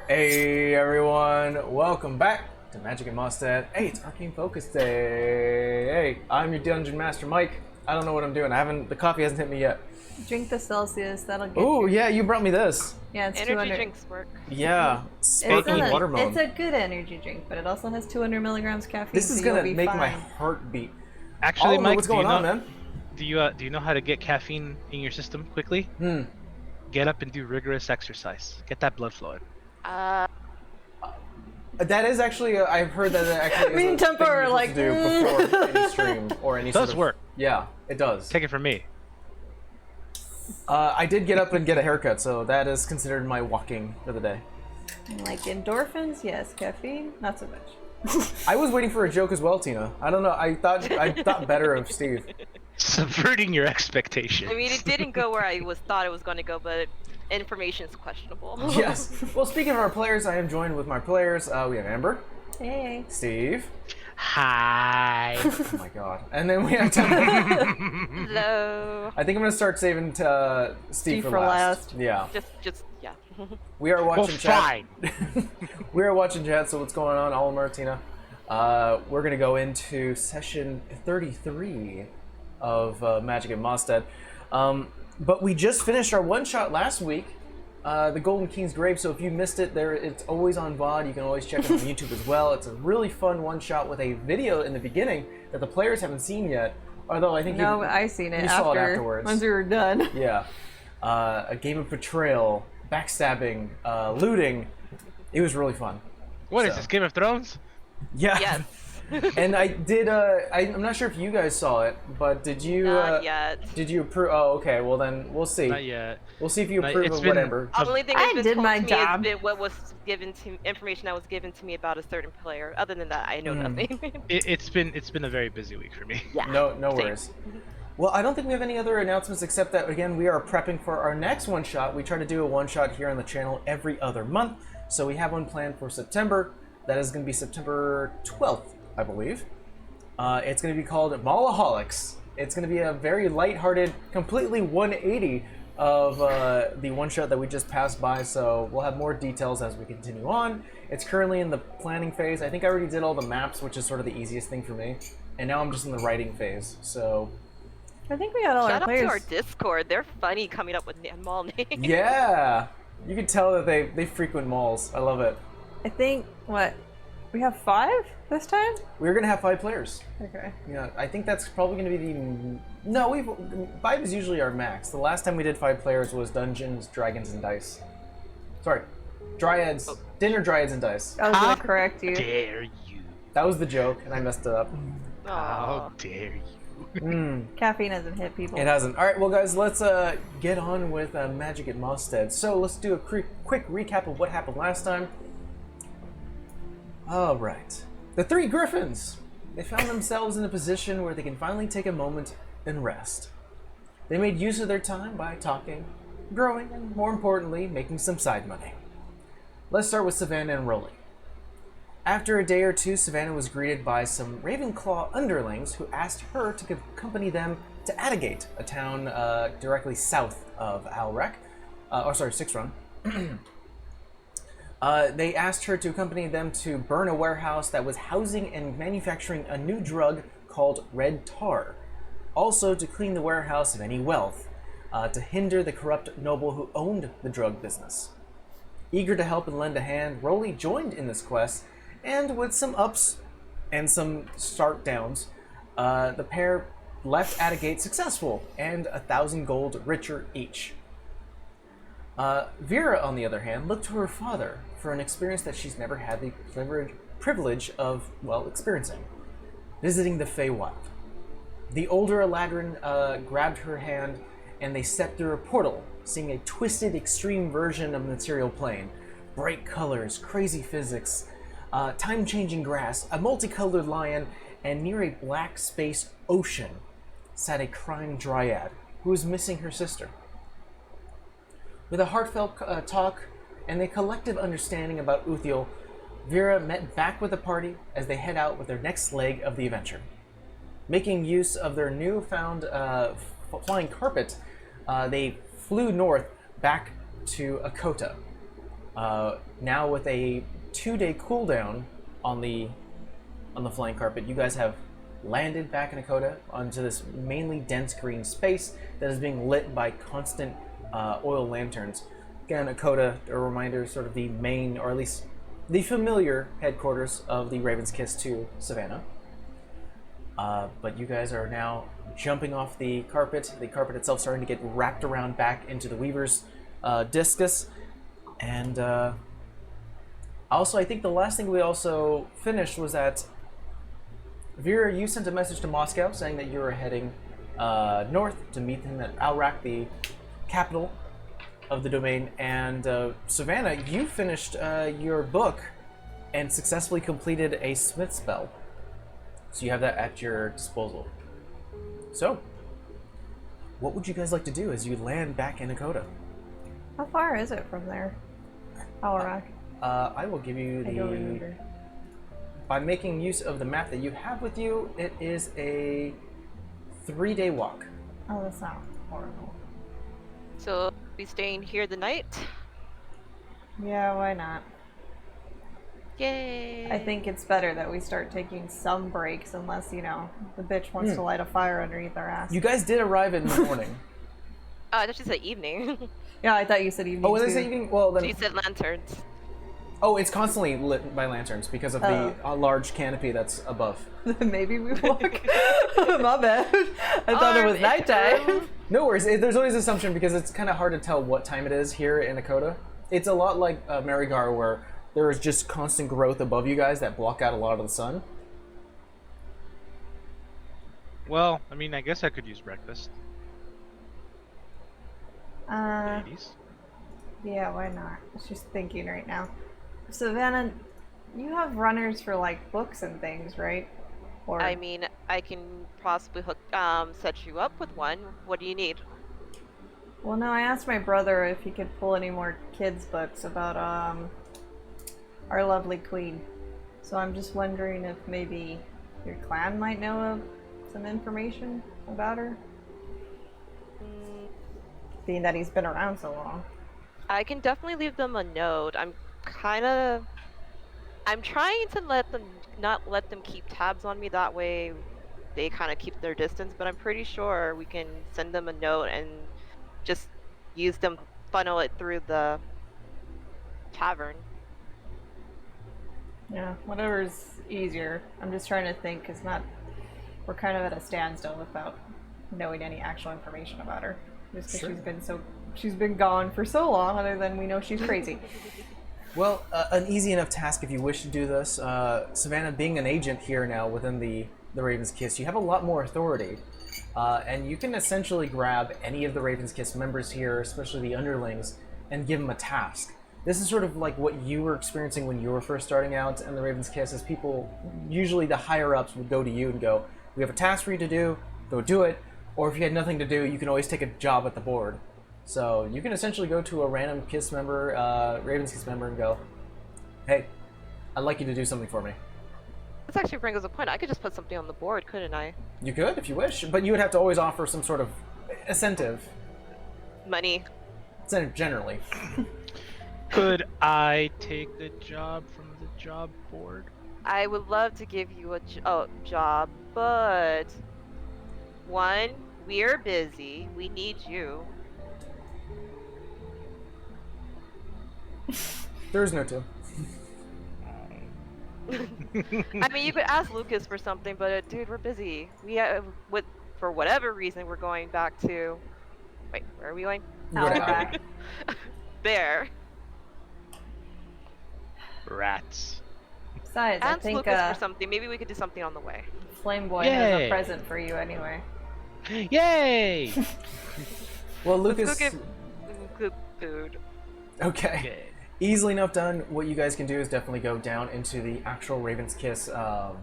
Hey everyone, welcome back to Magic and Mostead. Hey, it's Arcane Focus Day. Hey, I'm your Dungeon Master Mike. I don't know what I'm doing. The coffee hasn't hit me yet. Drink the Celsius, that'll get Oh you. yeah, you brought me this. Yeah, it's Energy 200. drinks work. Yeah, sparkling watermelon. It's a good energy drink, but it also has 200 milligrams caffeine. This is so gonna you'll be make fine. my heart beat. Actually, Oliver, Mike, what's going on, man? Do you know how to get caffeine in your system quickly? Get up and do rigorous exercise. Get that blood flowing. That is actually, I've heard that it actually Me is and a Tempo thing are you're like, supposed to do before any stream or any It sort does of... work. Yeah, it does. Take it from me. I did get up and get a haircut, so that is considered my walking for the day. Like endorphins, yes. Caffeine, not so much. I was waiting for a joke as well, Tina. I don't know. I thought better of Steve. Subverting your expectation. I mean, it didn't go where I thought it was going to go, but information is questionable. Yes. Well, speaking of our players, I am joined with my players. We have Amber, Hey. Steve. Hi. Oh my god. And then we have Hello. I think I'm gonna start saving Steve for last. Yeah. Yeah. We are watching chat. Fine. We are watching chat. So what's going on, Oliver, Tina? We're gonna go into session 33 of Magic and Mostead. But we just finished our one-shot last week, the Golden King's Grave, so if you missed it, it's always on VOD. You can always check it on YouTube as well. It's a really fun one-shot with a video in the beginning that the players haven't seen yet, although I think I've seen it, saw it afterwards. Once we were done. Yeah. A game of betrayal, backstabbing, looting. It was really fun. What is this, Game of Thrones? Yeah. Yes. And I did, I'm not sure if you guys saw it, but did you... Not yet. Did you approve? Oh, okay, well then, we'll see. Not yet. We'll see if you Not- approve it's of been- whatever. The only thing I that's been did told my to me job. has been what was given to information that was given to me about a certain player. Other than that, I know nothing. It's been a very busy week for me. Yeah. No Same. worries. Well, I don't think we have any other announcements except that, again, we are prepping for our next one-shot. We try to do a one-shot here on the channel every other month, so we have one planned for September. That is going to be September 12th, I believe. It's going to be called Mallaholics. It's going to be a very lighthearted, completely 180 of the one-shot that we just passed by, so we'll have more details as we continue on. It's currently in the planning phase. I think I already did all the maps, which is sort of the easiest thing for me, and now I'm just in the writing phase, so... I think we got all Shout our out to players. our Discord. They're funny coming up with mall names. Yeah! You can tell that they frequent malls. I love it. I think, we have 5 this time? We're going to have 5 players. Okay. Yeah, I think that's probably going to be the... No, 5 is usually our max. The last time we did 5 players was Dungeons, Dragons, and Dice. Sorry. Dryads. Dinner, Dryads, and Dice. I was going to correct you. Dare you? That was the joke, and I messed it up. How dare you? Caffeine hasn't hit people. It hasn't. All right, well, guys, let's get on with Magic at Mostead. So let's do a quick recap of what happened last time. All right. The 3 Griffins. They found themselves in a position where they can finally take a moment and rest. They made use of their time by talking, growing, and more importantly, making some side money. Let's start with Savannah and Rolly. After a day or two, Savannah was greeted by some Ravenclaw underlings who asked her to accompany them to Attigate, a town directly south of Alrek. Six Run. They asked her to accompany them to burn a warehouse that was housing and manufacturing a new drug called red tar. Also to clean the warehouse of any wealth, to hinder the corrupt noble who owned the drug business. Eager to help and lend a hand, Rolly joined in this quest, and with some ups and some start downs, the pair left Attigate successful and 1,000 gold richer each. Vera, on the other hand, looked to her father for an experience that she's never had the privilege of, experiencing. Visiting the Feywild. The older Eladrin grabbed her hand and they stepped through a portal, seeing a twisted, extreme version of the material plane. Bright colors, crazy physics, time-changing grass, a multicolored lion, and near a black space ocean sat a crying dryad who was missing her sister. With a heartfelt talk and a collective understanding about Uthiel, Vera met back with the party as they head out with their next leg of the adventure. Making use of their newfound flying carpet, they flew north back to Akota. Now with a 2-day cooldown on the flying carpet, you guys have landed back in Dakota onto this mainly dense green space that is being lit by constant oil lanterns. Again, Dakota, a reminder, sort of the main, or at least the familiar headquarters of the Raven's Kiss to Savannah. But you guys are now jumping off the carpet itself starting to get wrapped around back into the Weaver's discus. And also, I think the last thing we also finished was that Vera, you sent a message to Moscow saying that you were heading north to meet him at Alrak, the capital of the domain. And Savannah, you finished your book and successfully completed a smith spell. So you have that at your disposal. So, what would you guys like to do as you land back in Dakota? How far is it from there? Alrak. I will give you I don't the... remember. By making use of the map that you have with you, it is a 3-day walk. Oh, that's not horrible. So be staying here the night. Yeah, why not? Yay! I think it's better that we start taking some breaks, unless, you know, the bitch wants to light a fire underneath our ass. You guys did arrive in the morning. I thought you said evening. Yeah, I thought you said evening. Oh, was I too. saying evening? Well, then... You said lanterns. Oh, it's constantly lit by lanterns because of the large canopy that's above. Maybe we walk. My bad. I thought it was nighttime. No worries. There's always assumption because it's kind of hard to tell what time it is here in Dakota. It's a lot like Marigar, where there is just constant growth above you guys that block out a lot of the sun. Well, I mean, I guess I could use breakfast. Ladies. Yeah, why not? I was just thinking right now. Savannah, you have runners for like books and things, right? Or I mean, I can possibly set you up with one. What do you need? well, no, I asked my brother if he could pull any more kids' books about our lovely queen. So I'm just wondering if maybe your clan might know of some information about her, being that he's been around so long. I can definitely leave them a note. I'm trying to not let them keep tabs on me. That way they kind of keep their distance, but I'm pretty sure we can send them a note and just use them, funnel it through the tavern. Yeah, whatever's easier. I'm just trying to think, because we're kind of at a standstill without knowing any actual information about her. Just because she's been gone for so long, other than we know she's crazy. Well, an easy enough task if you wish to do this. Savannah, being an agent here now within the Raven's Kiss, you have a lot more authority. And you can essentially grab any of the Raven's Kiss members here, especially the underlings, and give them a task. This is sort of like what you were experiencing when you were first starting out in the Raven's Kiss, as people, usually the higher-ups would go to you and go, we have a task for you to do, go do it. Or if you had nothing to do, you can always take a job at the board. So you can essentially go to a random Kiss member, Raven's Kiss member, and go, hey, I'd like you to do something for me. This actually brings us a point. I could just put something on the board, couldn't I? You could, if you wish, but you would have to always offer some sort of incentive. Money. Generally. Could I take the job from the job board? I would love to give you a job, but one, we're busy. We need you. There is no two. I mean, you could ask Lucas for something, but dude, we're busy. For whatever reason, we're going back to. Wait, where are we going? Alrak. There. Rats. Besides, I Ask think Lucas for something. Maybe we could do something on the way. Flame Boy has Yay. a present for you anyway. Yay! Well, Let's Lucas... go get food. Okay. Yay. Easily enough done. What you guys can do is definitely go down into the actual Raven's Kiss a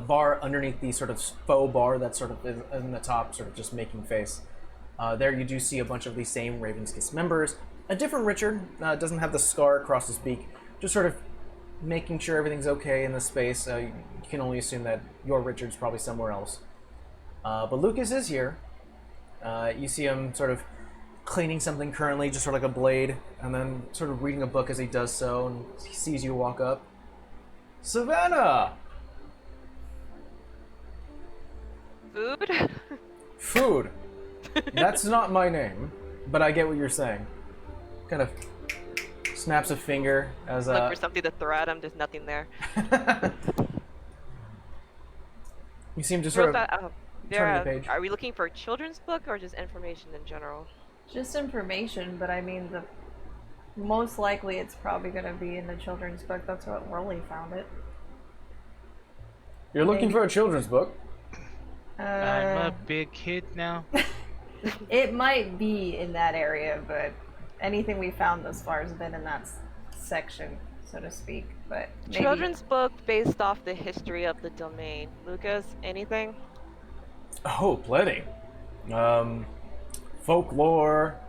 bar underneath the sort of faux bar that's sort of in the top, sort of just making face. There you do see a bunch of the same Raven's Kiss members. A different Richard, doesn't have the scar across his beak, just sort of making sure everything's okay in the space. You can only assume that your Richard's probably somewhere else. But Lucas is here. You see him sort of cleaning something currently, just sort of like a blade, and then sort of reading a book as he does so, and he sees you walk up. Savannah! Food? Food. That's not my name, but I get what you're saying. Kind of snaps a finger as Look for something to throw at him. There's nothing there. You seem to Real sort of fa- turning the page. Are we looking for a children's book or just information in general? Just information, but I mean, the most likely it's probably going to be in the children's book. That's what Rolly found it. You're looking for a children's book. I'm a big kid now. It might be in that area, but anything we found thus far has been in that section, so to speak. But maybe... Children's book based off the history of the domain. Lucas, anything? Oh, plenty. Folklore,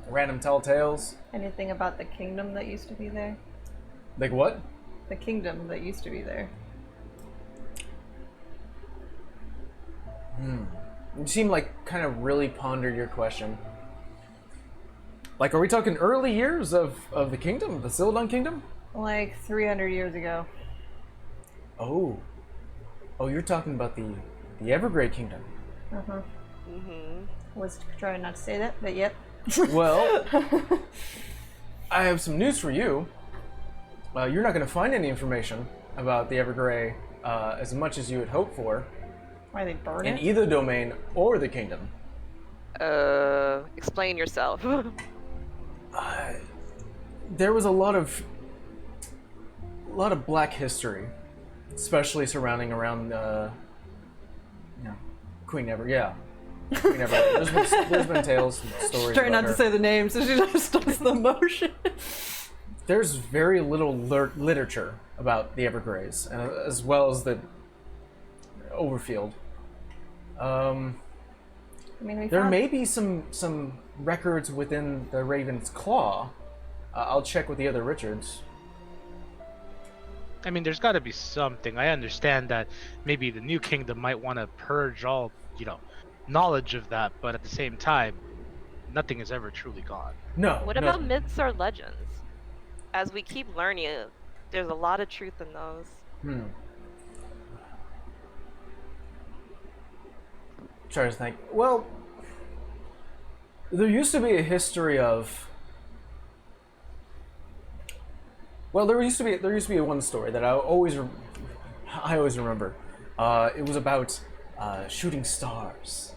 random tall tales. Anything about the kingdom that used to be there? Like what? The kingdom that used to be there. You seem like kind of really ponder your question. Like, are we talking early years of the kingdom, the Sildon kingdom? Like 300 years ago. Oh, you're talking about the Evergrey kingdom. Uh-huh. Mm-hmm. Was trying not to say that, but yep. Well, I have some news for you. You're not going to find any information about the Evergrey as much as you had hoped for Why they burn in it? either domain or the kingdom. Explain yourself. There was a lot of black history, especially surrounding around Queen Ever. Yeah, Queen Ever. There's been tales and stories. Try about not her. to say the name, so she just does the motion. There's very little literature about the Evergrays, as well as the Overfield. I mean, we There found... may be some records within the Raven's Claw. I'll check with the other Richards. I mean, there's got to be something. I understand that maybe the new kingdom might want to purge all, knowledge of that, but at the same time, nothing is ever truly gone. No. What no. about myths or legends? As we keep learning, there's a lot of truth in those. Trying to think. Well, there used to be a history of. Well, there used to be one story that I always remember. It was about shooting stars,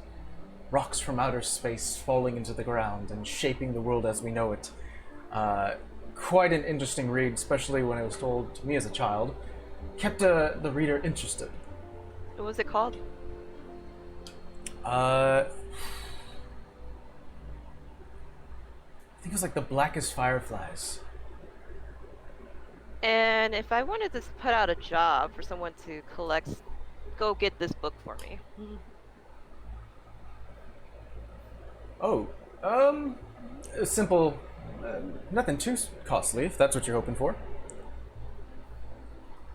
rocks from outer space falling into the ground and shaping the world as we know it. Quite an interesting read, especially when it was told to me as a child. Kept the reader interested. What was it called? I think it was like the Blackest Fireflies. And if I wanted to put out a job for someone to go get this book for me. Oh, simple, nothing too costly if that's what you're hoping for.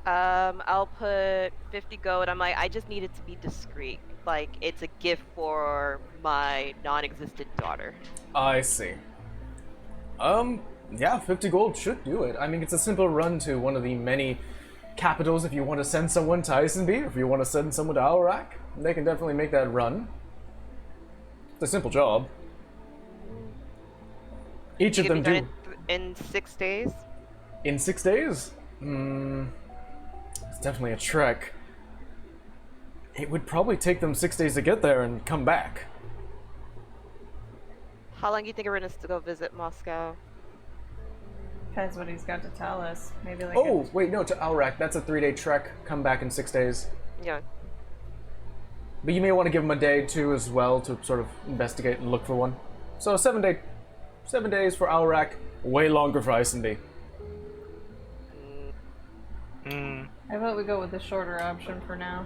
I'll put 50 gold. I'm like, I just need it to be discreet. Like, it's a gift for my non-existent daughter. I see. Yeah, 50 gold should do it. I mean, it's a simple run to one of the many capitals if you want to send someone to Isenby, if you want to send someone to Alrak, they can definitely make that run. It's a simple job. Each of You them can be do. done in 6 days? In 6 days? It's definitely a trek. It would probably take them 6 days to get there and come back. How long do you think we're going to go visit Moscow? Depends what he's got to tell us. Maybe like Oh, wait, no, to Alrak. That's a 3-day trek. Come back in 6 days. Yeah. But you may want to give them a day, too, as well, to sort of investigate and look for one. So 7 days for Alrak, way longer for Isenby. How about we go with the shorter option for now?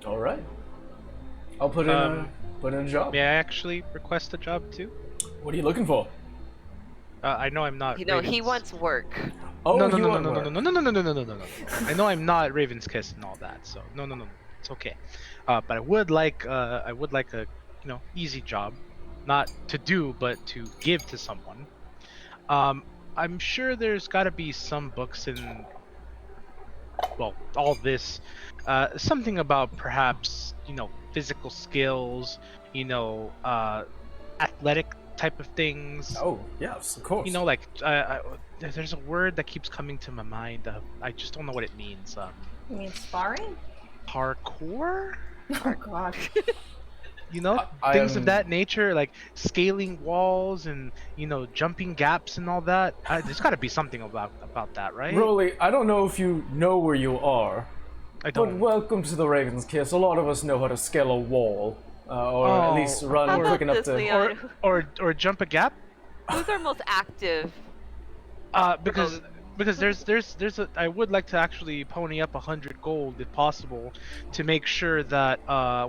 All right. I'll put in a job. May I actually request a job too? What are you looking for? I know I'm not. He Raven's... wants work. Oh, no, you want no. work. I know I'm not Raven's Kiss and all that, so no. It's okay. But I would like a easy job. not to do, but to give to someone. I'm sure there's got to be some books in, well, all this, something about perhaps, physical skills, athletic type of things. Oh, yes, of course. Like there's a word that keeps coming to my mind. I just don't know what it means. You mean sparring? Parkour? Oh god. Things of am- that nature, like scaling walls and jumping gaps and all that. There's got to be something about that, right? Rolly, I don't know if you know where you are, I but don't. welcome to the Raven's Kiss. A lot of us know how to scale a wall, or at Oh. least run How quick about enough this, to. Leon? Or jump a gap. Who's our most active? Because there's I would like to actually pony up 100 gold if possible to make sure that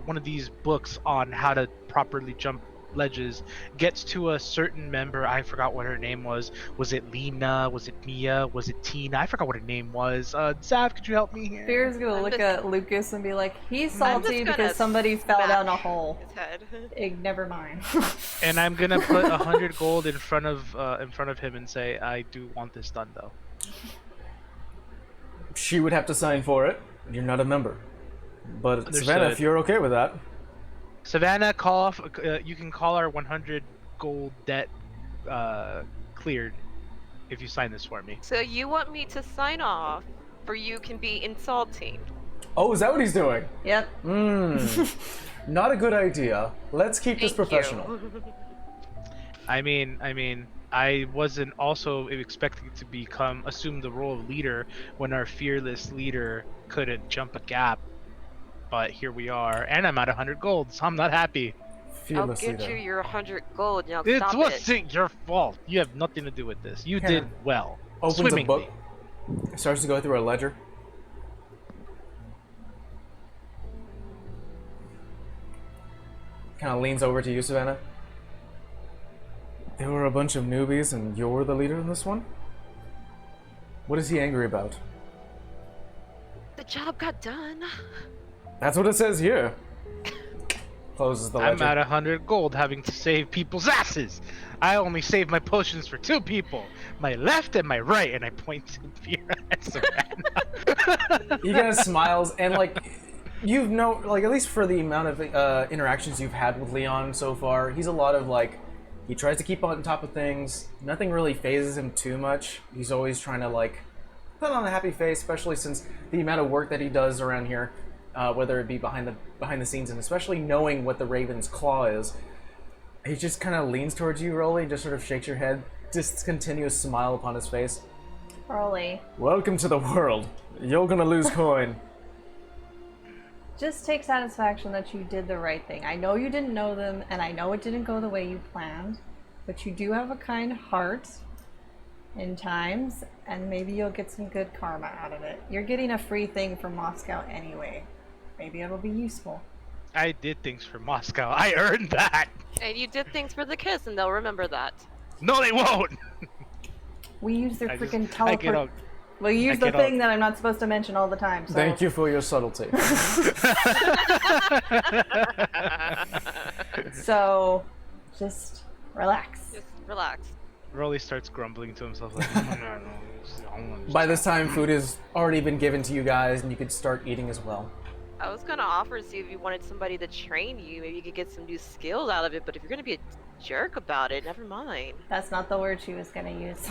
one of these books on how to properly jump ledges gets to a certain member. I forgot what her name was. Was it Lena? Was it Mia? Was it Tina? I forgot what her name was. Zav, could you help me here? Fear's gonna I'm look just- at Lucas and be like, he's I'm just salty gonna because somebody fell down a smash hole. His head. Never mind. And I'm gonna put 100 gold in front of him and say, I do want this done though. She would have to sign for it. You're not a member. But Understood. Savannah, if you're okay with that, Savannah, call off. You can call our 100 gold debt cleared if you sign this for me. So you want me to sign off, for you can be insulting. oh, is that what he's doing? Yep. Not a good idea. Let's keep this Thank professional. you. I mean, I wasn't also expecting to assume the role of leader when our fearless leader couldn't jump a gap. But here we are, and I'm at 100 gold, so I'm not happy. I'll Fearless get leader. you your 100 gold. Now It stop it. wasn't your fault. You have nothing to do with this. You did well. Opens a Swimmingly. book. Starts to go through a ledger. Kind of leans over to you, Savannah. There were a bunch of newbies, and you're the leader in this one? What is he angry about? The job got done. That's what it says here. Closes the I'm ledger. at 100 gold having to save people's asses. I only save my potions for 2 people. My left and my right, and I point to Vera and Savannah. He kind of smiles, and like, at least for the amount of interactions you've had with Leon so far, he's a lot of like, he tries to keep on top of things. Nothing really phases him too much. He's always trying to like put on a happy face, especially since the amount of work that he does around here, whether it be behind the scenes, and especially knowing what the Raven's Claw is. He just kind of leans towards you, Rolly, just sort of shakes your head, just continuous smile upon his face. Rolly, Welcome to the world. You're gonna lose coin. just take satisfaction that you did the right thing. I know you didn't know them, and I know it didn't go the way you planned, but you do have a kind heart in times, and maybe you'll get some good karma out of it. You're getting a free thing from Moscow anyway. Maybe it'll be useful. I did things for Moscow. I earned that. And you did things for the kiss, and they'll remember that. No, they won't. We use their I just- freaking I get teleport. all- We use I the get all- thing that I'm not supposed to mention all the time. So. Thank you for your subtlety. So, just relax. Just relax. Rolly starts grumbling to himself like, no. By this time, food has already been given to you guys, and you could start eating as well. I was gonna offer to see if you wanted somebody to train you. Maybe you could get some new skills out of it. But if you're gonna be a jerk about it, never mind. That's not the word she was gonna use.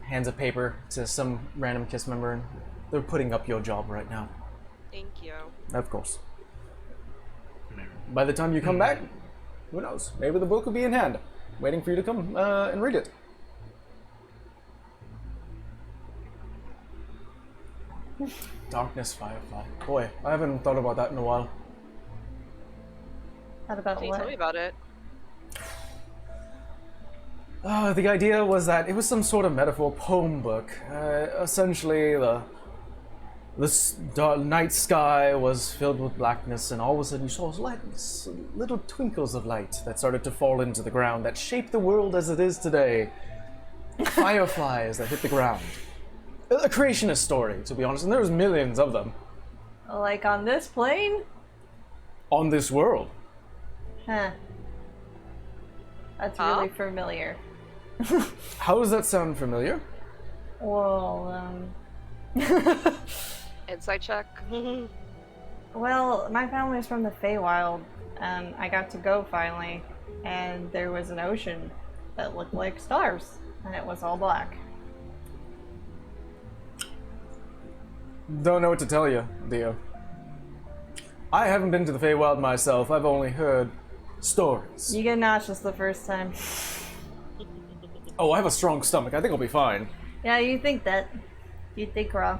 Hands a paper to some random KISS member, and they're putting up your job right now. Thank you. Of course. By the time you come back, who knows? Maybe the book will be in hand, waiting for you to come and read it. Darkness Firefly. Boy, I haven't thought about that in a while. Not about Can you tell me what? about it? The idea was that it was some sort of metaphor poem book. Essentially, the night sky was filled with blackness, and all of a sudden you saw little twinkles of light that started to fall into the ground that shaped the world as it is today. Fireflies that hit the ground. A creationist story, to be honest, and there was millions of them. Like on this plane? On this world. Huh. That's really familiar. How does that sound familiar? Well, Insight check. well, my family's from the Feywild, and I got to go finally, and there was an ocean that looked like stars, and it was all black. Don't know what to tell you, Theo. I haven't been to the Feywild myself. I've only heard stories. You get nauseous the first time. Oh, I have a strong stomach. I think I'll be fine. Yeah, you think that. You think wrong.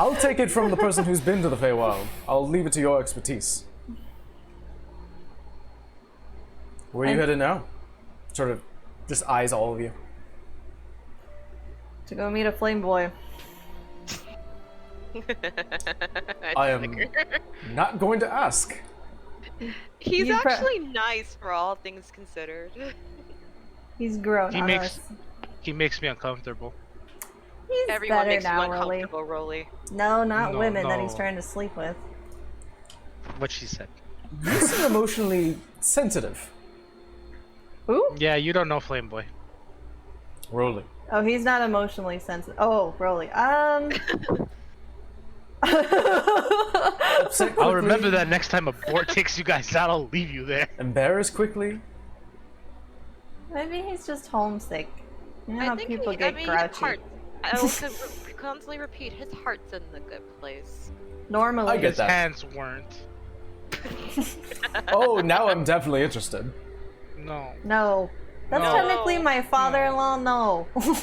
I'll take it from the person who's been to the Feywild. I'll leave it to your expertise. Where are you headed now? Sort of just eyes all of you. To go meet a flame boy. I am not going to ask. He's You pro- actually nice for all things considered. He's grown He on makes us. he makes me uncomfortable. He's Everyone better makes you now, Rolly. uncomfortable, Rolly. No, not No, women that he's no. trying to sleep with. What she said. You seem emotionally sensitive. Who? Yeah, you don't know Flame Boy. Rolly. Oh, he's not emotionally sensitive. Oh, Rolly. Upset quickly. I'll remember that next time a board takes you guys out. I'll leave you there. Embarrassed quickly. Maybe he's just homesick. You know I how think people his get grouchy. heart. I will constantly repeat, his heart's in the good place. Normally. I get His that. hands weren't. Oh, now I'm definitely interested. No, No. That's No. technically my father-in-law, no. no.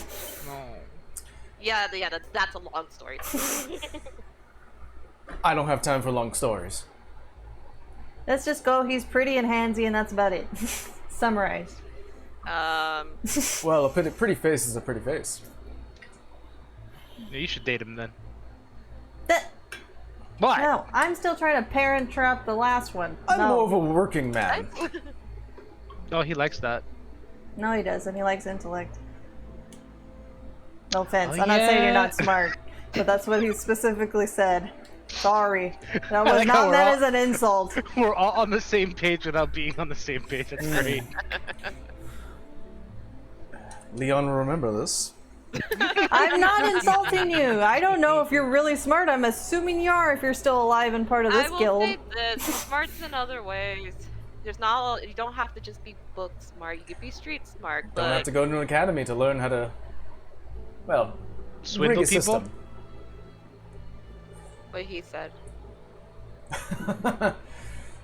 Yeah, that's a long story. I don't have time for long stories. Let's just go, he's pretty and handsy and that's about it. Summarized. Well, a pretty face is a pretty face. Yeah, you should date him then. That, Why? no, I'm still trying to parent trap the last one. I'm no. more of a working man. Oh, he likes that. No, he doesn't. He likes intellect. No offense. Oh, I'm not saying you're yeah. not smart, but that's what he specifically said. Sorry. That was like how not we're meant all- as an insult. We're all on the same page without being on the same page. That's great. Leon, remember this. I'm not insulting you. I don't know if you're really smart. I'm assuming you are if you're still alive and part of this I will guild. say this: smart's in other ways. There's not. You don't have to just be book smart. You could be street smart. Don't have But to go to an academy to learn how to, well, Swindle rig a people? system. what he said.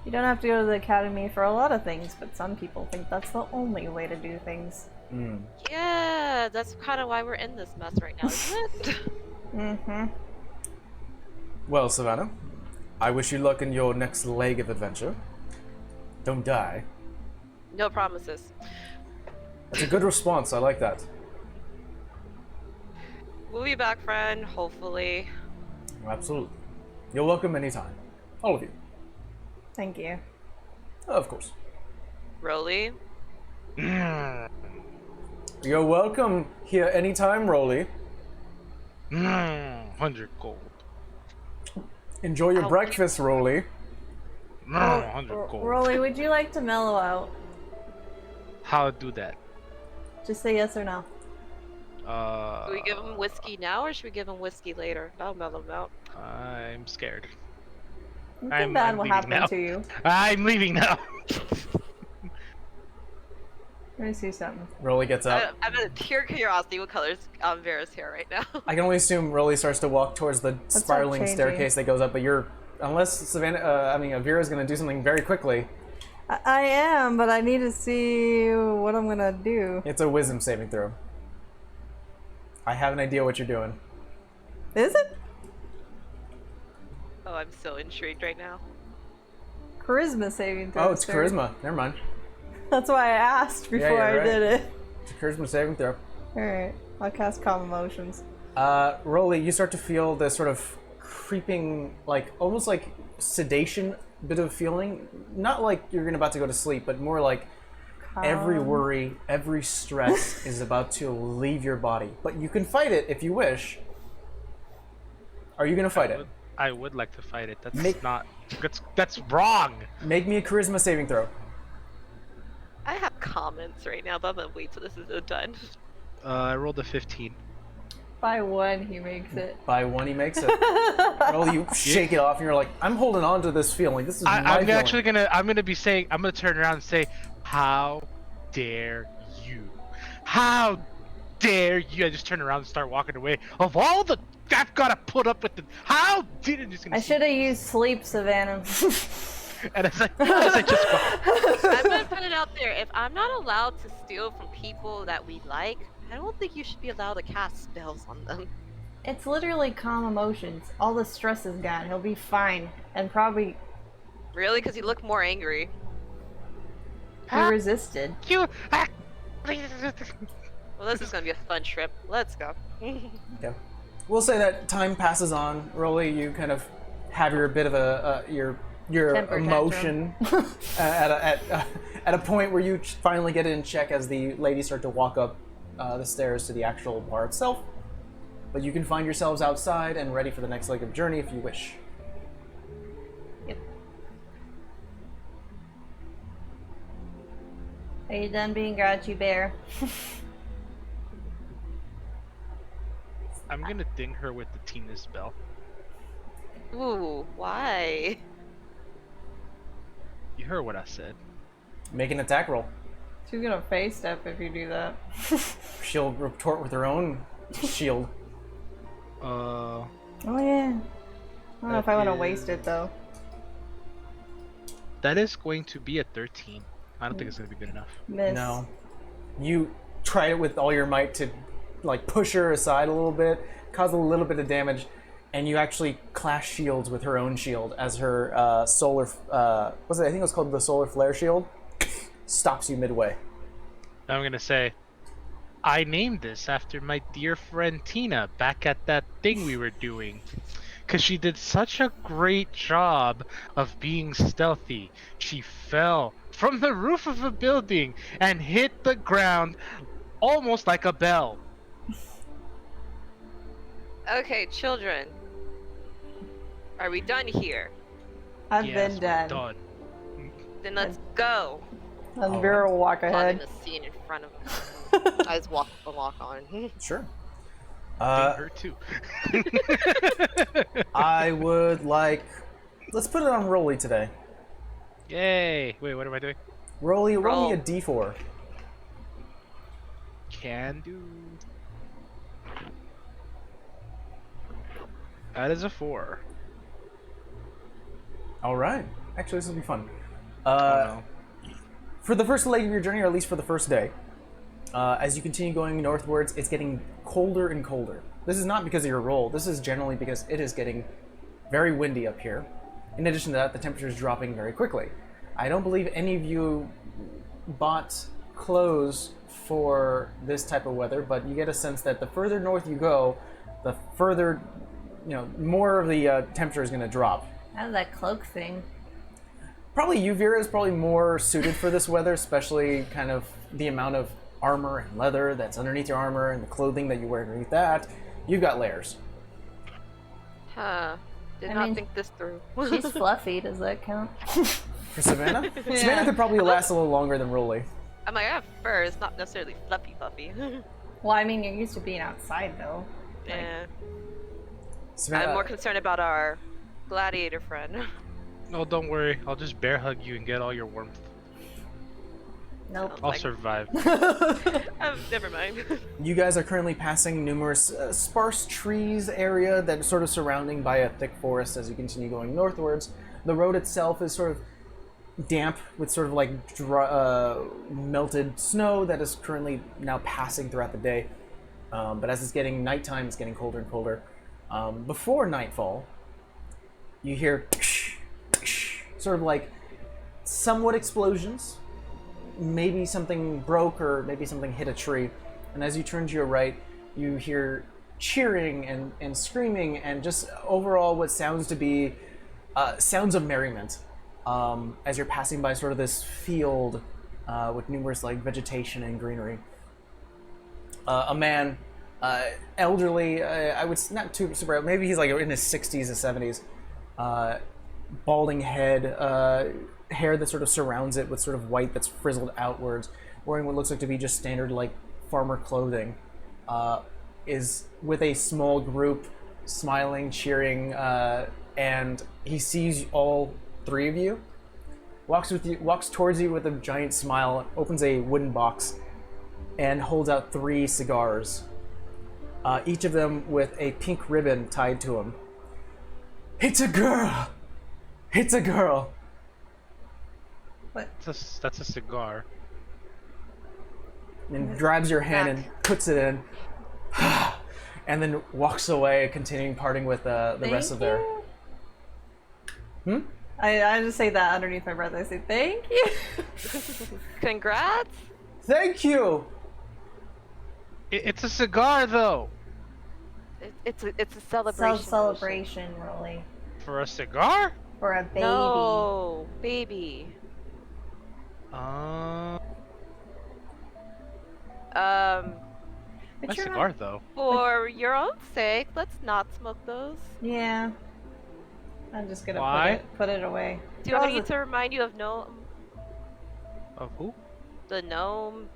You don't have to go to the academy for a lot of things, but some people think that's the only way to do things. Yeah, that's kind of why we're in this mess right now, isn't it? Mm-hmm. Well, Savannah, I wish you luck in your next leg of adventure. Don't die. No promises. That's a good response. I like that. We'll be back, friend. Hopefully. Absolutely. You're welcome anytime. All of you. Thank you. Of course. Rolly. You're welcome here anytime, Rolly. 100 gold. Enjoy your Ow. breakfast, Rolly. 100 gold. Rolly, would you like to mellow out? How do that? Just say yes or no. Do we give him whiskey now, or should we give him whiskey later? That'll mellow him out. I'm scared. Nothing bad will leaving happen now. to you. I'm leaving now. Let me see something. Rolly gets up. I'm a pure curiosity. What color is Vera's hair right now? I can only assume Rolly starts to walk towards the not spiraling changing. staircase that goes up, but unless Savannah, Vera's gonna do something very quickly. I am, but I need to see what I'm gonna do. It's a wisdom saving throw. I have an idea what you're doing. Is it? Oh, I'm so intrigued right now. Charisma saving throw. Oh, it's sir. charisma. Never mind. That's why I asked before you're I right. did it. It's a charisma saving throw. Alright, I'll cast Calm Emotions. Rolly, you start to feel this sort of creeping, like almost like sedation bit of feeling. Not like you're about to go to sleep, but more like every worry, every stress is about to leave your body. But you can fight it if you wish. Are you gonna fight it? I would like to fight it. That's Make- not. That's wrong. Make me a charisma saving throw. I have comments right now, but I'm gonna wait till this is done. I rolled a 15. By one, he makes it. By one, he makes it. Well, you shake it off, and you're like, I'm holding on to this feeling. This is my I'm feeling. actually gonna. I'm gonna be saying. I'm gonna turn around and say, "How dare you? How dare you?" I just turn around and start walking away. Of all the, I've gotta put up with the. How did it just? I should have used sleep, Savannah. And as I just go, I'm gonna put it out there. If I'm not allowed to steal from people that we like, I don't think you should be allowed to cast spells on them. It's literally calm emotions. All the stress is gone. He'll be fine. And probably Really? Because you look more angry. he resisted. you. Well, this is gonna be a fun trip. Let's go. Yeah. We'll say that time passes on. Rolly, you kind of have your bit of your Temper emotion at a point where you finally get it in check as the ladies start to walk up the stairs to the actual bar itself. But you can find yourselves outside and ready for the next leg of journey if you wish. Yep. Are you done being grouchy bear? I'm gonna ding her with the Tina spell. Ooh, why? You heard what I said. Make an attack roll. She's gonna face step if you do that. She'll retort with her own shield. Oh yeah. I don't know if I want to waste it though. That is going to be a 13. I don't think it's gonna be good enough. Miss. No. You try it with all your might to like push her aside a little bit, cause a little bit of damage, and you actually clash shields with her own shield as her solar I think it was called the solar flare shield stops you midway. I'm gonna say, I named this after my dear friend Tina back at that thing we were doing. Because she did such a great job of being stealthy. She fell from the roof of a building and hit the ground almost like a bell. Okay, children. Are we done here? I've Yes, been we're done. Then let's go. And Vera will walk Plotting ahead. the scene in front of us. I just walk on. Sure. Ding her too. I would like. Let's put it on Rolly today. Yay! Wait, what am I doing? Rolly, roll me a Roll. d4. Can do. That is a 4. All right. Actually, this will be fun. Oh, no. For the first leg of your journey, or at least for the first day, as you continue going northwards, it's getting colder and colder. This is not because of your roll. This is generally because it is getting very windy up here. In addition to that, the temperature is dropping very quickly. I don't believe any of you bought clothes for this type of weather, but you get a sense that the further north you go, the further, more of the temperature is going to drop. How did that cloak thing? Probably you, Vera, is probably more suited for this weather, especially kind of the amount of armor and leather that's underneath your armor and the clothing that you wear underneath that. You've got layers. Huh. Did I not mean, think this through. She's fluffy, does that count? For Savannah? Savannah could probably last a little longer than Rolly. I'm like, I have fur. It's not necessarily fluffy. Well, I mean, you're used to being outside though. Yeah. Savannah, I'm more concerned about our gladiator friend. No, don't worry. I'll just bear hug you and get all your warmth. Nope. I'll Like- survive. Never mind. you guys are currently passing numerous sparse trees area that is sort of surrounding by a thick forest as you continue going northwards. The road itself is sort of damp with sort of like melted snow that is currently now passing throughout the day. But as it's getting nighttime, it's getting colder and colder. Before nightfall, you hear sort of like somewhat explosions. Maybe something broke or maybe something hit a tree. And as you turn to your right, you hear cheering and screaming and just overall what sounds to be sounds of merriment as you're passing by sort of this field with numerous like vegetation and greenery. A man elderly. I would not too super. Maybe he's like in his 60s or 70s. Balding head, hair that sort of surrounds it with sort of white that's frizzled outwards, wearing what looks like to be just standard like farmer clothing, is with a small group, smiling, cheering, and he sees all three of you. Walks towards you with a giant smile, opens a wooden box, and holds out 3 cigars. Each of them with a pink ribbon tied to them. It's a girl! It's a girl! That's a cigar. And grabs your hand and puts it in. And then walks away, continuing parting with the rest of their... I just say that underneath my breath. I say, thank you. Congrats! Thank you! It's a cigar, though. It's a celebration. Celebration, really. For a cigar? For a baby. No, baby. But A you're cigar, not- though. For your own sake, let's not smoke those. Yeah. I'm just gonna Why? put it away. Do I need to remind you of Of who? the gnome?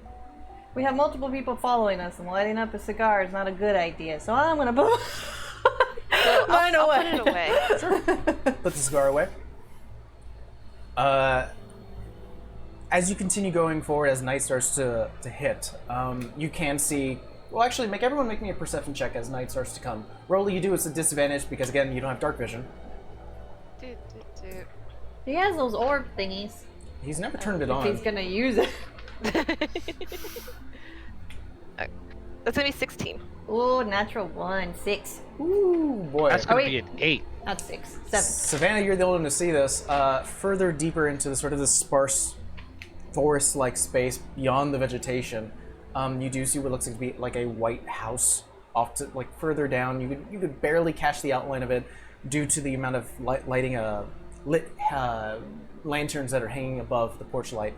We have multiple people following us, and lighting up a cigar is not a good idea. So I'm gonna put mine I'll away. put it away. Put the cigar away. As you continue going forward, as night starts to hit, you can see... Well, actually, everyone make me a perception check as night starts to come. Roll, you do, it's a disadvantage because, again, you don't have dark vision. He has those orb thingies. He's never turned it If on. he's gonna use it. That's gonna be 16. Ooh, natural 1, 6. Ooh, boy. That's gonna wait. be an 8. That's 6, 7. Savannah, you're the only one to see this. Further deeper into the sort of the sparse forest-like space beyond the vegetation, you do see what looks like to be like a white house off to like further down. You could barely catch the outline of it due to the amount of lighting lit lanterns that are hanging above the porch light,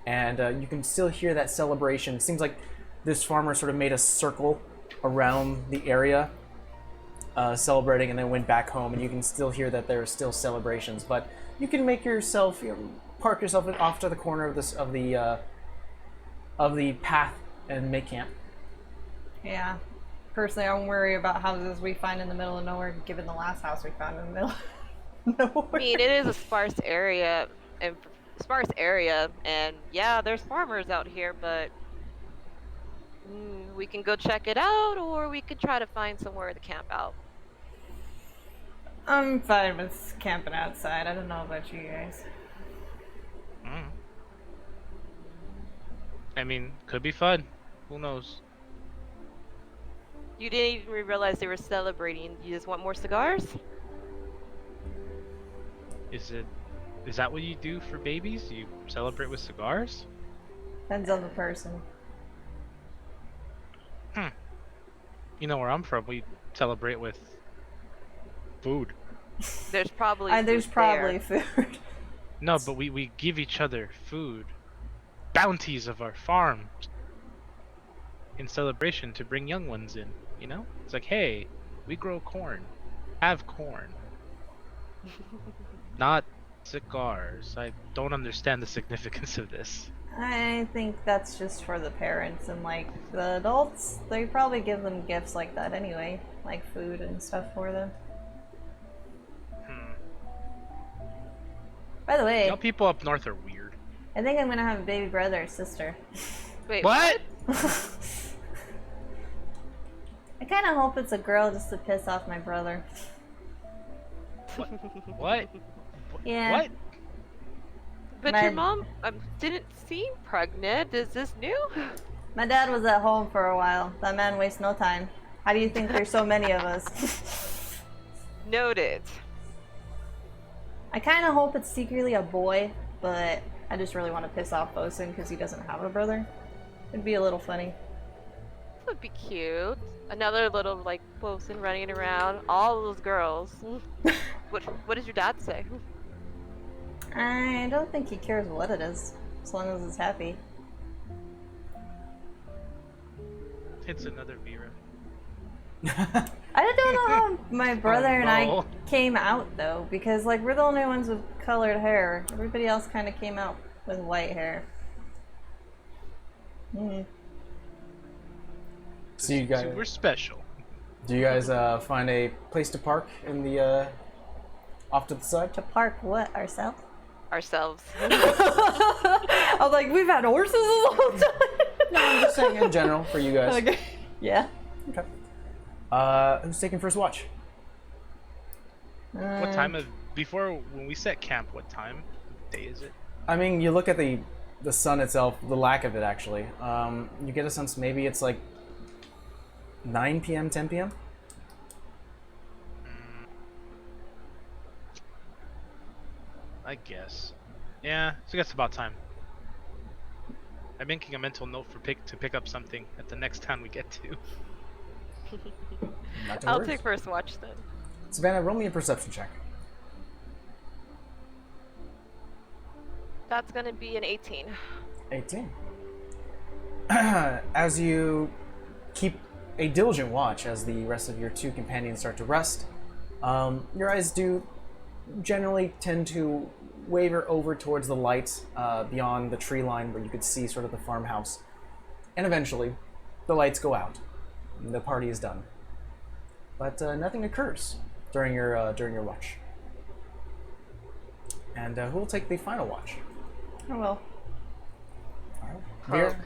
and you can still hear that celebration. It seems like this farmer sort of made a circle around the area, celebrating, and then went back home. And you can still hear that there are still celebrations, but you can make yourself park yourself off to the corner of this of the path and make camp. Yeah. Personally, I don't worry about houses we find in the middle of nowhere, given the last house we found in the middle of nowhere. I mean, it is a sparse area, and yeah, there's farmers out here, but we can go check it out, or we could try to find somewhere to camp out. I'm fine with camping outside. I don't know about you guys. I mean, could be fun. Who knows? You didn't even realize they were celebrating. You just want more cigars? Is that what you do for babies? You celebrate with cigars? Depends on the person. You know where I'm from, we celebrate with food. There's probably There's food probably there. food. No, but we give each other food. Bounties of our farms. In celebration to bring young ones in, you know? It's like, hey, we grow corn. Have corn. Not cigars. I don't understand the significance of this. I think that's just for the parents, and like the adults, they probably give them gifts like that anyway, like food and stuff for them. By the way, You know, people up north are weird. I think I'm gonna have a baby brother or sister. Wait, What? I kind of hope it's a girl just to piss off my brother. What? Yeah. What? But My- your mom didn't seem pregnant. Is this new? My dad was at home for a while. That man wastes no time. How do you think there's so many of us? Noted. I kind of hope it's secretly a boy, but I just really want to piss off Bosun because he doesn't have a brother. It'd be a little funny. That would be cute. Another little like bosun running around. All those girls. What does your dad say? I don't think he cares what it is, as long as it's happy. It's another Vera. I don't know how my brother and I no. came out though, because like we're the only ones with colored hair. Everybody else kind of came out with white hair. Hmm. So you guys, We're special. do you guys find a place to park in the off to the side? To park what ourselves? Ourselves. I was like, we've had horses this whole time. No, I'm just saying in general for you guys. Okay. Yeah. Okay. Who's taking first watch? What time of before when we set camp? What time of day is it? I mean, you look at the sun itself, the lack of it actually. You get a sense maybe it's like 9 p.m., 10 p.m. I guess. Yeah, so I guess about time. I'm making a mental note to pick up something at the next town we get to. Not to I'll worry. take first watch then. Savannah, roll me a perception check. That's gonna be an 18. 18. As you keep a diligent watch as the rest of your two companions start to rest, your eyes do generally tend to waver over towards the light beyond the tree line where you could see sort of the farmhouse. And eventually, the lights go out. And the party is done. But nothing occurs during your watch. And who will take the final watch? Oh well. Veer?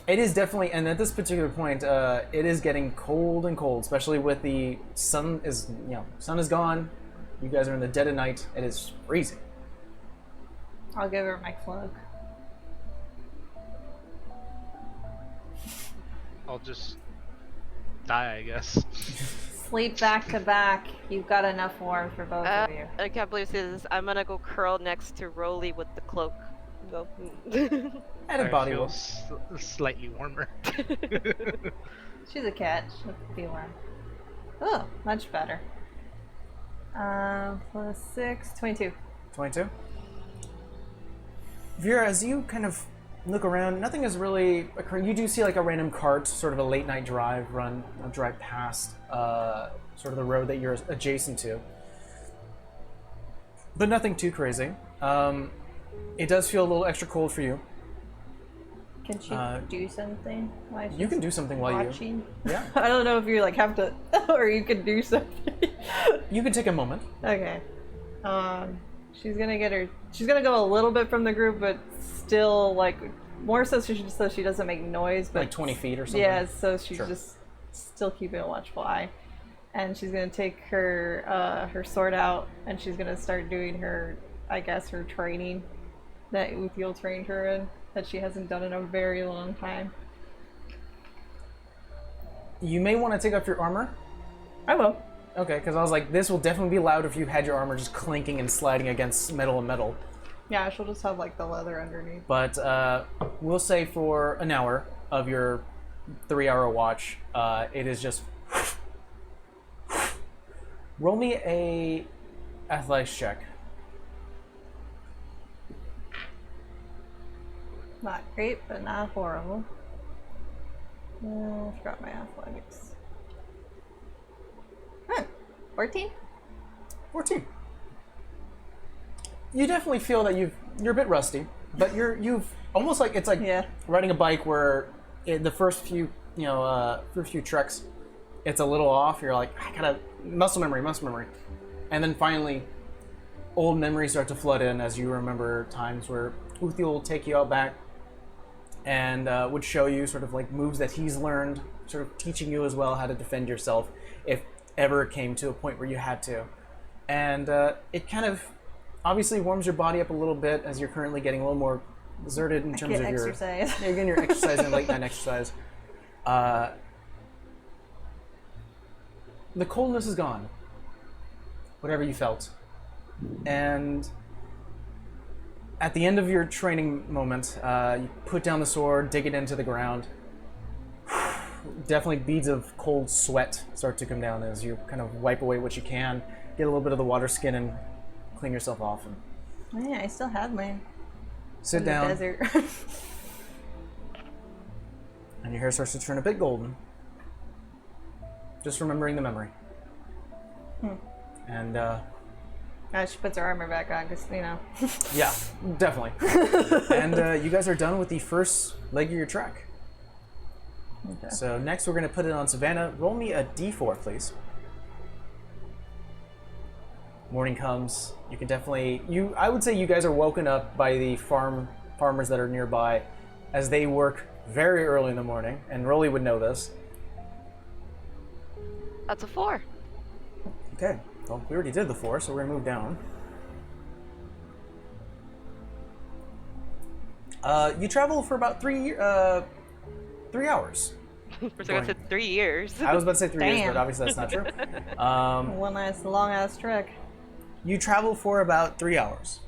It is definitely, and at this particular point, it is getting cold and cold, especially with the sun is gone. You guys are in the dead of night. It is freezing. I'll give her my cloak. I'll just die, I guess. Sleep back to back. You've got enough warmth for both of you. I can't believe this. I'm gonna go curl next to Roly with the cloak. Go. And a I body feel warm. slightly warmer. She's a cat. She'll be warm. Oh, much better. Plus 6, 22. 22. Vera, as you kind of look around, nothing is really occurring. You do see like a random cart, sort of a late night drive drive past sort of the road that you're adjacent to. But nothing too crazy. It does feel a little extra cold for you. Can she do something? While You can do something while you... watching? Yeah. I don't know if you like have to, or you can do something. You can take a moment. Okay. She's gonna get her. She's gonna go a little bit from the group, but still like more so she doesn't make noise. But Like 20 feet or something. yeah, so she's Sure. just still keeping a watchful eye. And she's gonna take her her sword out, and she's gonna start doing her, I guess, her training that Uthiel trained her in, that she hasn't done in a very long time. You may want to take off your armor. I will. Okay, because I was like, this will definitely be loud if you had your armor just clinking and sliding against metal and metal. Yeah, she'll just have like the leather underneath. But we'll say for an hour of your 3-hour watch, it is just... Roll me a athletics check. Not great, but not horrible. I forgot my athletics. 14? 14. You definitely feel that you're a bit rusty, but you've almost like it's like Yeah. riding a bike where in the first few first few treks, it's a little off. You're like, I gotta muscle memory, and then finally, old memories start to flood in as you remember times where Uthiel will take you out back and would show you sort of like moves that he's learned, sort of teaching you as well how to defend yourself if ever it came to a point where you had to. And it kind of obviously warms your body up a little bit as you're currently getting a little more exerted in terms Get of your... exercise. Yeah, you're getting your exercise and late night exercise. The coldness is gone. Whatever you felt. And at the end of your training moment, you put down the sword, dig it into the ground. Definitely beads of cold sweat start to come down as you kind of wipe away what you can, get a little bit of the water skin and clean yourself off. And Oh, yeah, I still have mine. sit In down, the desert. and your hair starts to turn a bit golden. just remembering the memory. And She puts her armor back on because, yeah, definitely. And you guys are done with the first leg of your trek. Okay. So next we're going to put it on Savannah. Roll me a d4, please. Morning comes. You can definitely... I would say you guys are woken up by the farmers that are nearby as they work very early in the morning, and Rolly would know this. That's a 4. Okay, well, we already did the 4, so we're going to move down. You travel for about 3 hours. For so I said 3 years. I was about to say 3 years, Damn. but obviously that's not true. One nice long-ass trek. You travel for about 3 hours.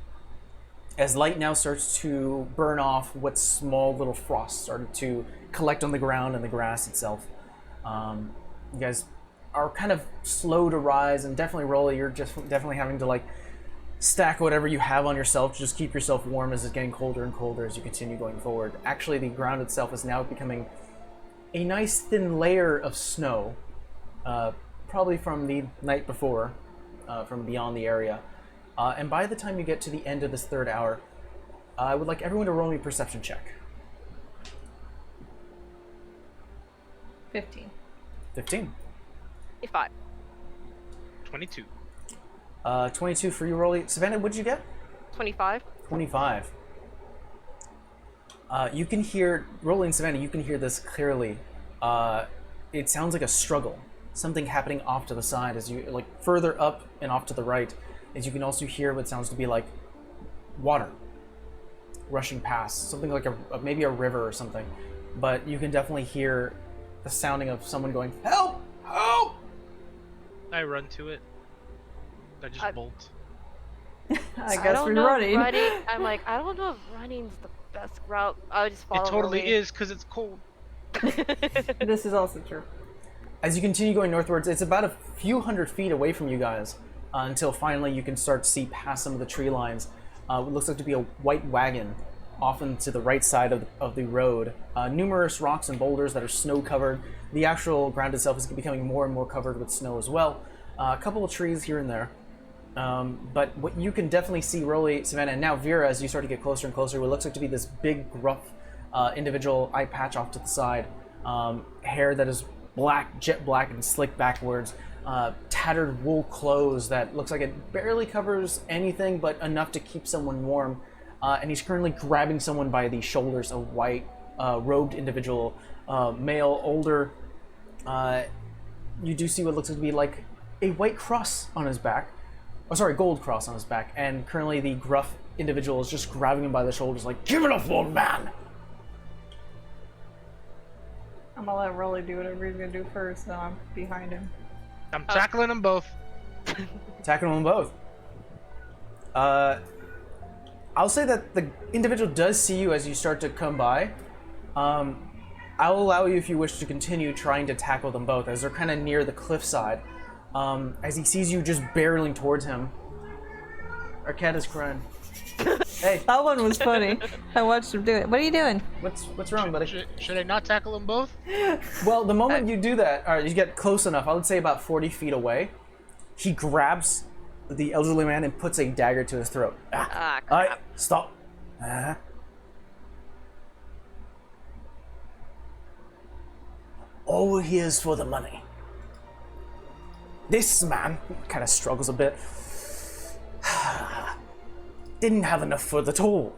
As light now starts to burn off what small little frost started to collect on the ground and the grass itself. You guys are kind of slow to rise, and definitely, Rolly, you're just definitely having to stack whatever you have on yourself to just keep yourself warm as it's getting colder and colder as you continue going forward. Actually, the ground itself is now becoming a nice thin layer of snow, probably from the night before, from beyond the area. And by the time you get to the end of this 3rd hour, I would like everyone to roll me a perception check. 15. 15. 5. 22. 22 for you, Rolly. Savannah, what did you get? 25. 25. You can hear, Rolly and Savannah, you can hear this clearly. It sounds like a struggle. Something happening off to the side as you, further up and off to the right, as you can also hear what sounds to be like water rushing past. Something like maybe a river or something. But you can definitely hear the sounding of someone going, "Help! Help!" I run to it. I just bolt. I guess we're running. I'm like, I don't know if running's the best route. I would just follow. It totally Rolly. is, because it's cold. This is also true. As you continue going northwards, it's about a few hundred feet away from you guys until finally you can start to see past some of the tree lines. What looks like to be a white wagon often to the right side of the road. Numerous rocks and boulders that are snow covered. The actual ground itself is becoming more and more covered with snow as well. A couple of trees here and there. But what you can definitely see, Rolly, Savannah, and now Vera, as you start to get closer and closer, what looks like to be this big, gruff individual, eye patch off to the side, hair that is black, jet black, and slicked backwards, tattered wool clothes that looks like it barely covers anything but enough to keep someone warm. And he's currently grabbing someone by the shoulders, a white, robed individual, male, older. You do see what looks like to be like a white cross on his back. Oh, sorry, gold cross on his back. And currently the gruff individual is just grabbing him by the shoulders like, "Give it up, old man!" I'm gonna let Rolly do whatever he's gonna do first, so I'm behind him. I'm tackling them both. Attacking them both. I'll say that the individual does see you as you start to come by. I'll allow you, if you wish, to continue trying to tackle them both, as they're kind of near the cliffside. As he sees you just barreling towards him. Our cat is crying. Hey, That one was funny. I watched him do it. What are you doing? what's wrong, buddy? Should I not tackle them both? Well, the moment you do that, or you get close enough, I would say about 40 feet away, he grabs the elderly man and puts a dagger to his throat. Ah, All right, crap. stop. All we're here is for the money. This man kind of struggles a bit. Didn't have enough for the toll.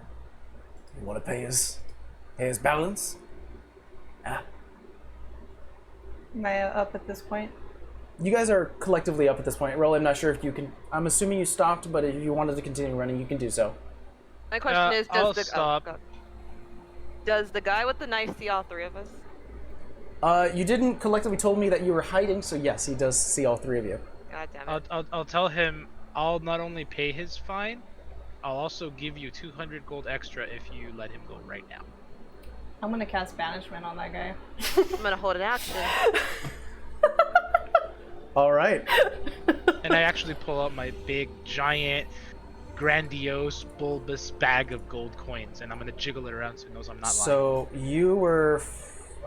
You want to pay his balance? Am I up at this point? You guys are collectively up at this point. Roll, I'm not sure if you can. I'm assuming you stopped, but if you wanted to continue running, you can do so. My question is, I'll does stop. God. Does the guy with the knife see all 3 of us? You didn't collectively told me that you were hiding, so yes, he does see all 3 of you. God damn it. I'll tell him I'll not only pay his fine, I'll also give you 200 gold extra if you let him go right now. I'm gonna cast banishment on that guy. I'm gonna hold an action. All right. And I actually pull out my big, giant, grandiose, bulbous bag of gold coins, and I'm gonna jiggle it around so he knows I'm not lying. So you were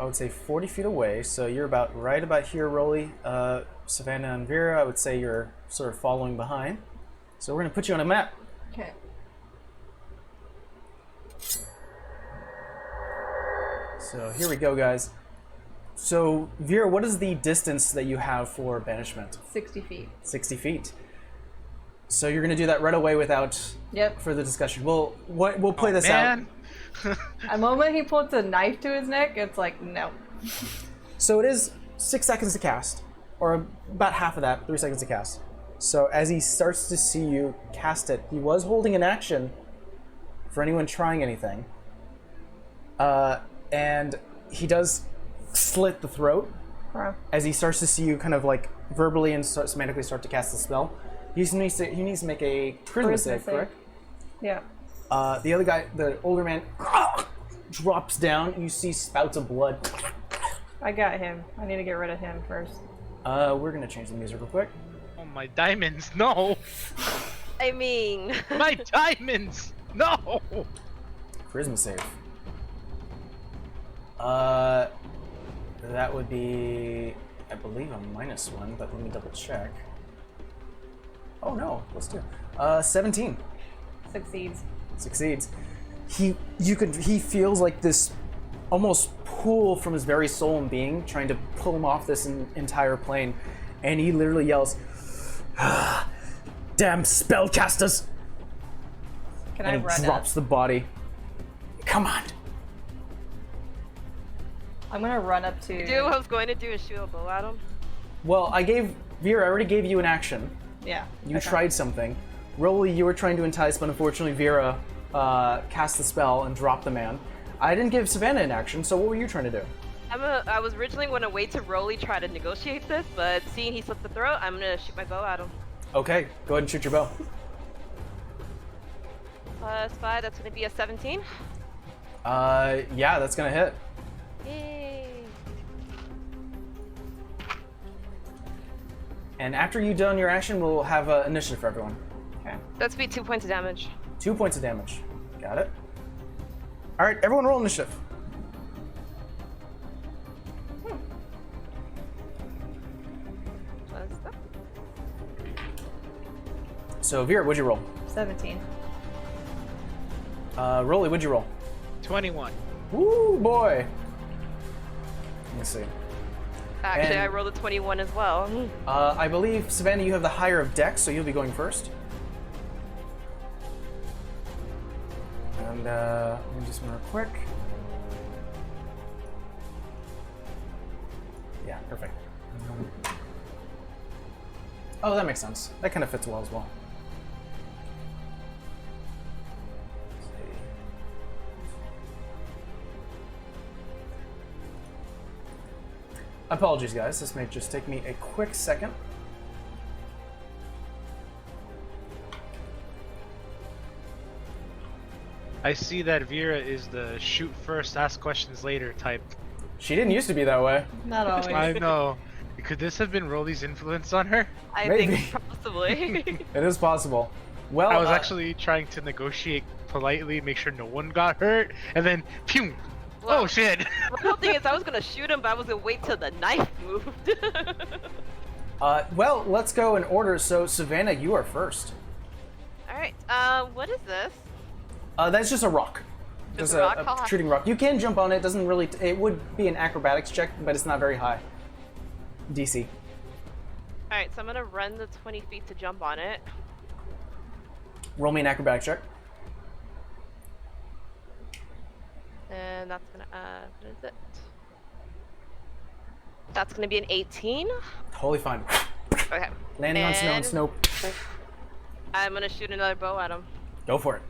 I would say 40 feet away. So you're about right about here, Rolly. Savannah and Vera, I would say you're sort of following behind. So we're gonna put you on a map. Okay. So here we go, guys. So Vera, what is the distance that you have for banishment? 60 feet. 60 feet. So you're gonna do that right away without Yep. further discussion. We'll play this Man. The moment he puts a knife to his neck, it's like, no. out. So it is 6 seconds to cast, or about half of that, 3 seconds to cast. So as he starts to see you cast it, he was holding an action for anyone trying anything. And he does slit the throat as he starts to see you kind of like verbally and semantically start to cast the spell. He needs to make a charisma save, correct? Yeah. The other guy, the older man, drops down. You see spouts of blood. I got him. I need to get rid of him first. We're gonna change the music real quick. Oh, my diamonds, no! I mean, My diamonds, no! Charisma save. That would be, I believe, a -1, but let me double check. Oh no, let's do. 17 Succeeds. succeeds. He feels like this almost pull from his very soul and being, trying to pull him off this entire plane, and he literally yells, "Damn spellcasters!" Can I And he run drops up? the body. Come on. I'm gonna run up to... do what I was going to do is shoot a bow at him. Well, Vera, I already gave you an action. Yeah. You okay. tried something. Rolly, you were trying to entice, but unfortunately Vera cast the spell and dropped the man. I didn't give Savannah an action, so what were you trying to do? I was originally going to wait to Rolly try to negotiate this, but seeing he slit the throat, I'm gonna shoot my bow at him. Okay, go ahead and shoot your bow. +5, that's gonna be a 17. Yeah, that's gonna hit. Yay! And after you've done your action, we'll have initiative for everyone. Okay. That's be 2 points of damage. 2 points of damage. Got it. All right, everyone roll initiative. Plus that. So, Vera, what'd you roll? 17. Rolly, what'd you roll? 21. Woo, boy. Let me see. Actually, And- I rolled a 21 as well. I believe, Savannah, you have the higher of dex, so you'll be going first. And let me just real quick. Yeah, perfect. Oh, that makes sense. That kind of fits well as well. Let's see. Apologies, guys. This may just take me a quick second. I see that Vera is the shoot first, ask questions later type. She didn't used to be that way. Not always. I know. Could this have been Rolly's influence on her? I Maybe. think possibly. It is possible. Well, I was actually trying to negotiate politely, make sure no one got hurt, and then, pew! Well, Oh shit! The whole thing is I was gonna shoot him, but I was gonna wait till the knife moved. well, let's go in order. So, Savannah, you are first. Alright, what is this? That's just a rock. Just Just a rock? How a high? shooting rock. You can jump on it. Doesn't really. It would be an acrobatics check, but it's not very high. DC. Alright, so I'm gonna run the 20 feet to jump on it. Roll me an acrobatics check. And that's gonna, what is it? That's gonna be an 18. Totally fine. Okay. Landing on snow and And snow. I'm gonna shoot another bow at him. Go for it.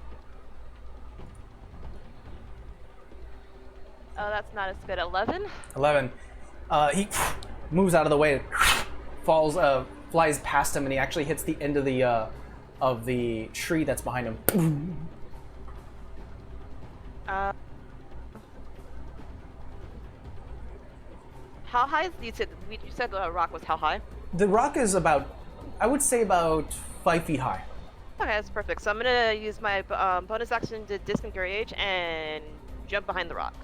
Oh, that's not as good. 11? 11. He moves out of the way, falls, flies past him, and he actually hits the end of the tree that's behind him. How high is you said the rock was how high? The rock is about, I would say, about 5 feet high. Okay, that's perfect. So I'm gonna use my bonus action to disengage and jump behind the rock.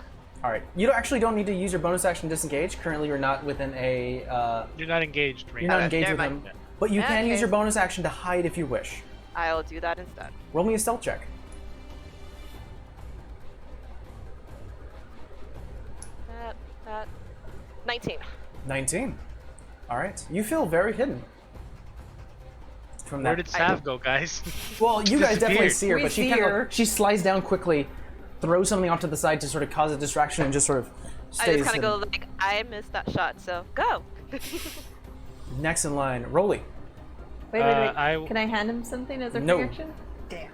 All right. You actually don't need to use your bonus action to disengage. Currently, you're not within a. You're not engaged, right? You're not Okay, engaged with never him, mind. but you can use Okay. your bonus action to hide if you wish. I'll do that instead. Roll me a stealth check. That. 19. 19. All right. You feel very hidden. From Where that. did Sav go, guys? Well, you guys definitely Disappeared. see her, We but she see kind her. of she slides down quickly, throws something off to the side to sort of cause a distraction, and just sort of stays. I just kind of hidden. go like, I missed that shot, so go. Next in line, Rolly. Wait. I- Can I hand him something as a No. reaction? Damn.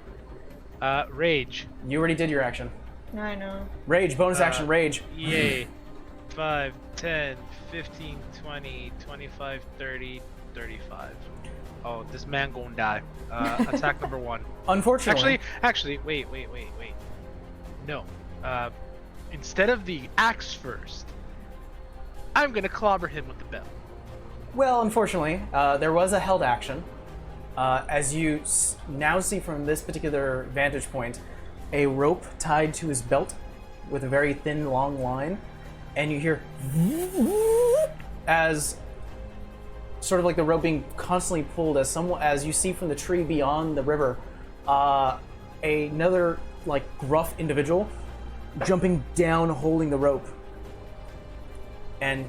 Rage. You already did your action. I know. Rage, bonus action, rage. Yay. 5, 10, 15, 20, 25, 30, 35. Oh, this man gonna die. Attack number 1. Unfortunately, Actually, wait. No. Instead of the axe first, I'm gonna clobber him with the bell. well, unfortunately, there was a held action. As you now see from this particular vantage point, a rope tied to his belt with a very thin, long line, and you hear as sort of like the rope being constantly pulled as you see from the tree beyond the river, another like gruff individual jumping down holding the rope, and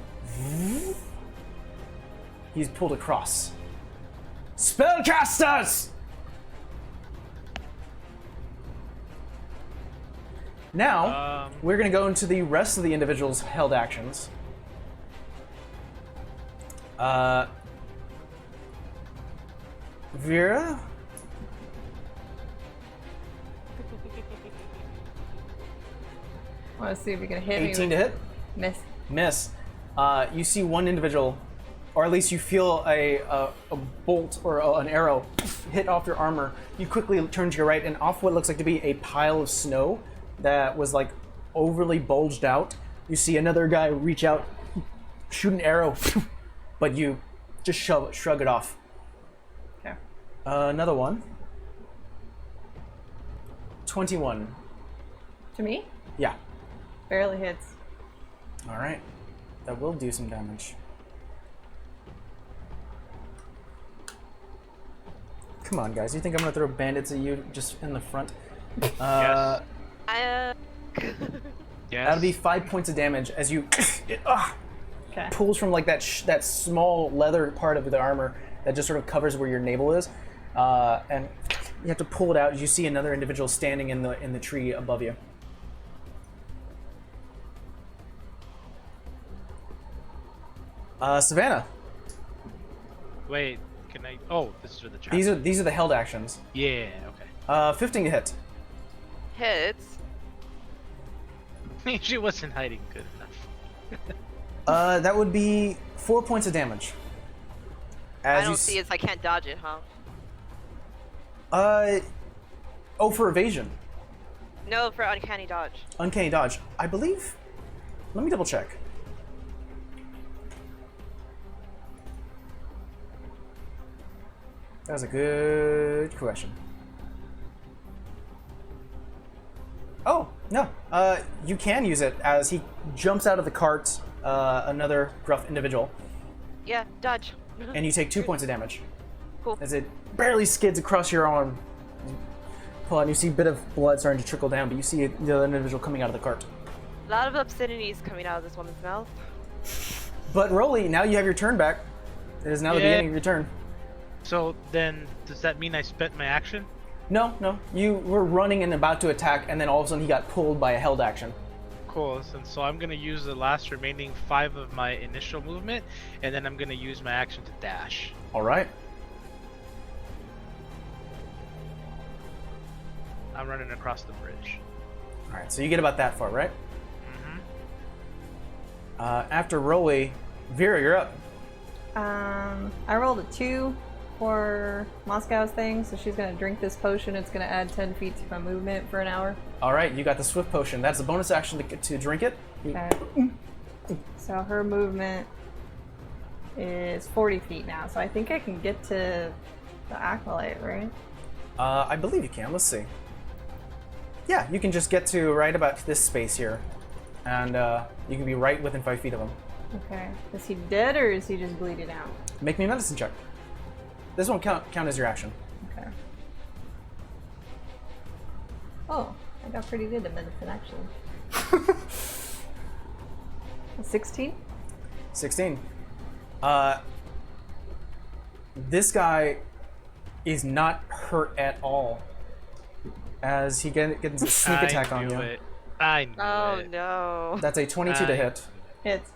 he's pulled across. Spellcasters! Now, we're going to go into the rest of the individual's held actions. Vera? Want to see if we can hit me 18 to with hit? miss. Miss. You see one individual, or at least you feel a bolt or an arrow hit off your armor. You quickly turn to your right, and off what looks like to be a pile of snow that was like overly bulged out. You see another guy reach out, shoot an arrow, but you just shrug it off. Okay. Another one. 21. To me? Yeah. Barely hits. All right. That will do some damage. Come on, guys. You think I'm gonna throw bandits at you just in the front? Yes. I, Yes. That'll be 5 points of damage as you Okay. pulls from like that small leather part of the armor that just sort of covers where your navel is, and you have to pull it out as you see another individual standing in the tree above you. Savannah. Wait, can I? Oh, this is for the trap. These are the held actions. Yeah. Okay. 15 to hit. hits. She wasn't hiding good enough. That would be 4 points of damage. I As don't you see it, so I can't dodge it, huh? Oh, for evasion. No, for uncanny dodge. Uncanny dodge. I believe. Let me double check. That was a good question. Oh, no. You can use it as he jumps out of the cart, another gruff individual, Yeah, dodge. and you take 2 points of damage. Cool. As it barely skids across your arm. You pull out, and you see a bit of blood starting to trickle down, but you see the other individual coming out of the cart. A lot of obscenities coming out of this woman's mouth. But Rolly, now you have your turn back. It is now the Yeah. beginning of your turn. So then, does that mean I spent my action? No. You were running and about to attack, and then all of a sudden he got pulled by a held action. Cool. And so I'm gonna use the last remaining 5 of my initial movement, and then I'm gonna use my action to dash. All right. I'm running across the bridge. All right, so you get about that far, right? Mm-hmm. After Rolly, Vera, you're up. I rolled a 2 for Moscow's thing, so she's gonna drink this potion. It's gonna add 10 feet to my movement for an hour. All right, you got the Swift Potion. That's a bonus action to drink it. Okay. So her movement is 40 feet now, so I think I can get to the acolyte, right? I believe you can. Let's see. Yeah, you can just get to right about this space here. and you can be right within 5 feet of him. Okay. Is he dead or is he just bleeding out? Make me a medicine check. This won't count as your action. Okay. Oh, I got pretty good at medicine actually. 16? 16. This guy is not hurt at all as he gets a sneak attack on you. I knew Oh it. no. That's a 22 to hit. Hits.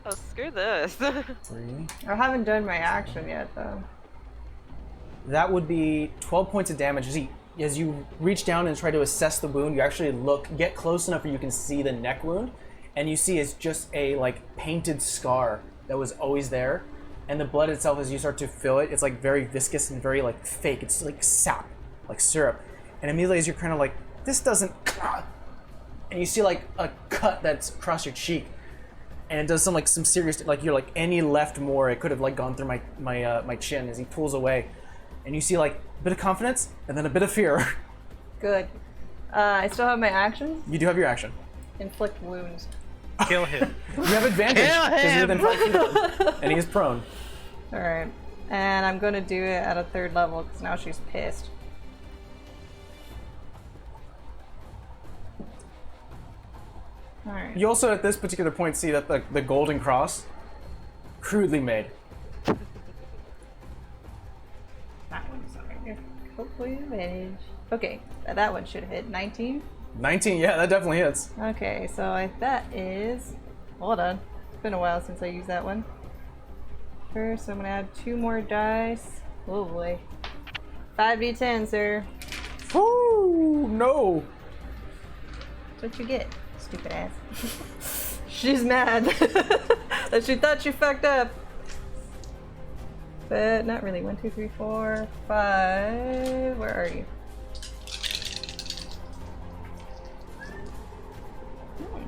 Oh, screw this. 3. I haven't done my action yet though. That would be 12 points of damage. As you reach down and try to assess the wound, you actually get close enough where you can see the neck wound, and you see it's just a like painted scar that was always there. And the blood itself, as you start to feel it, it's like very viscous and very like fake. It's like sap, like syrup. And immediately as you're kind of like, this doesn't, and you see like a cut that's across your cheek, and it does some serious, like you're like, any left more, it could have like gone through my chin as he pulls away, and you see like a bit of confidence and then a bit of fear. Good. I still have my actions. You do have your action. Inflict wounds. Kill him. You have advantage Kill because you're him! within 5 feet of him, and he is prone. Alright. And I'm gonna do it at a 3rd level because now she's pissed. Alright. You also at this particular point see that the golden cross, crudely made. That one's sorry. Hopefully advantage. Okay, that one should hit 19. 19, yeah, that definitely hits. Okay, so that is. Hold on. It's been a while since I used that one. First, I'm gonna add 2 more dice. Oh boy. 5d10, sir. Woo! No! That's what you get, stupid ass. She's mad that she thought she fucked up. But not really. 1, 2, 3, 4, 5. Where are you? Hmm.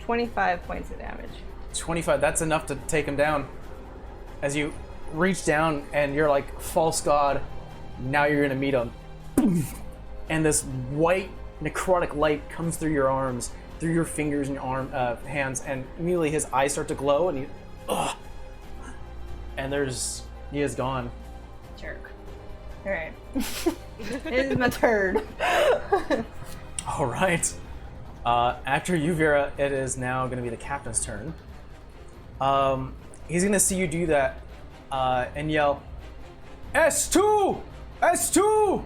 25 points of damage. 25, that's enough to take him down. As you reach down and you're like, false god, now you're gonna meet him. And this white necrotic light comes through your arms, through your fingers and your hands, and immediately his eyes start to glow and and he is gone. Jerk. Alright. It is my turn. All right. After you, Vera, it is now going to be the captain's turn. He's going to see you do that and yell, S2! S2!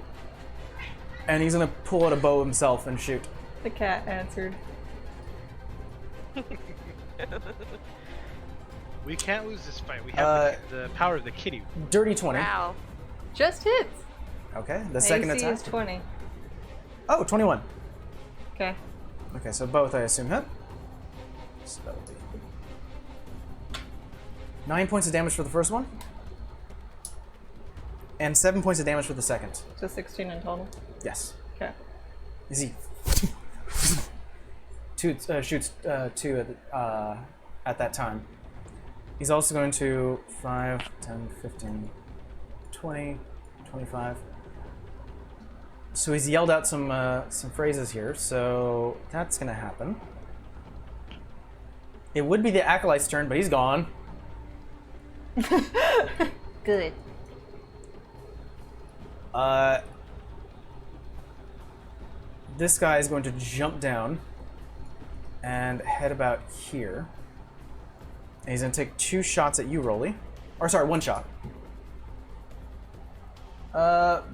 And he's going to pull out a bow himself and shoot. The cat answered. We can't lose this fight. We have the power of the kitty. Dirty 20. Wow. Just hits. Okay, the second AC attack. is 20. Oh, 21. Okay. Okay, so both I assume hit. So that'll be 9 points of damage for the first one, and 7 points of damage for the second. So 16 in total. Yes. Okay. Is he shoots 2 at that time. He's also going to 5, 10, 15, 20, 25. So he's yelled out some phrases here, so that's gonna happen. It would be the Acolyte's turn, but he's gone. Good. This guy is going to jump down and head about here. And he's gonna take 2 shots at you, Rolly. Or sorry, 1 shot.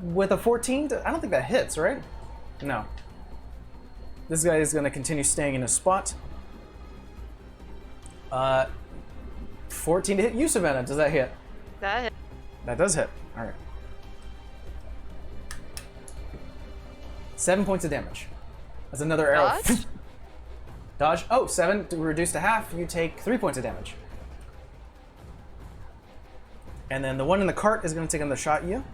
With a 14, I don't think that hits, right? No. This guy is going to continue staying in his spot. 14 to hit you, Savannah. Does that hit? That hit. That does hit. All right. 7 points of damage. That's another arrow. Dodge? Dodge. Oh, 7 to reduce to half. You take 3 points of damage. And then the one in the cart is going to take another shot at you.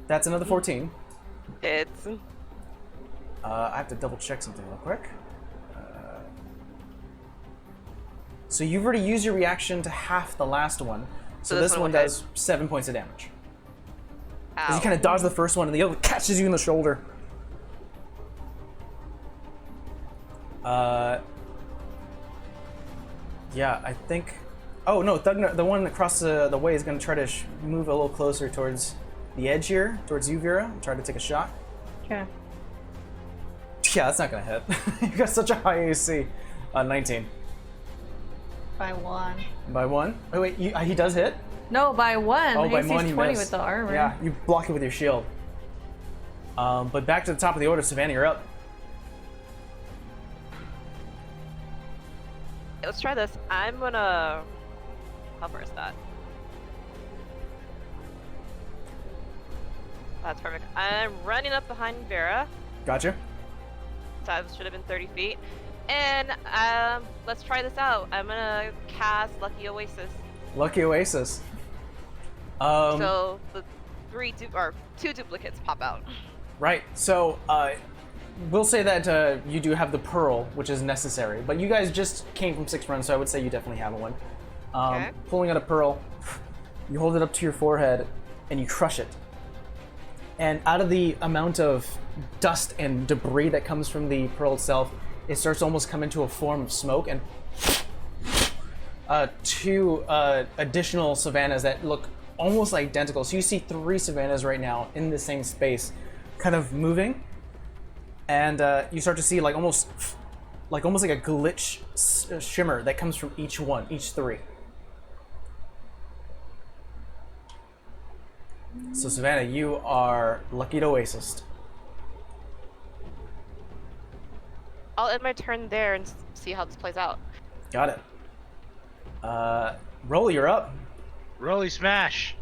That's another 14. It's. I have to double check something real quick. So you've already used your reaction to half the last one. So this one will hit. does 7 points of damage. As Ow. you kind of dodge the first one, and the other catches you in the shoulder. Yeah, I think. Oh no, Thugna, the one across the way is going to try to move a little closer towards the edge here, towards you, Vera. Try to take a shot. Okay. Yeah, that's not going to hit. You got such a high AC. 19. By 1. By 1. Oh wait, he does hit. No, by 1. Oh, by AC's 1 you 20 miss. with the armor. Yeah, you block it with your shield. But back to the top of the order, Savannah, you're up. Let's try this. I'm gonna. How far is that? That's perfect. I'm running up behind Vera. Gotcha. That should have been 30 feet. And let's try this out. I'm gonna cast Lucky Oasis. Lucky Oasis. So the two duplicates pop out. Right. So we'll say that you do have the pearl, which is necessary. But you guys just came from 6 runs, so I would say you definitely have one. Okay. Pulling out a pearl, you hold it up to your forehead, and you crush it. And out of the amount of dust and debris that comes from the pearl itself, it starts to almost come into a form of smoke, and 2 additional savannas that look almost identical. So you see 3 savannas right now in the same space, kind of moving, and you start to see like almost like a glitch shimmer that comes from each 3. So Savannah, you are Lucky Oasis. I'll end my turn there and see how this plays out. Got it. Rolly, you're up. Rolly smash.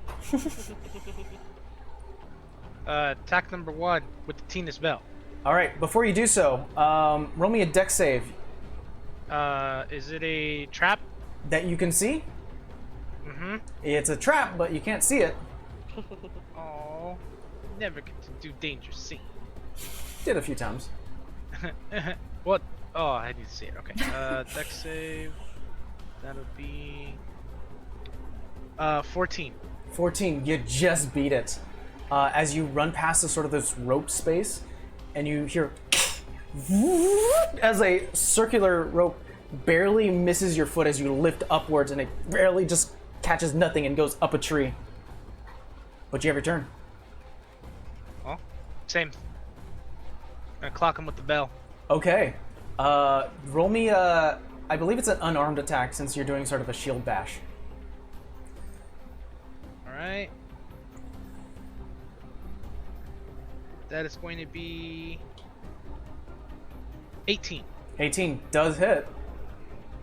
Attack number 1 with the Tina's bell. All right. Before you do so, roll me a dex save Is it a trap? that you can see. Mm-hmm. It's a trap, but you can't see it. Oh, never get to do danger scene. Did a few times. What? Oh, I need to see it. Okay. Dex save. That'll be 14. 14. You just beat it. As you run past this rope space, and you hear as a circular rope barely misses your foot as you lift upwards, and it barely just catches nothing and goes up a tree. But you have your turn. Oh, same. Gonna clock him with the bell. Okay. Roll me I believe it's an unarmed attack since you're doing sort of a shield bash. Alright. That is going to be 18. 18 does hit.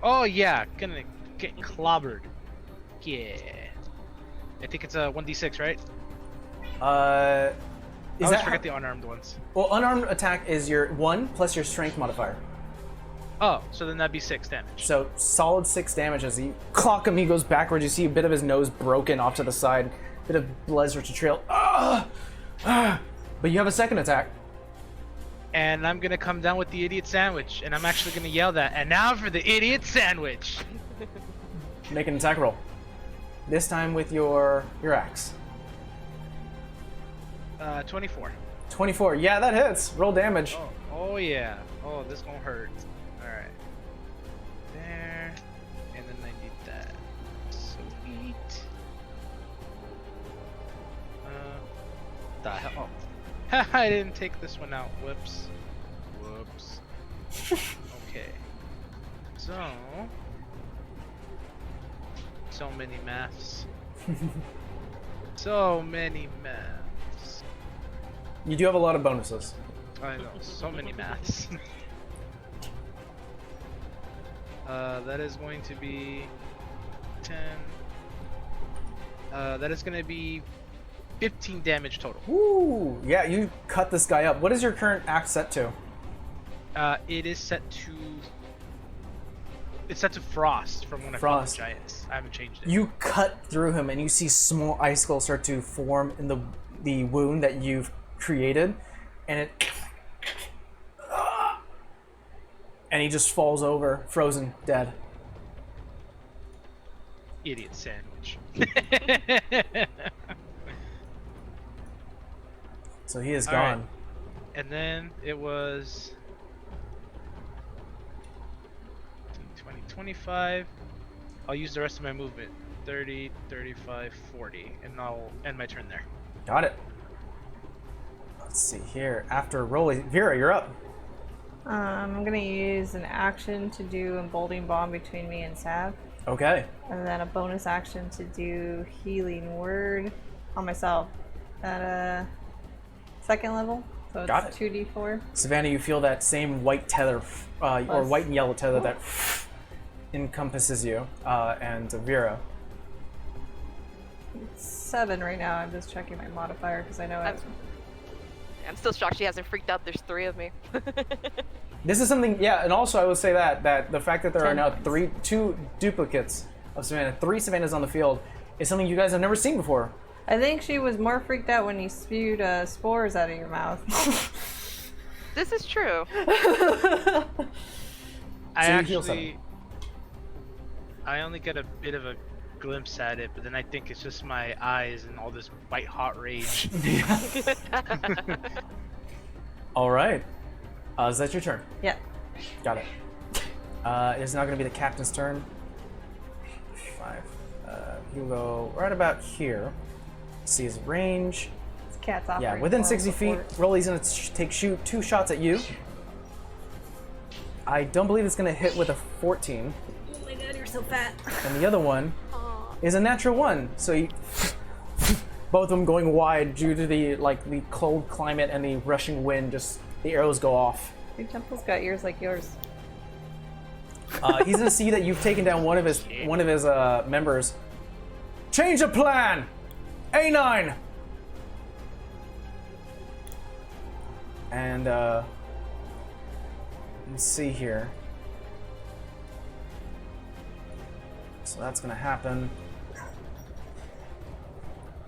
Oh yeah, gonna get clobbered. Yeah. I think it's a 1d6, right? I always forget the unarmed ones. Well, unarmed attack is your 1 plus your strength modifier. Oh, so then that'd be 6 damage. So solid 6 damage as you clock him. He goes backwards. You see a bit of his nose broken off to the side. Bit of blood starts to trail. But you have a second attack. And I'm gonna come down with the idiot sandwich, and I'm actually gonna yell that. And now for the idiot sandwich. Make an attack roll. This time with your axe. 24. 24. Yeah, that hits. Roll damage. Oh yeah. Oh, this gonna hurt. All right. There. And then I need that. Sweet. The hell? Oh. I didn't take this one out. Whoops. Whoops. Okay. So many maths. So many maths. You do have a lot of bonuses. I know, so many maths. That is going to be 10. That is going to be 15 damage total. Woo! Yeah, you cut this guy up. What is your current axe set to? It is set to. It's set to frost from when Frost. I fought the giants. I haven't changed it. You cut through him, and you see small icicles start to form in the wound that you've created, and it. And he just falls over, frozen, dead. Idiot sandwich. So he is All right. gone. And then it was 20, 25. I'll use the rest of my movement. 30, 35, 40. And I'll end my turn there. Got it. Let's see here. After Rolly, Vera, you're up. I'm gonna use an action to do emboldening bomb between me and Sav, Okay. and then a bonus action to do healing word on myself at a second level. So it's Got it. 2d4. Savannah, you feel that same white tether, or Plus- white and yellow tether that encompasses you, and Vera. It's 7 right now. I'm just checking my modifier because I know I'm still shocked she hasn't freaked out. There's 3 of me. This is something, yeah, and also I will say that the fact that there are 10 now points. 2 duplicates of Savannah, 3 Savannahs on the field, is something you guys have never seen before. I think she was more freaked out when you spewed spores out of your mouth. This is true. I you heal 7. I only get a bit of a glimpse at it, but then I think it's just my eyes and all this white hot rage. All right. Is that your turn? Yeah. Got it. It is now going to be the captain's turn. 5. He'll go right about here. See his range. This cat's off. Yeah, within 60 feet. Rolly's going to take 2 shots at you. I don't believe it's going to hit with a 14. Oh my god, you're so fat. And the other one is a natural 1. So you, both of them going wide due to the cold climate and the rushing wind. Just the arrows go off. Your temple's got ears like yours. He's gonna see that you've taken down one of his members. Change of plan. A9. And let's see here. So that's gonna happen.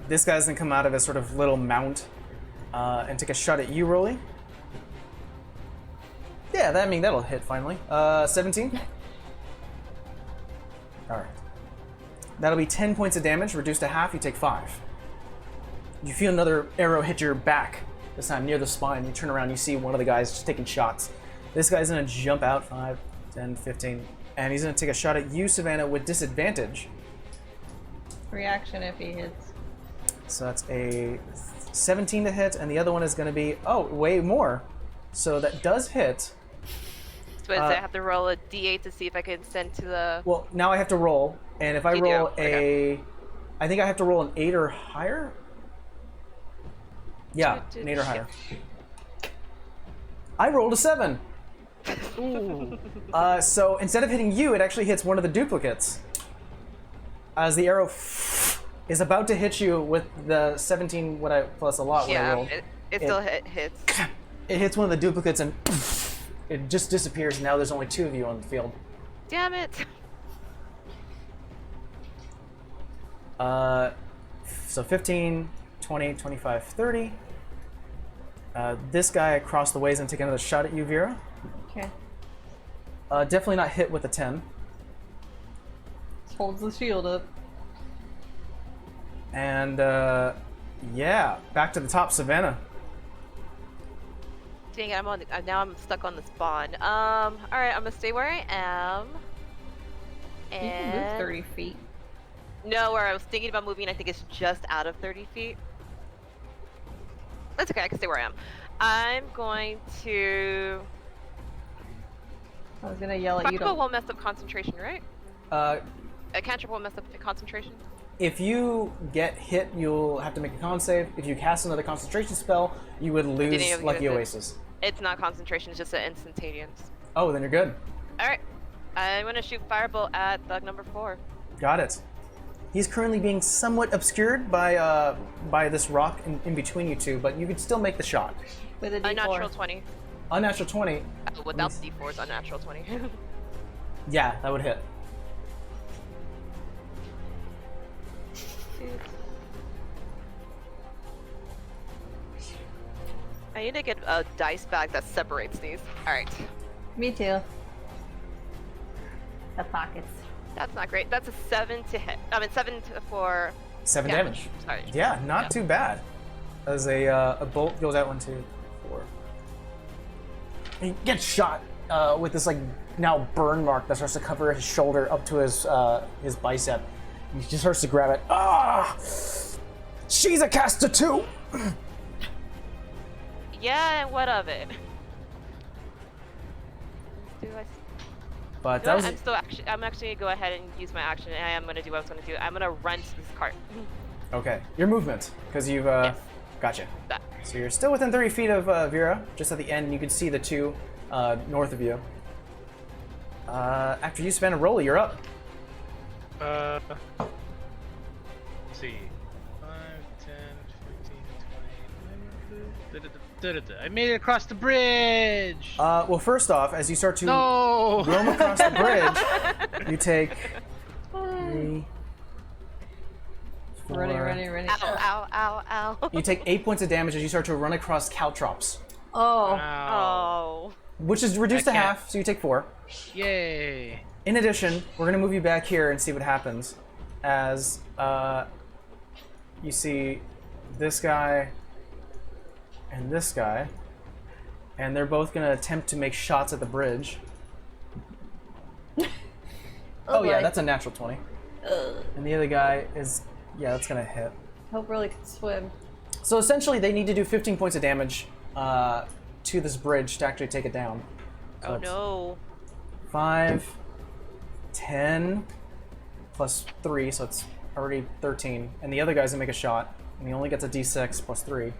This guy's gonna come out of his sort of little mount and take a shot at you, Rolly. Yeah, that'll hit finally. 17. All right. That'll be 10 points of damage, reduced to half. You take 5. You feel another arrow hit your back. This time near the spine. You turn around, you see one of the guys just taking shots. This guy's gonna jump out 5, 10, 15, and he's gonna take a shot at you, Savannah, with disadvantage. Reaction if he hits. So that's a 17 to hit, and the other one is gonna be way more. So that does hit. So I have to roll a d8 to see if I can send to the. Well, now I have to roll, and if I You do? roll Okay. I think I have to roll an 8 or higher. Yeah, an 8 or higher. I rolled a 7. Ooh. So instead of hitting you, it actually hits one of the duplicates. As the arrow is about to hit you with the 17 plus a lot what I Yeah, rolled. it still hits. It hits one of the duplicates and it just disappears. And now there's only 2 of you on the field. Damn it. So 15, 20, 25, 30. This guy across the way is going to take another shot at you, Vera. Okay. Definitely not hit with a 10. Just holds the shield up. And yeah, back to the top, Savannah. Dang it, now I'm stuck on the spawn. Alright, I'm gonna stay where I am. You can move 30 feet. No, where I was thinking about moving, I think it's just out of 30 feet. That's okay, I can stay where I am. I'm going to. I was gonna yell at you. Fireball won't mess up concentration, right? Uh, A cantrip won't mess up concentration. if you get hit, you'll have to make a con save. If you cast another concentration spell, you would lose Didn't Lucky use it. Oasis. It's not concentration, it's just an instantaneous. Oh, then you're good. Alright, I'm gonna shoot Firebolt at thug number 4. Got it. He's currently being somewhat obscured by this rock in between you two, but you could still make the shot. With a D4. Unnatural 20. Unnatural 20. Without the D4, it's unnatural 20. Yeah, that would hit. I need to get a dice bag that separates these. Alright. Me too. The pockets. That's not great. That's a 7 to hit. I mean, 7 for 7 damage. Sorry. Yeah, not too bad. As a bolt goes out 1, 2, 4. He gets shot with this like now burn mark that starts to cover his shoulder up to his bicep. He just starts to grab it. Ah! She's a caster too. Yeah, and what of it? Do I? But You that know was what? I'm actually gonna go ahead and use my action, and I am gonna do what I was gonna do. I'm gonna run to this cart. okay. Your movement, because you've Yes. gotcha. That. So you're still within 30 feet of Vera, just at the end, and you can see the two north of you. After you spend a roll, you're up. Let's see. 5, 10, 15, 20. I made it across the bridge! Well, first off, as you start to No! roam across the bridge, you take 3, 4. Ready. Ow. You take 8 points of damage as you start to run across caltrops, Oh. Oh. which is reduced to I can't. half, so you take 4. Yay! In addition, we're going to move you back here and see what happens as you see this guy and this guy, and they're both going to attempt to make shots at the bridge. Oh yeah, boy. that's a natural 20. And the other guy is, yeah, that's going to hit. Hope really could swim. So essentially, they need to do 15 points of damage to this bridge to actually take it down. So Oh it's no. 5, 10, plus 3, so it's already 13. And the other guy's gonna make a shot, and he only gets a d6 plus 3.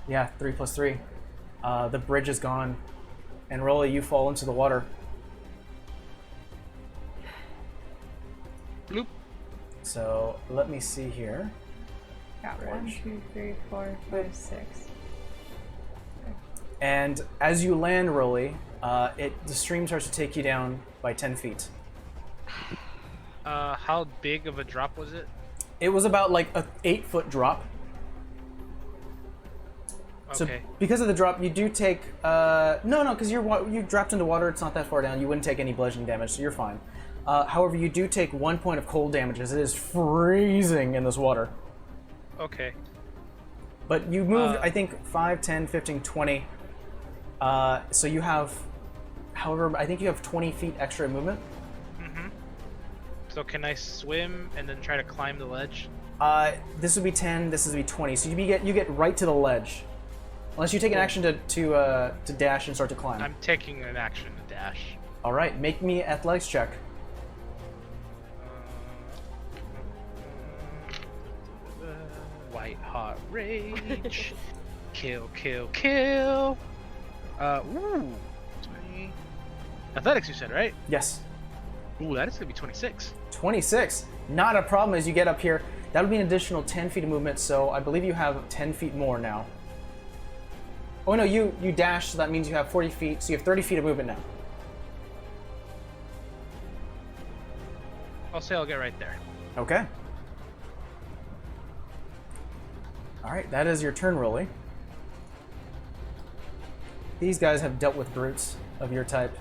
Yeah, 3 plus 3. The bridge is gone, and Rolly, you fall into the water. Bloop. So let me see here. Got 1, 2, 3, 4, 5, 6. And as you land, Rolly, the stream starts to take you down by 10 feet. How big of a drop was it? It was about like a 8-foot drop. So Okay. because of the drop, you do take no, because you dropped into water. It's not that far down. You wouldn't take any bludgeoning damage, so you're fine. However, you do take 1 point of cold damage as it is freezing in this water. Okay. But you moved, I think, 5, 10, 15, 20. So you have, however, I think you have 20 feet extra movement. Mm-hmm. So can I swim and then try to climb the ledge? This would be 10. This would be 20. So you get right to the ledge, unless you take an action to dash and start to climb. I'm taking an action to dash. All right, make me athletics check. White hot rage. Kill. Ooh. 20. Athletics, you said, right? Yes. Ooh, that is gonna be 26. 26. Not a problem as you get up here. That would be an additional 10 feet of movement, so I believe you have 10 feet more now. Oh no, you dash, so that means you have 40 feet, so you have 30 feet of movement now. I'll say I'll get right there. Okay. Alright, that is your turn, Rolly. These guys have dealt with brutes of your type.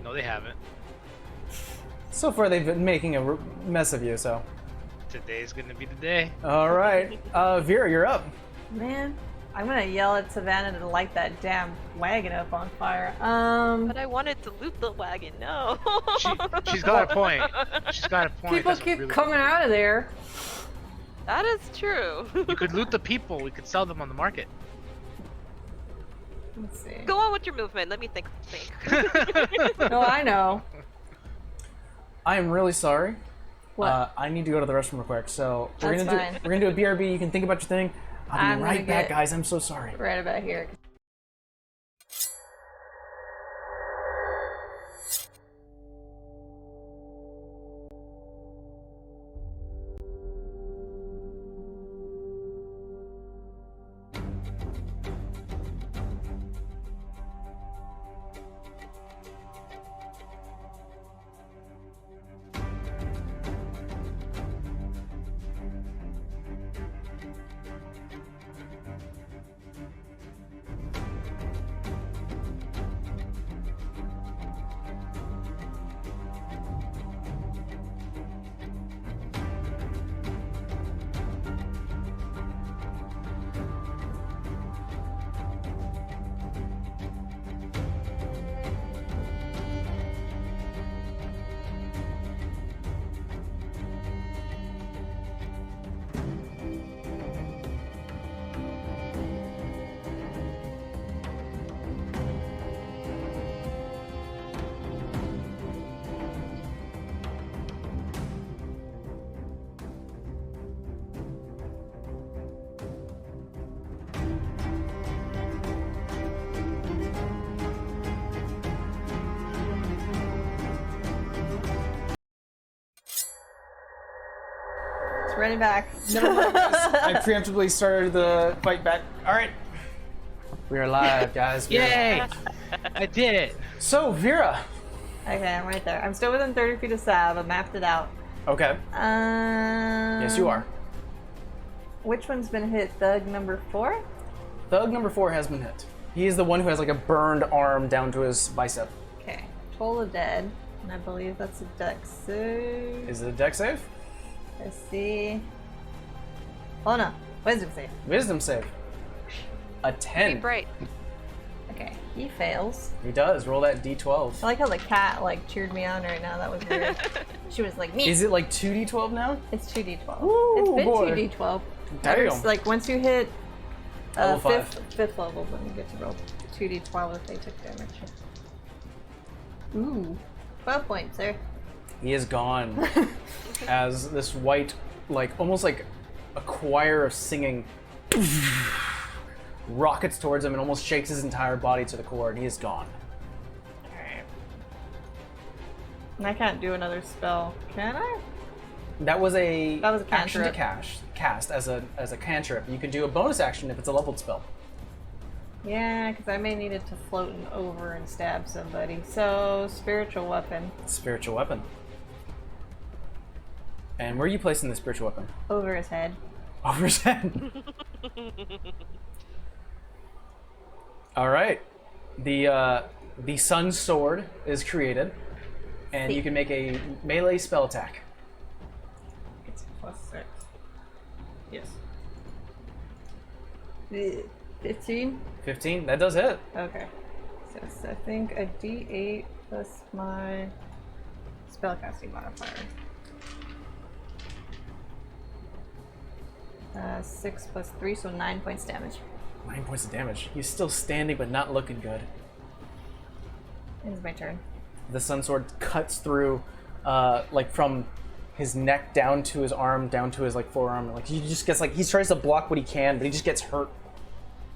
No, they haven't. So far, they've been making a mess of you, so. Today's gonna be the day. Alright, Vera, you're up. Man, I'm gonna yell at Savannah to light that damn wagon up on fire. But I wanted to loot the wagon. No. She's got a point. She's got a point. People That's a keep really coming good point. out of there. That is true. You could loot the people. We could sell them on the market. Let's see. Go on with your movement. Let me think. No, I know. I am really sorry. What? I need to go to the restroom real quick, so we're That's fine. we're gonna do a BRB. You can think about your thing. I'll I'm be gonna right back, get- guys. I'm so sorry. Right about here. running back. Never mind, guys. I preemptively started the fight back. All right. We are live, guys. We are Yay! live. I did it. So, Vera. Okay, I'm right there. I'm still within 30 feet of Sav. I mapped it out. Okay. Yes, you are. Which one's been hit? Thug number 4? Thug number 4 has been hit. He is the one who has like a burned arm down to his bicep. Okay. Toll of dead. And I believe that's a dex save. Is it a dex save? Let's see. Oh no. Wisdom save. Wisdom save. A 10. Be bright. Okay. He fails. He does. Roll that d12. I like how the cat like cheered me on right now. That was weird. She was like, me. Is it like 2d12 now? It's 2d12. Ooh, It's been boy. 2d12. Damn. Like once you hit Level 5. fifth level, then you get to roll 2d12 if they took damage. Ooh. 12 points, sir. He is gone as this white, like almost like a choir of singing rockets towards him and almost shakes his entire body to the core, and he is gone. And I can't do another spell, can I? That was a action to cantrip. cast as a cantrip. You could do a bonus action if it's a leveled spell. Yeah, because I may need it to float and over and stab somebody. So, spiritual weapon. Spiritual weapon. And where are you placing the spiritual weapon? Over his head. Over his head. All right. The sun sword is created, and you can make a melee spell attack. It's +6. Yes. 15? 15. That does hit. Okay. So it's, I think, a d8 plus my spellcasting modifier. 6 plus 3, so 9 points damage. 9 points of damage. He's still standing, but not looking good. It's my turn. The sun sword cuts through, like from his neck down to his arm, down to his like forearm. Like he just gets like he tries to block what he can, but he just gets hurt.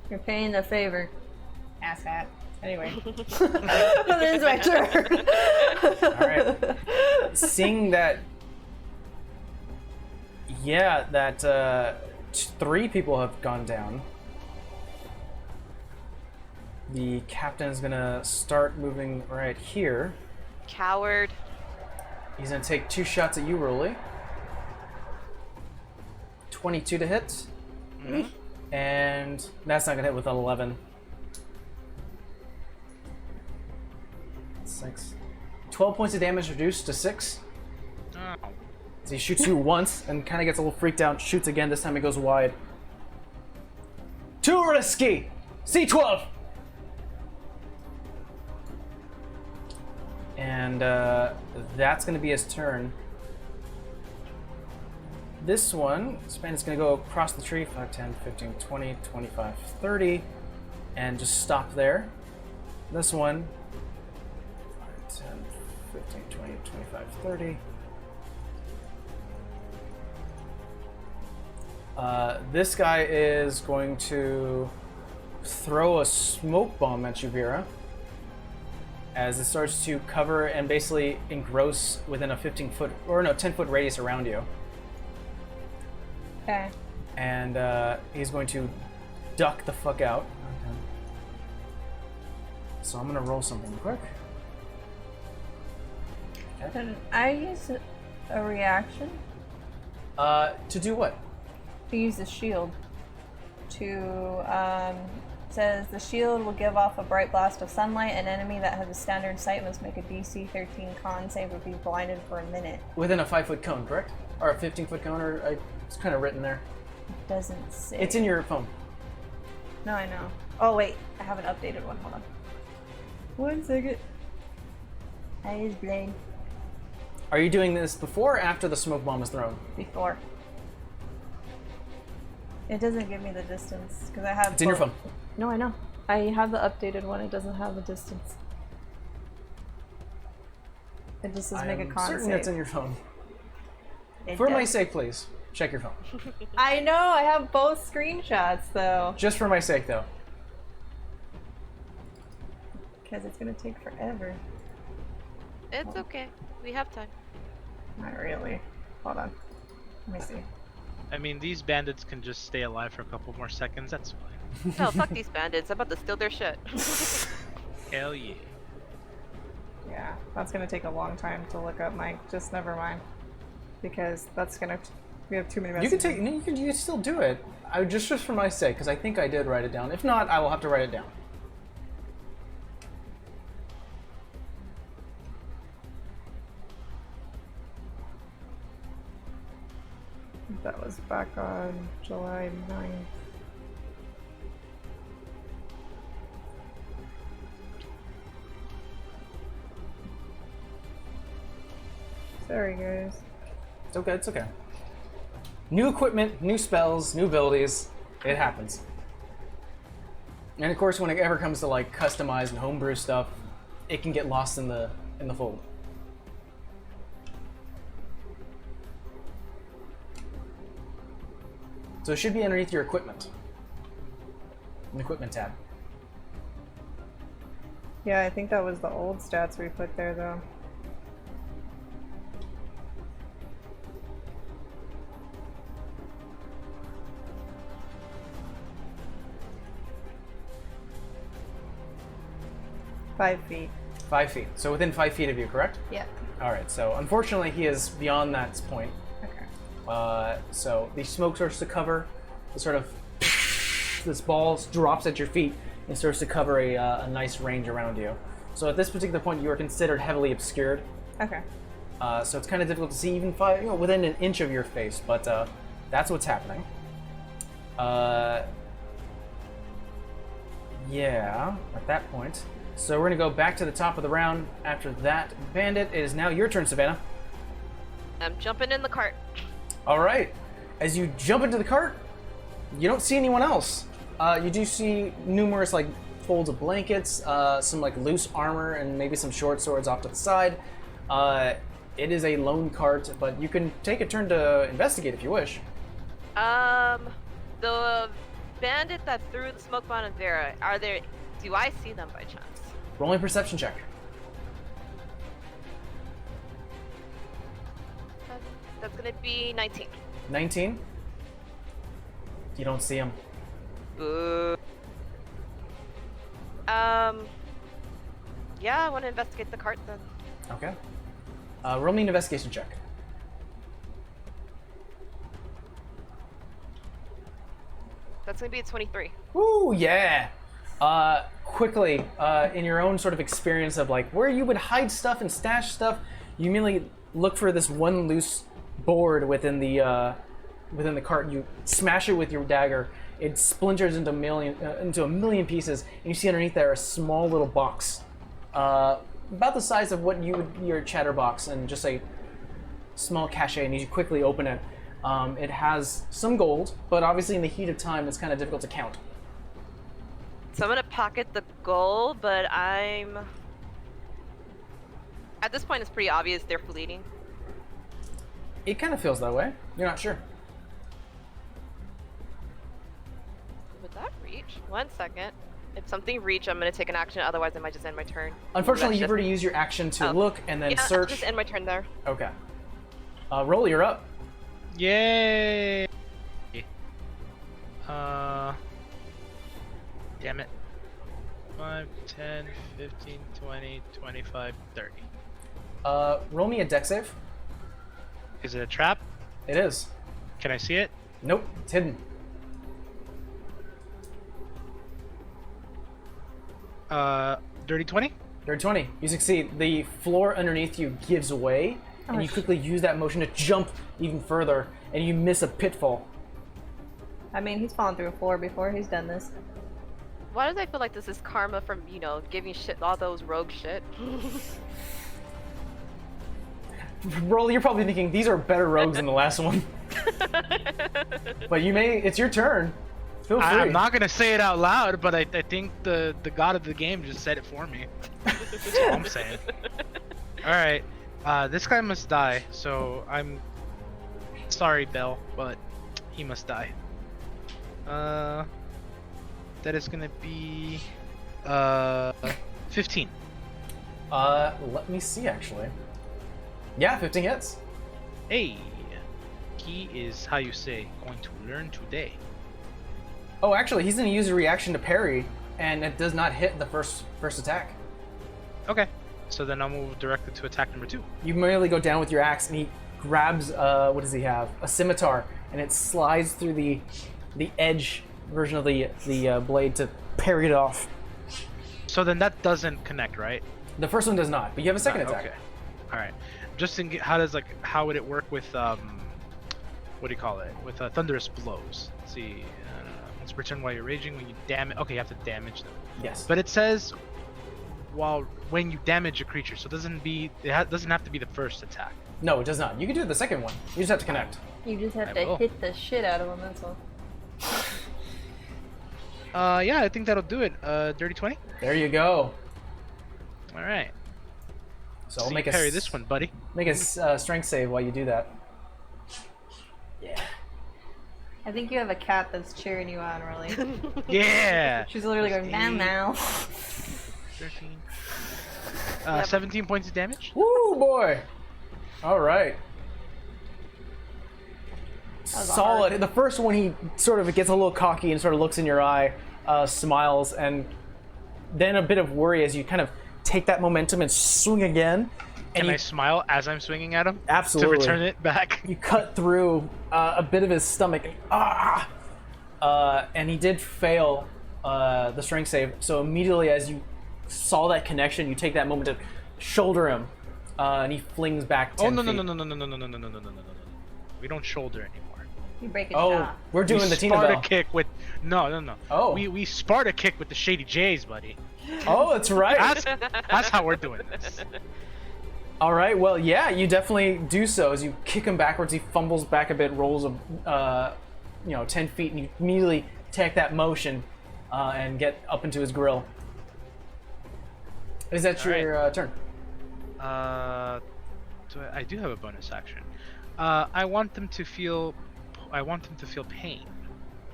You're paying a favor. Asshat. Anyway. That is my turn. All right. Seeing that, yeah, that 3 people have gone down. The captain is gonna start moving right here. Coward. He's gonna take 2 shots at you, Rolly. 22 to hit. And that's not gonna hit with an 11. 6. 12 points of damage reduced to 6. Oh. So he shoots you once and kind of gets a little freaked out. Shoots again. This time it goes wide. Too risky. C12. And that's going to be his turn. This one, Span is going to go across the tree. 5, 10, 15, 20, 25, 30. And just stop there. This one, 5, 10, 15, 20, 25, 30. This guy is going to throw a smoke bomb at you, Vera, as it starts to cover and basically engross within a 15-foot, or no, 10-foot radius around you. Okay. And he's going to duck the fuck out. So I'm gonna roll something quick. Okay. Can I use a reaction To do what? to use the shield? To, says the shield will give off a bright blast of sunlight. An enemy that has a standard sight must make a DC 13 con save or be blinded for a minute. Within a 5-foot cone, correct? Or a 15-foot cone, or it's kind of written there. It doesn't say. It's in your phone. No, I know. Oh, wait. I have an updated one. Hold on. 1 second. I is blind. Are you doing this before or after the smoke bomb is thrown? Before. It doesn't give me the distance because I have. It's in your both. phone. No, I know. I have the updated one. It doesn't have the distance. It just says make a I'm con certain save. it's in your phone. It For my does. sake, please, check your phone. I know. I have both screenshots though. Just for my sake, though. Because it's gonna take forever. It's okay. We have time. Not really. Hold on. Let me see. I mean, these bandits can just stay alive for a couple more seconds. That's fine. No, fuck these bandits. I'm about to steal their shit. Hell yeah. Yeah, that's gonna take a long time to look up, Mike. Just never mind. Because that's gonna... We have too many You messages. can take. You can still do it. I just for my sake, because I think I did write it down. If not, I will have to write it down. That was back on July 9th. Sorry, guys. It's okay. It's okay. New equipment, new spells, new abilities. It happens. And of course, when it ever comes to like customized and homebrew stuff, it can get lost in the fold. So it should be underneath your equipment. An equipment tab. Yeah, I think that was the old stats we put there, though. Five feet. 5 feet. So within 5 feet of you, correct? Yeah. All right. So unfortunately, he is beyond that point. Okay. So the smoke starts to cover. The sort of this ball drops at your feet and starts to cover a nice range around you. So at this particular point, you are considered heavily obscured. Okay. So it's kind of difficult to see even within an inch of your face. But that's what's happening. Yeah. At that point. So we're gonna go back to the top of the round. After that, Bandit, it is now your turn, Savannah. I'm jumping in the cart. All right. As you jump into the cart, you don't see anyone else. You do see numerous like folds of blankets, some like loose armor, and maybe some short swords off to the side. It is a lone cart, but you can take a turn to investigate if you wish. The bandit that threw the smoke bomb at Vera, do I see them by chance? Roll me a perception check. That's gonna be 19. 19. You don't see him. Boo. Yeah, I want to investigate the cart then. Okay. Roll me an investigation check. That's gonna be a 23. Ooh, yeah. Quickly, in your own sort of experience of like where you would hide stuff and stash stuff, you immediately look for this one loose board within the cart. You smash it with your dagger. It splinters into a million pieces, and you see underneath there a small little box, about the size of what your chatterbox, and just a small cachet. And you quickly open it. It has some gold, but obviously in the heat of time, it's kind of difficult to count. So I'm gonna pocket the gold, but at this point it's pretty obvious they're fleeting. It kind of feels that way. You're not sure. Would that reach? 1 second. If something reach, I'm gonna take an action, otherwise I might just end my turn. Unfortunately, That's you've just- already used your action to look and then Yeah, search. just end my turn there. Okay. Roll, you're up. Yay! Damn it. 5, 10, 15, 20, 25, 30. Roll me a deck save. Is it a trap? It is. Can I see it? Nope, it's hidden. Dirty 20? Dirty 20. You succeed. The floor underneath you gives way, and you quickly use that motion to jump even further, and you miss a pitfall. I mean, he's fallen through a floor before. He's done this. Why does I feel like this is karma from, giving shit all those rogue shit? Roll, you're probably thinking, these are better rogues than the last one. But it's your turn. Feel free. I'm not gonna say it out loud, but I think the god of the game just said it for me. That's all I'm saying. Alright, this guy must die, so I'm sorry, Bell, but he must die. That is gonna be 15. Let me see, actually. Yeah, 15 hits. Hey, he is, how you say, going to learn today. Oh, actually, he's going to use a reaction to parry, and it does not hit the first attack. Okay. So then I'll move directly to attack number 2. You merely go down with your axe, and he grabs, what does he have? A scimitar, and it slides through the edge version of the blade to parry it off. So then that doesn't connect, right? The first one does not, but you have a second attack. Okay. All right. Just how would it work with what do you call it? With thunderous blows. Let's see. Once per turn while you're raging, when you damage. Okay, you have to damage them. Yes. But it says when you damage a creature, so it doesn't have to be the first attack. No, it does not. You can do the second one. You just have to connect. You just have I to will. hit the shit out of him, that's all. Yeah, I think that'll do it. Dirty 20. There you go. All right. So I'll you make a parry this one, buddy. Make a strength save while you do that. Yeah. I think you have a cat that's cheering you on, really. Yeah. She's literally going, meow meow. 13. 17 points of damage. Woo, boy! All right. Solid. The first one, he sort of gets a little cocky and sort of looks in your eye, smiles, and then a bit of worry as you kind of take that momentum and swing again. And Can I smile as I'm swinging at him? Absolutely. To return it back. You cut through a bit of his stomach. And he did fail the strength save. So immediately as you saw that connection, you take that moment to shoulder him, and he flings back 10 Oh no feet. no. We don't shoulder anymore. You break a Oh, jaw. we're doing we the Tina Sparta Bell. kick with no. Oh. We Sparta kick with the Shady Jays, buddy. Oh, that's right. That's how we're doing this. All right. Well, yeah, you definitely do so. As you kick him backwards, he fumbles back a bit, rolls 10 feet, and you immediately take that motion and get up into his grill. Is that All your turn? I do have a bonus action. I want them to feel pain.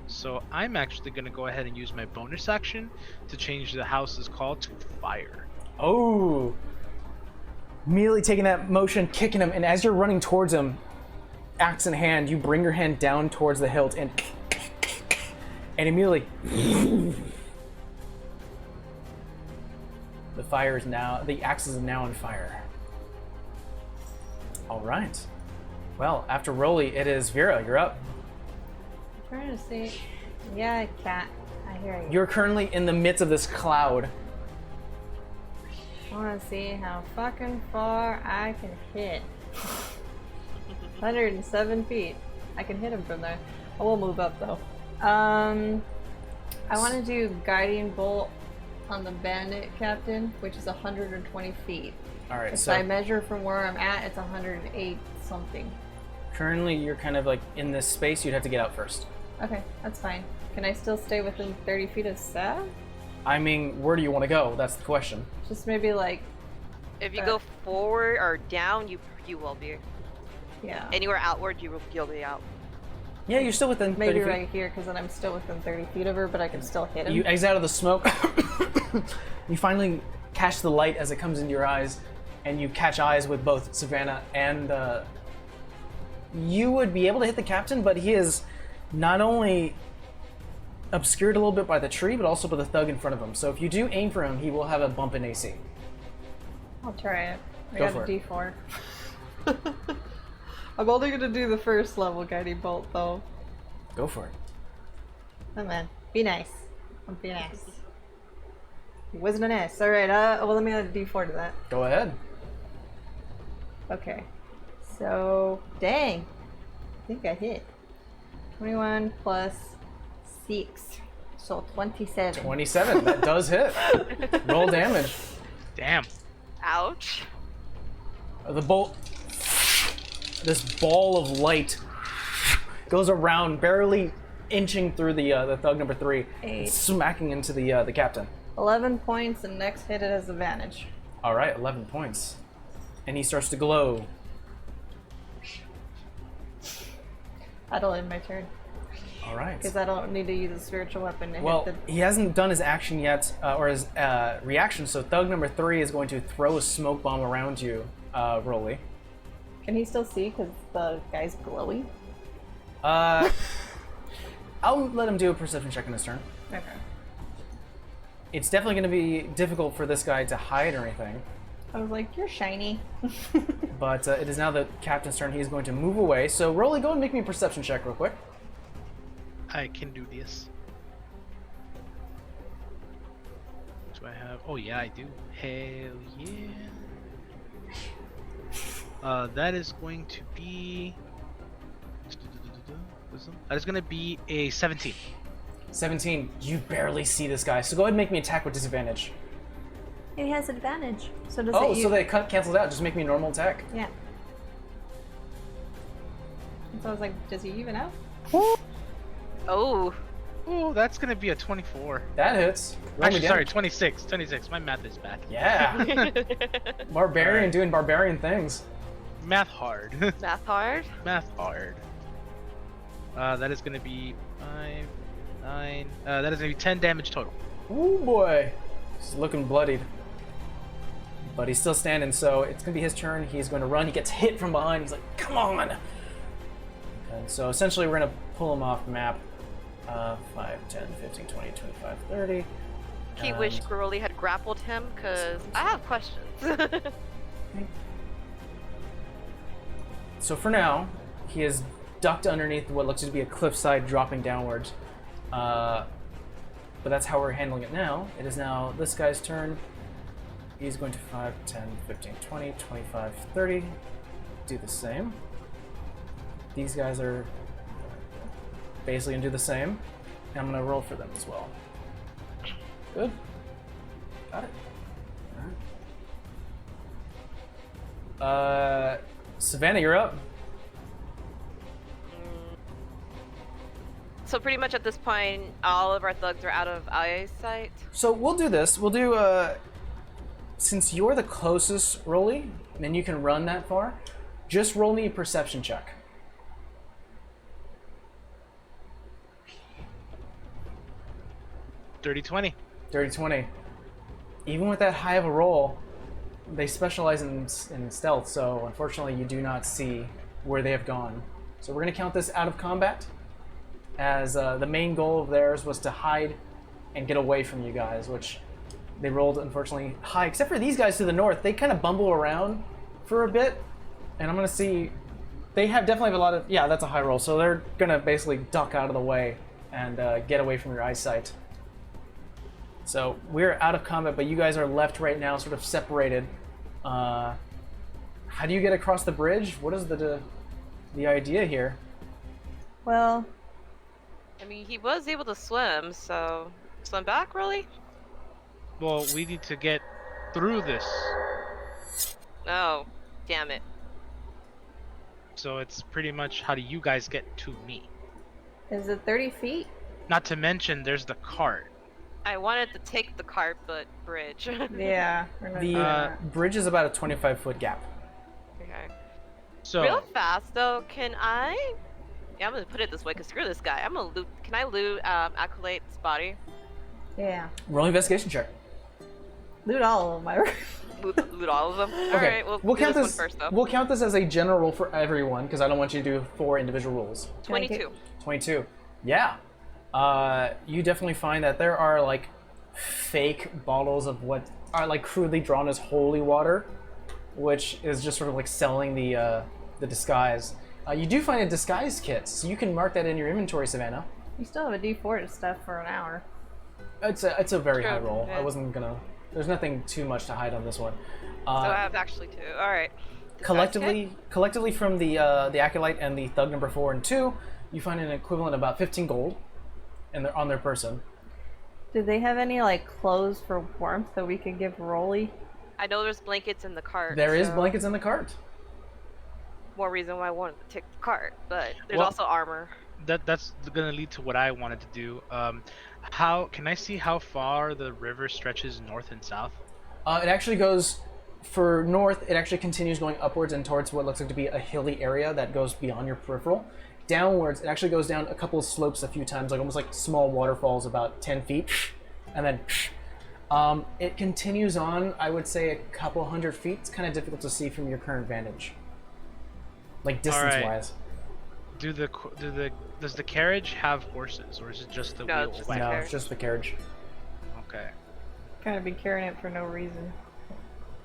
So I'm actually going to go ahead and use my bonus action to change the house's call to fire. Oh. Immediately taking that motion, kicking him, and as you're running towards him, axe in hand, you bring your hand down towards the hilt and immediately the axe is now on fire. All right. Well, after Rolly, it is Vera. You're up. I'm trying to see. Yeah, cat. I hear you. You're currently in the midst of this cloud. I want to see how fucking far I can hit. 107 feet. I can hit him from there. I will move up though. I want to do guiding bolt on the bandit captain, which is 120 feet. All right. If So I measure from where I'm at, it's 108 something. currently, you're kind of like in this space. You'd have to get out first. Okay, that's fine. Can I still stay within 30 feet of Sav? I mean, where do you want to go? That's the question. Just maybe like, If you go forward or down, you will be. yeah. Anywhere outward, you'll be out. Yeah, you're still within 30 Maybe feet. right here, because then I'm still within 30 feet of her, but I can still hit him. You exit out of the smoke. You finally catch the light as it comes into your eyes, and you catch eyes with both Savannah and you would be able to hit the captain, but he is not only obscured a little bit by the tree, but also by the thug in front of him. So if you do aim for him, he will have a bump in AC. I'll try it. I Go got for a D4. I'm only gonna do the first level guiding bolt though. Go for it. Oh man, be nice. Be nice. It wasn't an S. Alright, well let me add a D4 to that. Go ahead. Okay. So, dang. I think I hit. 21 plus 6. So 27. 27. That does hit. Roll damage. Damn. Ouch. The bolt, this ball of light, goes around, barely inching through the thug number 3, and 8. smacking into the captain. 11 points, and next hit it has advantage. All right, 11 points, and he starts to glow. That'll end my turn. All right. Because I don't need to use a spiritual weapon to Well, hit he hasn't done his action yet, or his reaction. So thug number 3 is going to throw a smoke bomb around you, Rolly. Can he still see because the guy's glowy? I'll let him do a perception check on his turn. Okay. It's definitely going to be difficult for this guy to hide or anything. I was like, you're shiny. But it is now the captain's turn. He's going to move away. So, Rolly, go and make me a perception check real quick. I can do this. Do I have? Oh yeah, I do. Hell yeah. That is going to be. That is going to be a 17. 17. You barely see this guy. So go ahead and make me attack with disadvantage. He has advantage. So does Oh, it so they cancels out. Just make me a normal attack. Yeah. And so I was like, does he even out? Oh, Oh, that's going to be a 24. That hits. Roll me Actually, sorry, damage. 26. 26. My math is bad. Yeah. Barbarian Alright. doing barbarian things. Math hard. math hard. Math hard. That is going to be 5, 9. That is going to be 10 damage total. Ooh boy. He's looking bloodied. But he's still standing, so it's going to be his turn. He's going to run. He gets hit from behind. He's like, come on. And so essentially we're going to pull him off map. 5, 10, 15, 20, 25, 30. He wished Growly had grappled him, because I have questions. So for now, he is ducked underneath what looks to be a cliffside dropping downwards. But that's how we're handling it now. It is now this guy's turn. He's going to 5, 10, 15, 20, 25, 30. Do the same. These guys are basically going to do the same. And I'm going to roll for them as well. Good. Got it. Alright. Savannah, you're up. So pretty much at this point, all of our thugs are out of eyesight. So we'll do this. We'll do, since you're the closest, Rolly, and you can run that far, just roll me a perception check. 30-20. 30-20. Even with that high of a roll, they specialize in stealth, so unfortunately you do not see where they have gone. So we're going to count this out of combat, as the main goal of theirs was to hide and get away from you guys, which they rolled unfortunately high. Except for these guys to the north, they kind of bumble around for a bit, and I'm going to see, they definitely have a lot of, yeah, that's a high roll, so they're going to basically duck out of the way and get away from your eyesight. So we're out of combat, but you guys are left right now, sort of separated. How do you get across the bridge? What is the idea here? Well, I mean, he was able to swim, so swim back, really? Well, we need to get through this. Oh, damn it. So it's pretty much how do you guys get to me? is it 30 feet? Not to mention there's the cart. I wanted to take the cart, but bridge. Yeah. we're not The doing that. bridge is about a 25-foot gap. Okay. So Real fast though, can I? Yeah, I'm gonna put it this way, cause screw this guy. I'm gonna loot. Can I loot Acolyte's body? Yeah. Roll investigation check. Loot all of them. Loot all of them. All Okay, right, we'll do count this this. one first though. We'll count this as a general roll for everyone because I don't want you to do 4 individual rolls. 22. 22. Yeah. You definitely find that there are like fake bottles of what are like crudely drawn as holy water, which is just sort of like selling the disguise. You do find a disguise kit, so you can mark that in your inventory, Savannah. You still have a D4 to stuff for an hour. It's a very True, high roll. yeah. I wasn't gonna. There's nothing too much to hide on this one. So I have actually 2. All right. Collectively from the acolyte and the thug number 4 and 2, you find an equivalent of about 15 gold, on their person. Do they have any like clothes for warmth that we could give Rolly? I know there's blankets in the cart. There is so blankets in the cart. More reason why I wanted to take the cart, but there's Well- also armor. that's gonna lead to what I wanted to do. How can I see how far the river stretches north and south? It actually goes for north. It actually continues going upwards and towards what looks like to be a hilly area that goes beyond your peripheral. Downwards, it actually goes down a couple of slopes a few times, like almost like small waterfalls, about 10 feet, and then it continues on. I would say a couple hundred feet. It's kind of difficult to see from your current vantage, like distance-wise. does the carriage have horses, or is it just the No, wheel? it's just No, the it's carriage. just the carriage. Okay. Kind of be carrying it for no reason.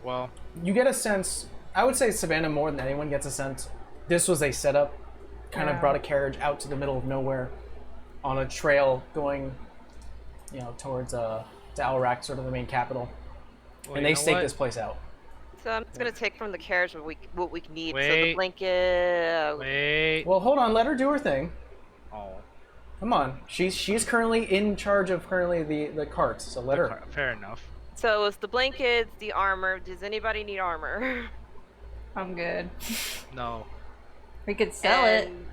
Well, You get a sense. I would say Savannah more than anyone gets a sense. This was a setup. Kind of Yeah. brought a carriage out to the middle of nowhere, on a trail going, towards to Alrak, sort of the main capital, well, and you they know staked what? this place out. So I'm just gonna take from the carriage what we need. So the Wait. blanket. Wait. Well, hold on. Let her do her thing. Oh. Come on. She's currently in charge of the carts, so let her. Fair enough. So it's the blankets, the armor. Does anybody need armor? I'm good. No. We could sell it, And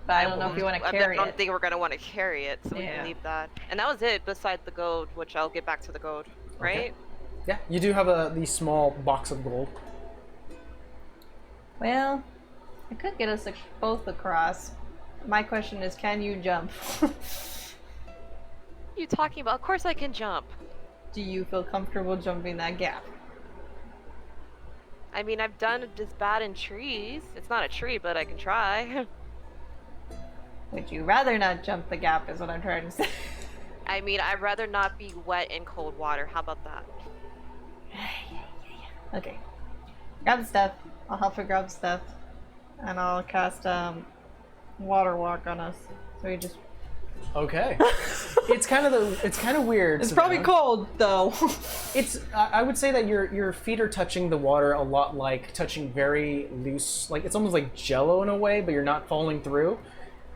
but I don't know if you want to I carry don't it. think we're gonna want to carry it, so we Yeah. can leave that. And that was it, besides the gold, which I'll get back to the gold, right? Yeah, you do have the small box of gold. Well, I could get us both across. My question is, can you jump? What are you talking about? Of course I can jump. Do you feel comfortable jumping that gap? I mean, I've done this bad in trees. It's not a tree, but I can try. Would you rather not jump the gap is what I'm trying to say. I mean, I'd rather not be wet in cold water. How about that? Okay. Grab the stuff. I'll help her grab stuff. And I'll cast water walk on us. So we just Okay. it's kind of weird. It's probably Savannah. cold though. I would say that your feet are touching the water a lot like touching very loose, like it's almost like jello in a way, but you're not falling through.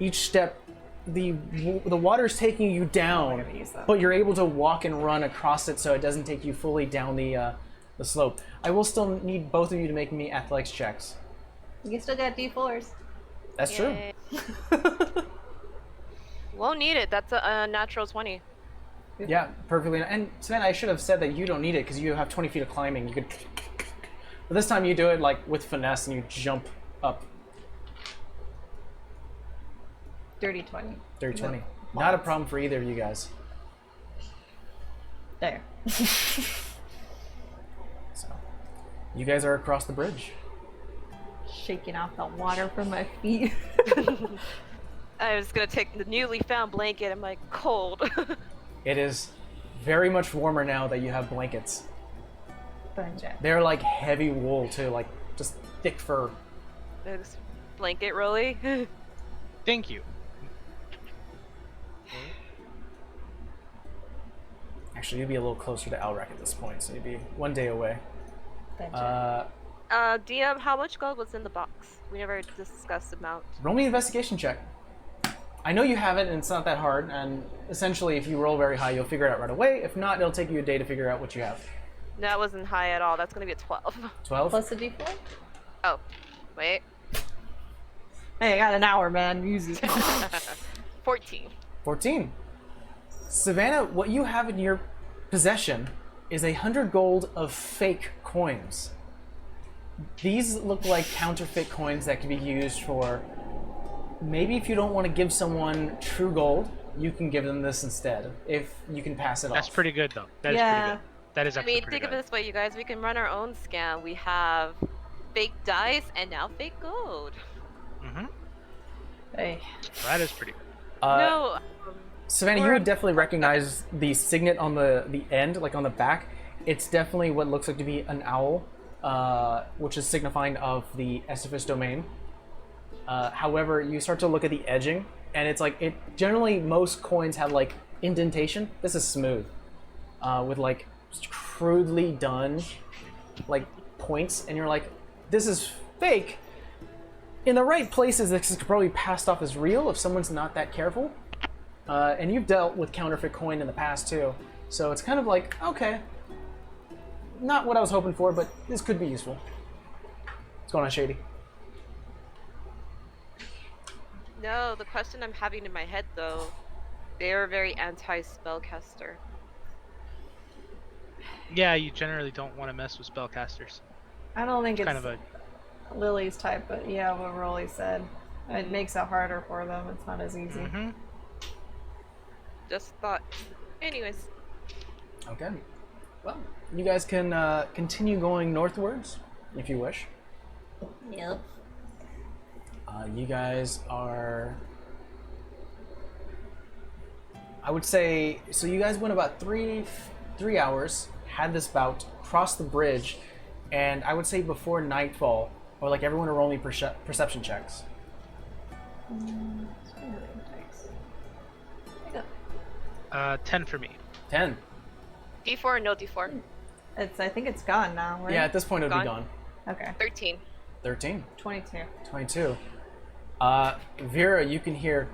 Each step, the water's taking you down, gonna use that. but you're able to walk and run across it, so it doesn't take you fully down the slope. I will still need both of you to make me athletics checks. You can still get D4s. That's true. Yay. Won't need it. That's a natural 20. Yeah, perfectly. And Savannah, I should have said that you don't need it because you have 20 feet of climbing. You could, but this time you do it like with finesse and you jump up. Dirty 20. Dirty 20. Yep. Not a problem for either of you guys. There. So, you guys are across the bridge. Shaking off the water from my feet. I was gonna take the newly found blanket. I'm like, cold. It is very much warmer now that you have blankets. Bunch of- They're like heavy wool too, like just thick fur. This blanket, really? Thank you. Actually, you'd be a little closer to Alrak at this point, so you'd be one day away. bunch of- DM, how much gold was in the box? We never discussed the amount. Roll me an investigation check. I know you have it, and it's not that hard, and essentially if you roll very high, you'll figure it out right away. If not, it'll take you a day to figure out what you have. That wasn't high at all. That's gonna be a 12. 12? Plus a D4? Oh, wait. Hey, I got an hour, man. Use it. 14. 14. Savannah, what you have in your possession is 100 gold of fake coins. These look like counterfeit coins that can be used for, maybe if you don't want to give someone true gold, you can give them this instead, if you can pass it off. That's pretty good though. That is Yeah. pretty good. That is I actually mean, pretty think of good. it this way, you guys. We can run our own scam. We have fake dice and now fake gold. Mm-hmm. Hey. That is pretty good. No. Savannah, you would definitely recognize the signet on the end, like on the back. It's definitely what looks like to be an owl, which is signifying of the Estifis domain. However, you start to look at the edging, and it's like generally most coins have like indentation. This is smooth, with like crudely done like points, and you're like, this is fake. In the right places, this is probably passed off as real if someone's not that careful. And you've dealt with counterfeit coin in the past too, so it's kind of like, okay, not what I was hoping for, but this could be useful. What's going on, Shady? No, the question I'm having in my head though, they're very anti-spellcaster. Yeah, you generally don't want to mess with spellcasters. I don't think it's Kind of a Lily's type, but yeah, what Rolly said. It makes it harder for them. It's not as easy. mm-hmm. Just thought. Anyways, Okay. Well, you guys can continue going northwards if you wish. Yep. You guys are. I would say so. You guys went about three hours, had this bout, crossed the bridge, and I would say before nightfall, or like everyone to roll me perception checks. 10 for me. 10. D4 or no D4? I think it's gone now, right? Yeah, at this point it would be Gone? gone. Okay. 13. 13. 22. 22. Vera, you can hear.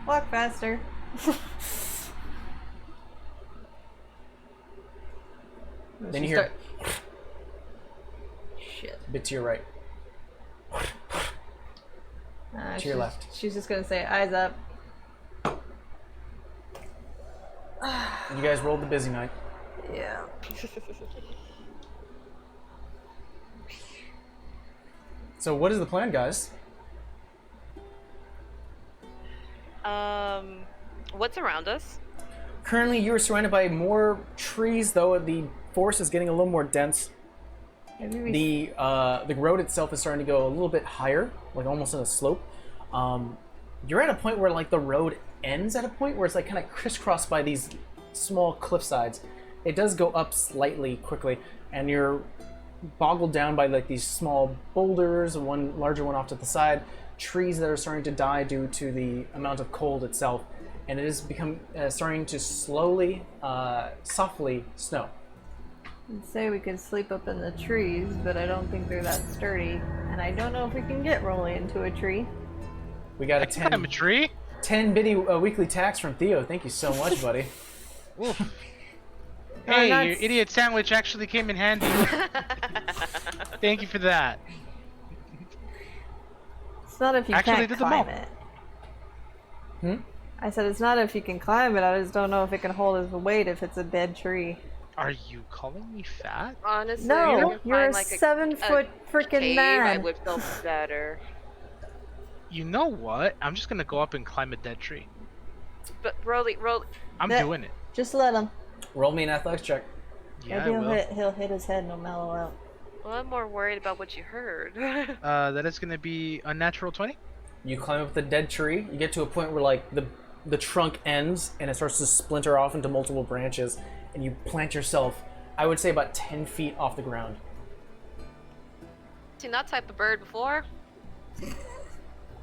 Walk faster. Then you hear Shit. a bit to your right. To your left. She's just gonna say, eyes up. You guys rolled the busy night. Yeah. So what is the plan, guys? What's around us? Currently, you are surrounded by more trees, though the forest is getting a little more dense. Maybe we The road itself is starting to go a little bit higher, like almost on a slope. You're at a point where like the road ends at a point where it's like kind of crisscrossed by these small cliff sides. It does go up slightly quickly, and you're boggled down by like these small boulders, one larger one off to the side, trees that are starting to die due to the amount of cold itself, and it is starting to slowly, softly snow. I'd say we could sleep up in the trees, but I don't think they're that sturdy, and I don't know if we can get Rolly into a tree. We got a I'm a tree. 10 bitty weekly tax from Theo. Thank you so much, buddy. Hey, that's- your idiot sandwich actually came in handy. Thank you for that. It's not if you Actually, can't did them climb all. it. Hmm? I said it's not if you can climb it, I just don't know if it can hold its weight if it's a dead tree. Are you calling me fat? Honestly, No, if you're find, a like, 7-foot freaking cave, I man. would feel better. You know what? I'm just gonna go up and climb a dead tree. But Rolly, I'm That- doing it. Just let him. Roll me an athletics check. Yeah, I Maybe will. he'll hit his head and he'll mellow out. well, I'm more worried about what you heard. That is gonna be a natural 20. You climb up the dead tree. You get to a point where like the trunk ends and it starts to splinter off into multiple branches, and you plant yourself, I would say about 10 feet off the ground. Seen that type of bird before?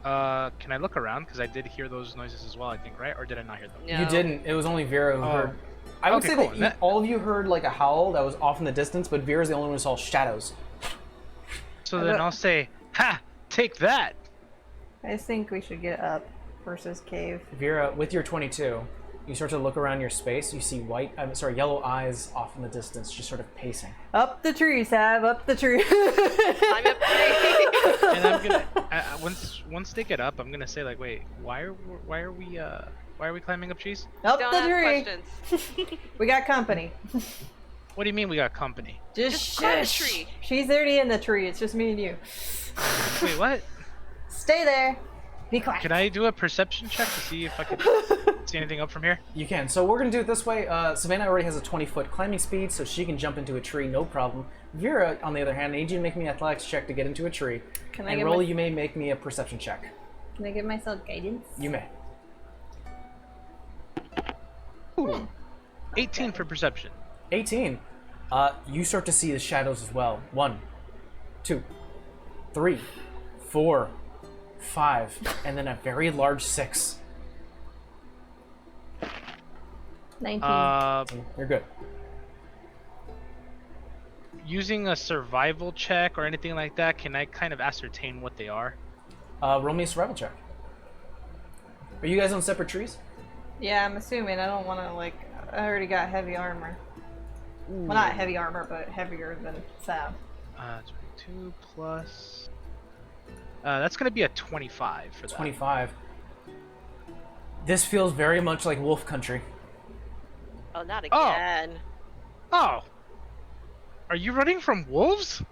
Can I look around? Because I did hear those noises as well, I think, right? Or did I not hear them? No. You didn't. It was only Vera who Oh. heard. I would Okay, say cool. that all of you heard like a howl that was off in the distance, but Vera's the only one who saw shadows. So I then don't- I'll say, ha! Take that! I think we should get up versus cave. Vera, with your 22, you start to look around your space. You see yellow eyes off in the distance, just sort of pacing. Up the tree, Sav, up the tree. I'm a tree. And I'm gonna once they get up, I'm gonna say like, wait, why are we climbing up trees? Up Don't the ask tree. questions. We got company. What do you mean we got company? Just climb a shush. tree. She's already in the tree. It's just me and you. Wait, what? Stay there. Be quiet. Can I do a perception check to see if I can see anything up from here? You can. So we're gonna do it this way. Savannah already has a 20-foot climbing speed, so she can jump into a tree, no problem. Vera, on the other hand, I need you to make me an athletics check to get into a tree. Can I And get Rolly, my- you may make me a perception check. Can I give myself guidance? You may. Ooh, 18 for perception. 18. You start to see the shadows as well. 1, 2, 3, 4, 5, and then a very large 6. 19. You're good. Using a survival check or anything like that, can I kind of ascertain what they are? Roll me a survival check. Are you guys on separate trees? Yeah, I'm assuming. I don't want to, like... I already got heavy armor. Well, not heavy armor, but heavier than Sav. 22 plus... that's gonna be a 25 for that. 25. This feels very much like wolf country. Oh, not Oh. again. Oh! Are you running from wolves?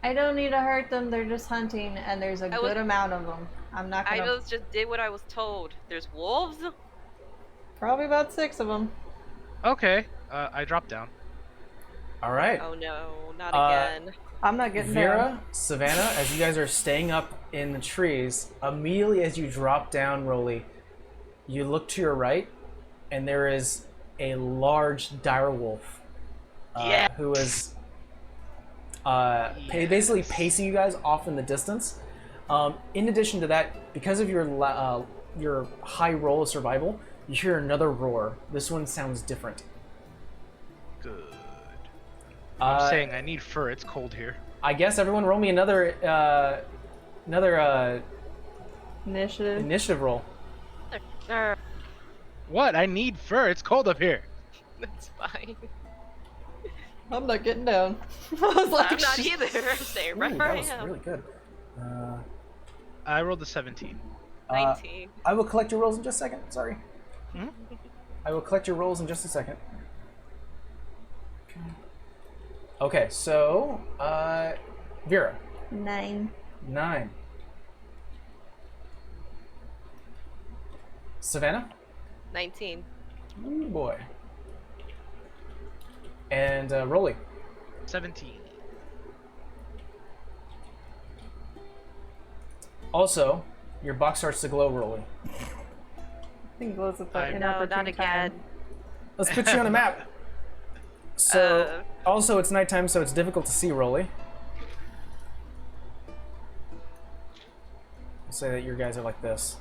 I don't need to hurt them. They're just hunting, and there's a I good was- amount of them. I'm not I gonna... just did what I was told. There's wolves? Probably about 6 of them. Okay, I dropped down. All right. Oh no, not Uh, again. I'm not getting down. Vera, Savannah, as you guys are staying up in the trees, immediately as you drop down, Rolly, you look to your right, and there is a large direwolf who is basically pacing you guys off in the distance. In addition to that, because of your high roll of survival, you hear another roar. This one sounds different. Good. I'm Uh, saying I need fur. It's cold here. I guess everyone roll me another Initiative. initiative roll. What? I need fur. It's cold up here. That's fine. I'm not getting down. I was like, I'm not either. I'm staying right Ooh, where that I was am. really good. I rolled a 17. 19. I will collect your rolls in just a second. Sorry. Hmm? I will collect your rolls in just a second. Okay, so Vera, 9. 9. Savannah, 19. ooh boy, and Rolly. 17. Also, your box starts to glow, Rolly. I think glows at the I- No, inopportune not again. time. Let's put you on a map. So, also it's nighttime, so it's difficult to see Rolly. I'll say that your guys are like this.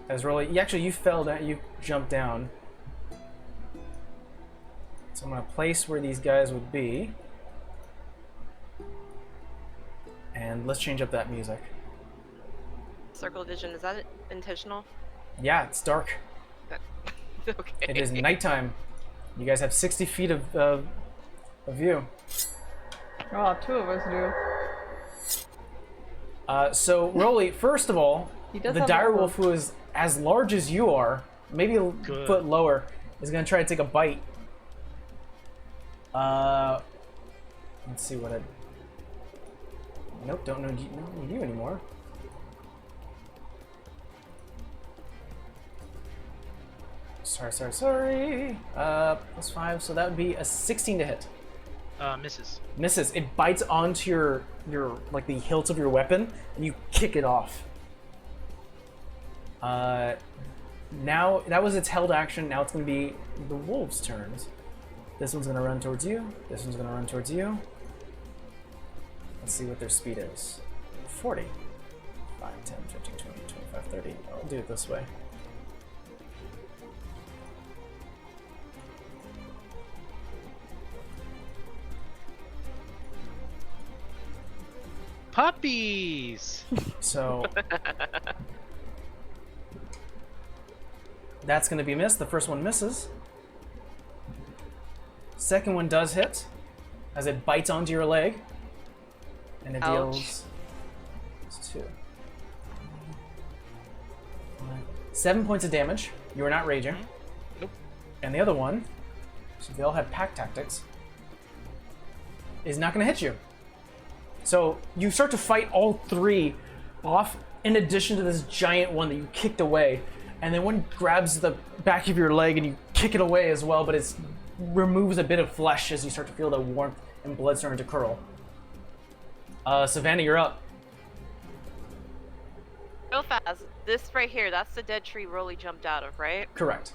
As Rolly, you fell down, you jumped down. So I'm gonna place where these guys would be. And let's change up that music. Circle vision, is that intentional? Yeah, it's dark. Okay. It is nighttime. You guys have 60 feet of view. Oh, 2 of us do. So, Rolly, first of all, He does the have direwolf, who is as large as you are, maybe a Good. foot lower, is going to try to take a bite. Let's see what I... Nope, don't need you anymore. Sorry. Plus 5, so that would be a 16 to hit. Misses. Misses. It bites onto your like the hilt of your weapon, and you kick it off. Now that was its held action. Now it's going to be the wolves' turns. This one's going to run towards you. This one's going to run towards you. Let's see what their speed is. 40. 5, 10, 15, 20, 25, 30. I'll do it this way. Puppies! So that's going to be missed. The first one misses. Second one does hit as it bites onto your leg, and it Ouch. deals 2. 7 points of damage. You are not raging. Nope. And the other one, so they all have pack tactics, is not going to hit you. So you start to fight all 3 off, in addition to this giant one that you kicked away. And then one grabs the back of your leg and you kick it away as well, but it removes a bit of flesh as you start to feel the warmth and blood starting to curdle. Savannah, you're up. Real fast. This right here, that's the dead tree Rolly jumped out of, right? Correct.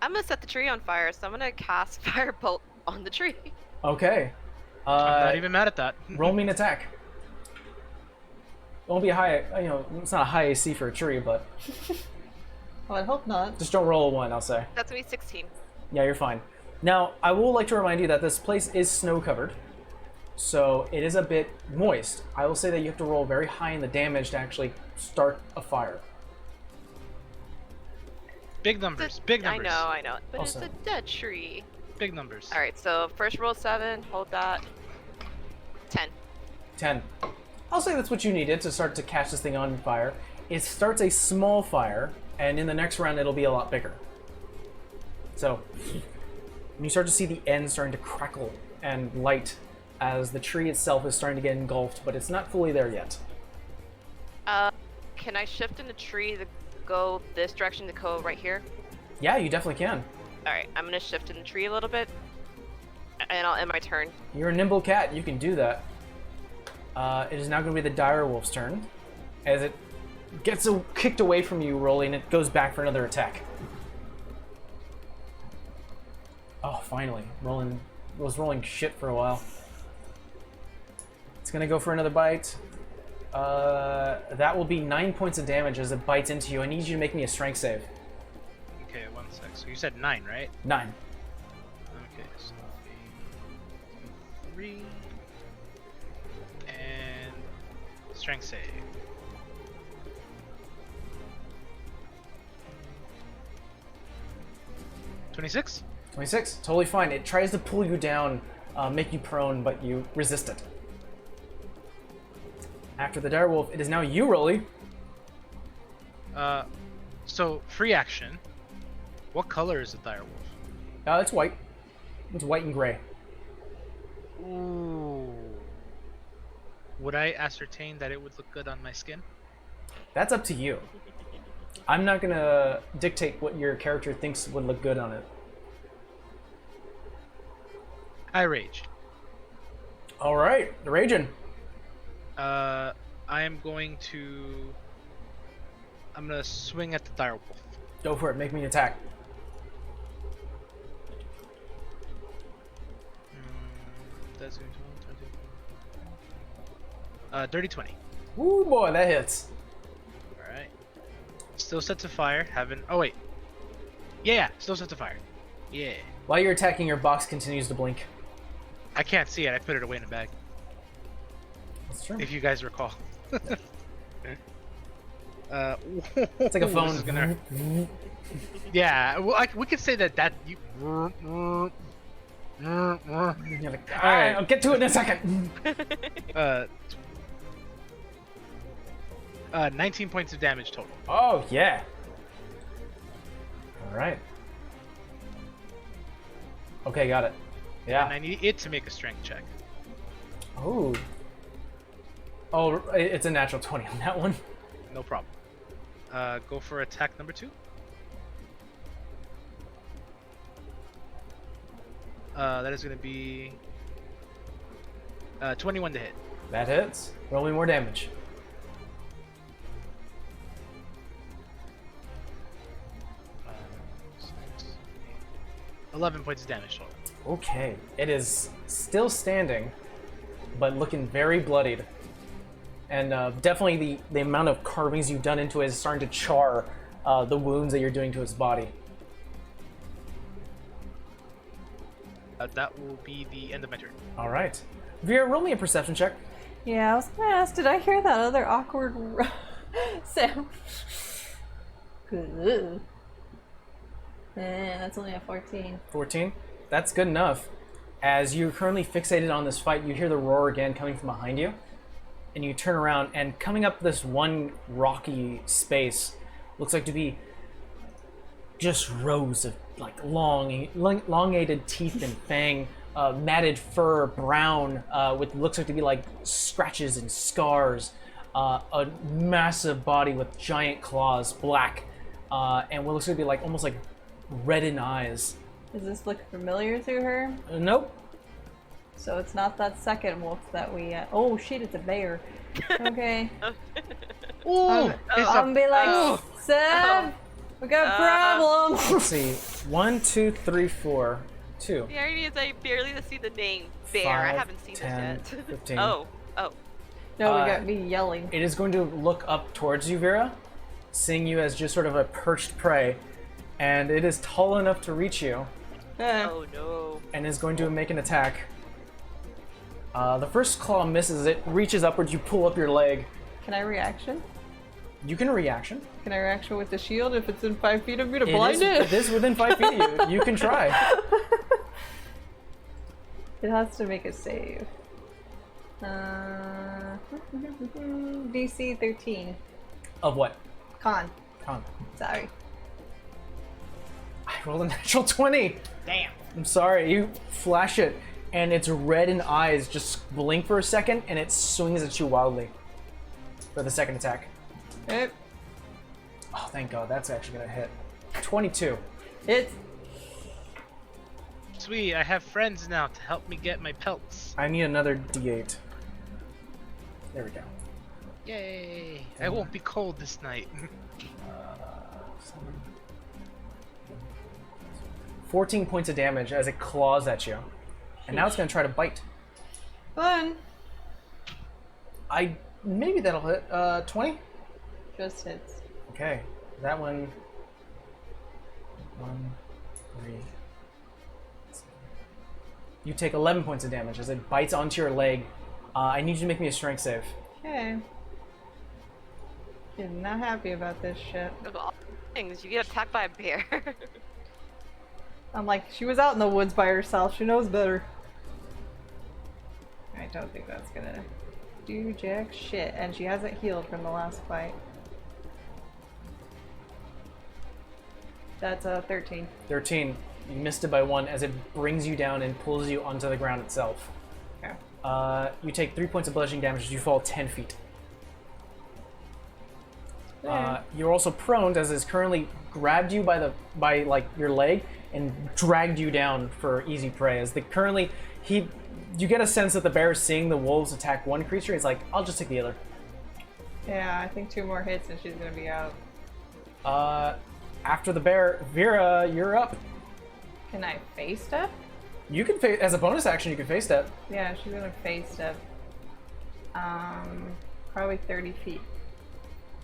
I'm gonna set the tree on fire, so I'm gonna cast Firebolt on the tree. Okay. I'm not even mad at that. Roll me an attack. It won't be a high, it's not a high AC for a tree, but Oh, I hope not. just don't roll a 1, I'll say. That's gonna be 16. Yeah, you're fine. Now, I will like to remind you that this place is snow covered, so it is a bit moist. I will say that you have to roll very high in the damage to actually start a fire. Big numbers. Big numbers. I know. But Also- it's a dead tree. Big numbers. Alright, so first roll 7, hold that. 10. 10. I'll say that's what you needed to start to catch this thing on fire. It starts a small fire, and in the next round it'll be a lot bigger. So, you start to see the end starting to crackle and light as the tree itself is starting to get engulfed, but it's not fully there yet. Can I shift in the tree to go this direction to go right here? Yeah, you definitely can. Alright, I'm gonna shift in the tree a little bit. And I'll end my turn. You're a nimble cat. You can do that. It is now going to be the dire wolf's turn, as it gets kicked away from you, Rolly, and it goes back for another attack. Oh, finally. Was rolling shit for a while. It's going to go for another bite. That will be 9 points of damage as it bites into you. I need you to make me a strength save. Okay, 1 sec. So you said 9, right? 9. Okay, so 3 and strength save. 26? 26. Totally fine. It tries to pull you down, make you prone, but you resist it. After the direwolf, it is now you, Rolly. So free action. What color is the direwolf? It's white. It's white and gray. Ooh. Would I ascertain that it would look good on my skin? That's up to you. I'm not gonna dictate what your character thinks would look good on it. I rage. All right, the raging. I am going to. I'm gonna swing at the direwolf. Go for it. Make me an attack. That's going to. Dirty 20. Ooh, boy, that hits. All right. Still set to fire. Haven't. Oh wait. Yeah, still set to fire. Yeah. While you're attacking, your box continues to blink. I can't see it. I put it away in a bag. That's true. If you guys recall. It's like a this phone. is gonna- Yeah, well, we could say that you. You're like, All right. I'll get to it in a second. 19 points of damage total. Oh, yeah. All right. Okay, got it. Yeah. And I need it to make a strength check. Oh. Oh, it's a natural 20 on that one. No problem. Go for attack number 2. That is going to be 21 to hit. That hits. Roll me more damage. Six, 11 points of damage total. Okay. It is still standing, but looking very bloodied. And definitely the amount of carvings you've done into it is starting to char the wounds that you're doing to its body. That will be the end of my turn. All right. Vera, roll me a perception check. Yeah, I was gonna ask, did I hear that other awkward sound? Good. That's only a 14. 14. That's good enough. As you're currently fixated on this fight, you hear the roar again coming from behind you. And you turn around, and coming up this one rocky space looks like to be just rows of like elongated teeth and fang, matted fur, brown, with looks like to be like scratches and scars, a massive body with giant claws, black, and what looks to be like almost like reddened eyes. Does this look familiar to her? Nope. So it's not that second wolf that we. Oh shit! It's a bear. Okay. Ooh! I'm gonna be like, Seb, we got problems. Let's see. 1, 2, 3, 4, 2. The irony is I barely see the name Bear. I 5, haven't seen 10, this yet. 15. Oh. No, we got me yelling. It is going to look up towards you, Vera, seeing you as just sort of a perched prey, and it is tall enough to reach you, Oh no. and is going to make an attack. The first claw misses. It reaches upwards. You pull up your leg. Can I reaction? You can reaction. Can I reaction with the shield if it's in 5 feet of me to blind it? It is within 5 feet of you. You can try. It has to make a save. DC 13. Of what? Con. Con. Sorry. I rolled a natural 20. Damn! I'm sorry. You flash it, and its reddened eyes just blink for a second, and it swings at you wildly for the second attack. Yep. Oh, thank God. That's actually going to hit. 22. It's Sweet, I have friends now to help me get my pelts. I need another D8. There we go. Yay! I won't be cold this night. 14 points of damage as it claws at you. And now it's going to try to bite. Fun. Maybe that'll hit. 20? Just hits. Okay. That one... 1, 3... You take 11 points of damage as it bites onto your leg. I need you to make me a strength save. Okay. She's not happy about this shit. Of all things, you get attacked by a bear. I'm like, she was out in the woods by herself. She knows better. I don't think that's gonna do jack shit. And she hasn't healed from the last fight. That's a 13. 13. You missed it by 1 as it brings you down and pulls you onto the ground itself. Okay. You take 3 points of bludgeoning damage as you fall 10 feet. You're also prone as it's currently grabbed you by like your leg and dragged you down for easy prey. As you get a sense that the bear is seeing the wolves attack one creature. He's like, I'll just take the other. Yeah, I think 2 more hits and she's gonna be out. After the bear, Vera, you're up. Can I face step? You can as a bonus action. You can face step. Yeah, she's gonna face step. Probably 30 feet.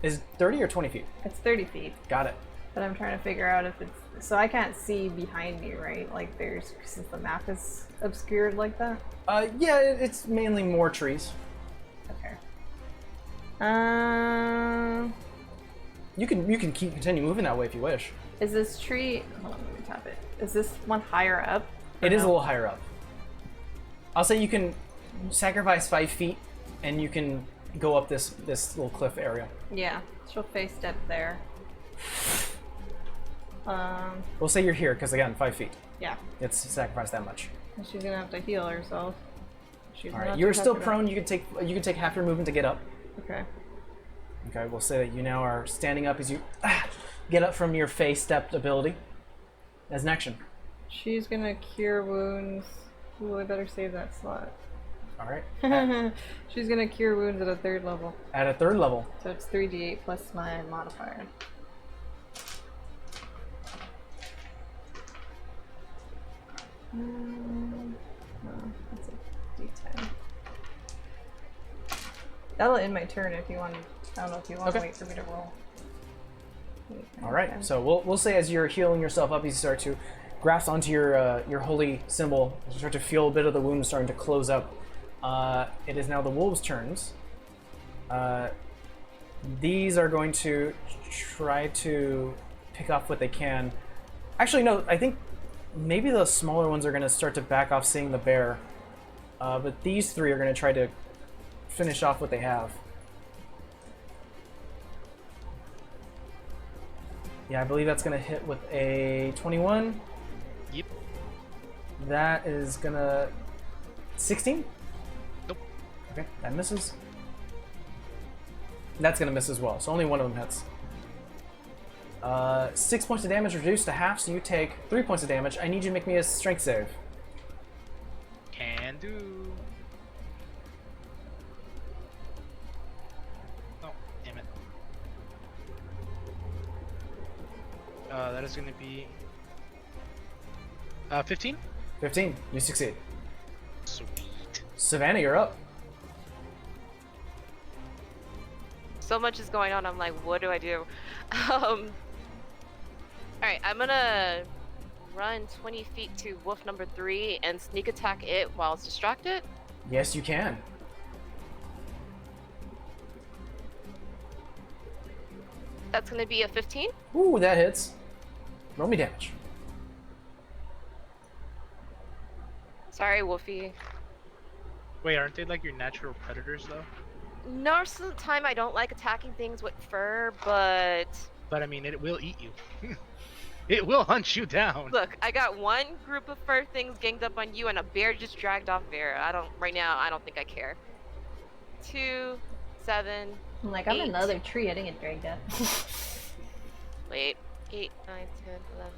Is 30 or 20 feet? It's 30 feet. Got it. But I'm trying to figure out if it's... So I can't see behind me, right? Like since the map is obscured like that? Yeah, it's mainly more trees. Okay. You can continue moving that way if you wish. Is this tree... Hold on, let me tap it. Is this one higher up? It is a little higher up. I'll say you can sacrifice 5 feet and you can go up this little cliff area. Yeah, she'll face step there. We'll say you're here because again, 5 feet. Yeah. It's sacrifice that much. And she's gonna have to heal herself. She's All right, not you're too still happy prone. You can take half your movement to get up. Okay. Okay, we'll say that you now are standing up as you get up from your face stepped ability as an action. She's gonna cure wounds. Ooh, I better save that slot. All right. She's gonna cure wounds at a 3rd level. At a 3rd level. So it's 3d8 plus my modifier. No, that's a d10. That'll end my turn if you want. I don't know if you want to Okay. wait for me to roll. All right. So we'll say as you're healing yourself up, you start to grasp onto your holy symbol. You start to feel a bit of the wound starting to close up. It is now the wolves' turns. These are going to try to pick off what they can. Actually, no. I think maybe the smaller ones are going to start to back off seeing the bear. But these 3 are going to try to finish off what they have. Yeah, I believe that's going to hit with a 21. Yep. That is going to... 16? Nope. Okay, that misses. That's going to miss as well, so only one of them hits. 6 points of damage reduced to half, so you take 3 points of damage. I need you to make me a strength save. Can do. Oh, damn it. That is going to be 15. 15, you succeed. Sweet. Savannah, you're up. So much is going on, I'm like, what do I do? Alright, I'm gonna run 20 feet to wolf number 3 and sneak attack it while it's distracted. Yes, you can. That's gonna be a 15. Ooh, that hits. Roll me damage. Sorry, Wolfie. Wait, aren't they like your natural predators though? Most of the time I don't like attacking things with fur, but But I mean, it will eat you. It will hunt you down. look, I got one group of fur things ganged up on you and a bear just dragged off Vera. Right now, I don't think I care. 2, 7, I'm like, I'm in 8. another tree. I didn't get dragged up. Wait, 8, 9, 10, 11,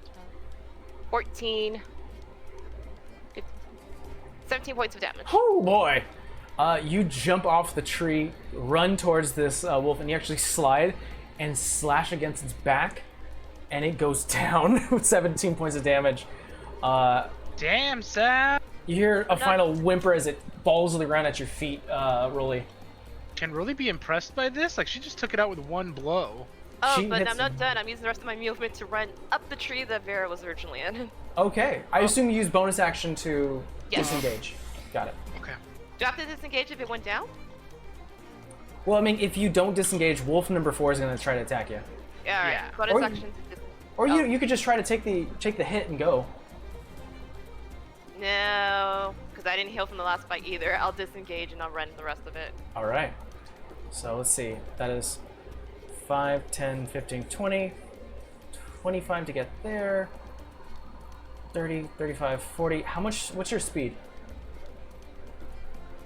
12, 14. 17 points of damage. Oh boy! You jump off the tree, run towards this wolf, and you actually slide and slash against its back, and it goes down with 17 points of damage. Damn, Sam. You hear a final whimper as it falls to the ground at your feet, Rolly. Can Rolly be impressed by this? Like, she just took it out with one blow. Oh, She but hits- I'm not done. I'm using the rest of my movement to run up the tree that Vera was originally in. Okay, I assume you use bonus action to Yes. disengage. Got it. Okay. Do I have to disengage if it went down? Well, I mean, if you don't disengage, wolf number 4 is going to try to attack you. Yeah, alright. Yeah. Bonus Or you- action to Or Oh. you could just try to take the hit and go. No, because I didn't heal from the last fight either. I'll disengage and I'll run the rest of it. All right. So let's see. That is 5, 10, 15, 20. 25 to get there. 30, 35, 40. How much? What's your speed?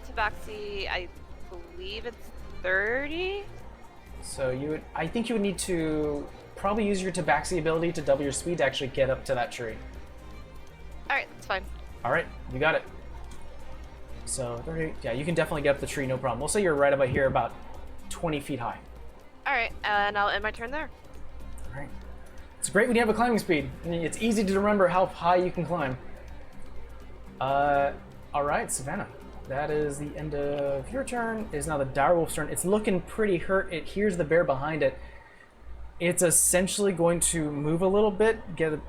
Tabaxi, I believe it's 30? So I think you would need to probably use your Tabaxi ability to double your speed to actually get up to that tree. Alright, that's fine. All right, you got it. So 30. Yeah, you can definitely get up the tree, no problem. We'll say you're right about here, about 20 feet high. Alright, and I'll end my turn there. All right. It's great when you have a climbing speed. It's easy to remember how high you can climb. All right, Savannah. That is the end of your turn. It is now the direwolf's turn. It's looking pretty hurt. It hears the bear behind it. It's essentially going to move a little bit, kind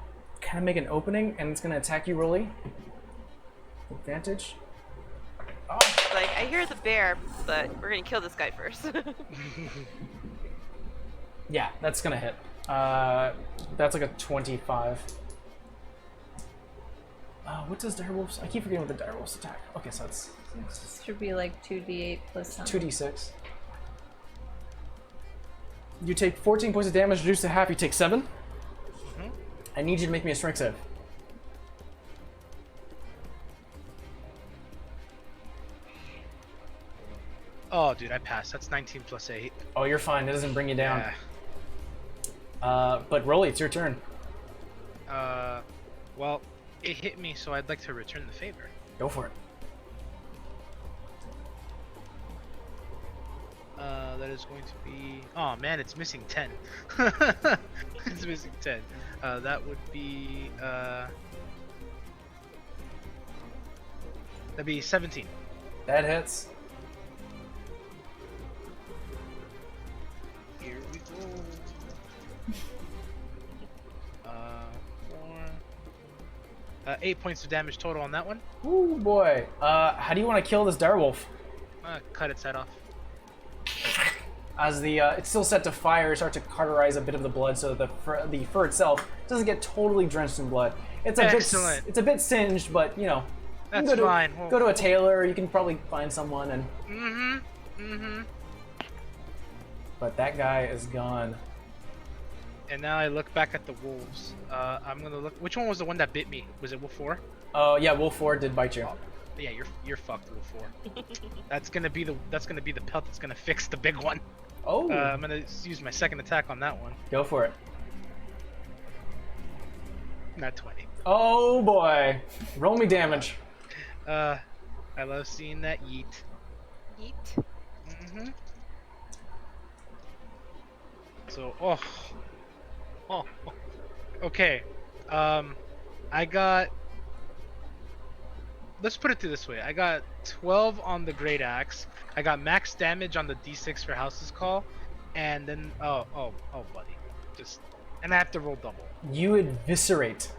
of make an opening, and it's going to attack you, Rolly. Advantage. Oh, Like, I hear the bear, but we're gonna kill this guy first. yeah, that's going to hit. That's like a 25. What does direwolf's? I keep forgetting what the direwolf's attack. Okay, so it's This should be like 2d8 plus something. 2d6. You take 14 points of damage, reduced to half, you take 7. I need you to make me a strength save. Oh, dude, I passed. That's 19 plus 8. Oh, you're fine. It doesn't bring you down. Yeah. But Rolly, it's your turn. Well, it hit me, so I'd like to return the favor. Go for it. That is going to be... Oh, man, it's missing 10. It's missing 10. That would be... That'd be 17. That hits. Here we go. 8 points of damage total on that one. Ooh, boy. How do you want to kill this direwolf? Cut its head off. As it's still set to fire, start to cauterize a bit of the blood so that the fur itself doesn't get totally drenched in blood. It's Excellent. It's a bit singed, but you know. You can That's fine. Go to a tailor. You can probably find someone and. But that guy is gone. And now I look back at the wolves. I'm gonna look. Which one was the one that bit me? Was it Wolf 4? Oh yeah, Wolf 4 did bite you. Yeah, you're fucked, Wolf 4. That's gonna be the pelt that's gonna fix the big one. Oh. I'm gonna use my second attack on that one. Go for it. Not 20. Oh boy. Roll me damage. I love seeing that yeet. Yeet. So, oh, okay. I got. Let's put it this way. I got 12 on the great axe. I got max damage on the d6 for House's Call, and then oh, buddy, and I have to roll double. You eviscerate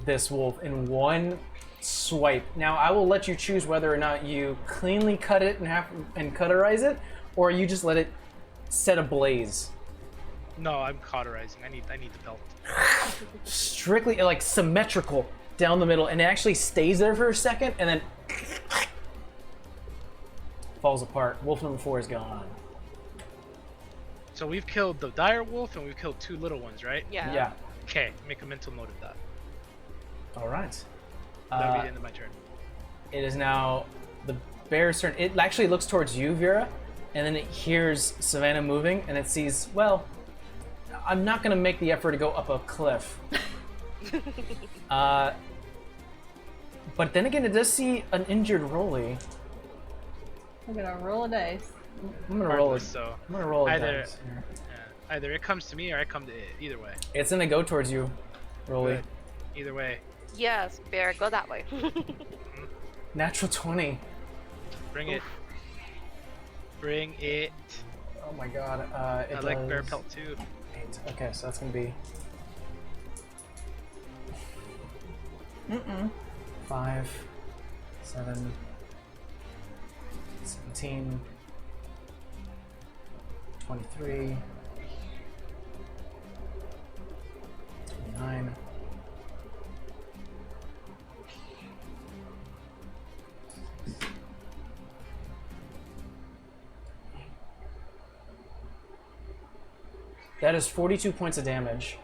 this wolf in one swipe. Now I will let you choose whether or not you cleanly cut it in half and cauterize it, or you just let it set ablaze. No, I'm cauterizing. I need the pelt. Strictly like symmetrical down the middle, and it actually stays there for a second, and then falls apart. Wolf number 4 is gone. So we've killed the dire wolf, and we've killed 2 little ones, right? Yeah. Yeah. Okay, make a mental note of that. All right. That'll be the end of my turn. It is now the bear's turn. It actually looks towards you, Vera, and then it hears Savannah moving, and it sees, well, I'm not going to make the effort to go up a cliff. But then again, it does see an injured Rolly. I'm gonna roll a dice. I'm gonna roll it. Regardless, so I'm gonna roll a either dice here. either it comes to me or I come to it. Either way. It's gonna go towards you, Rolly. Good. Either way. Yes, Bear, go that way. Natural 20. Bring it. Bring it. Oh my god. It I like does bear pelt too. 8. Okay, so that's gonna be 5, 7, 17, 23, 29. That is 42 points of damage.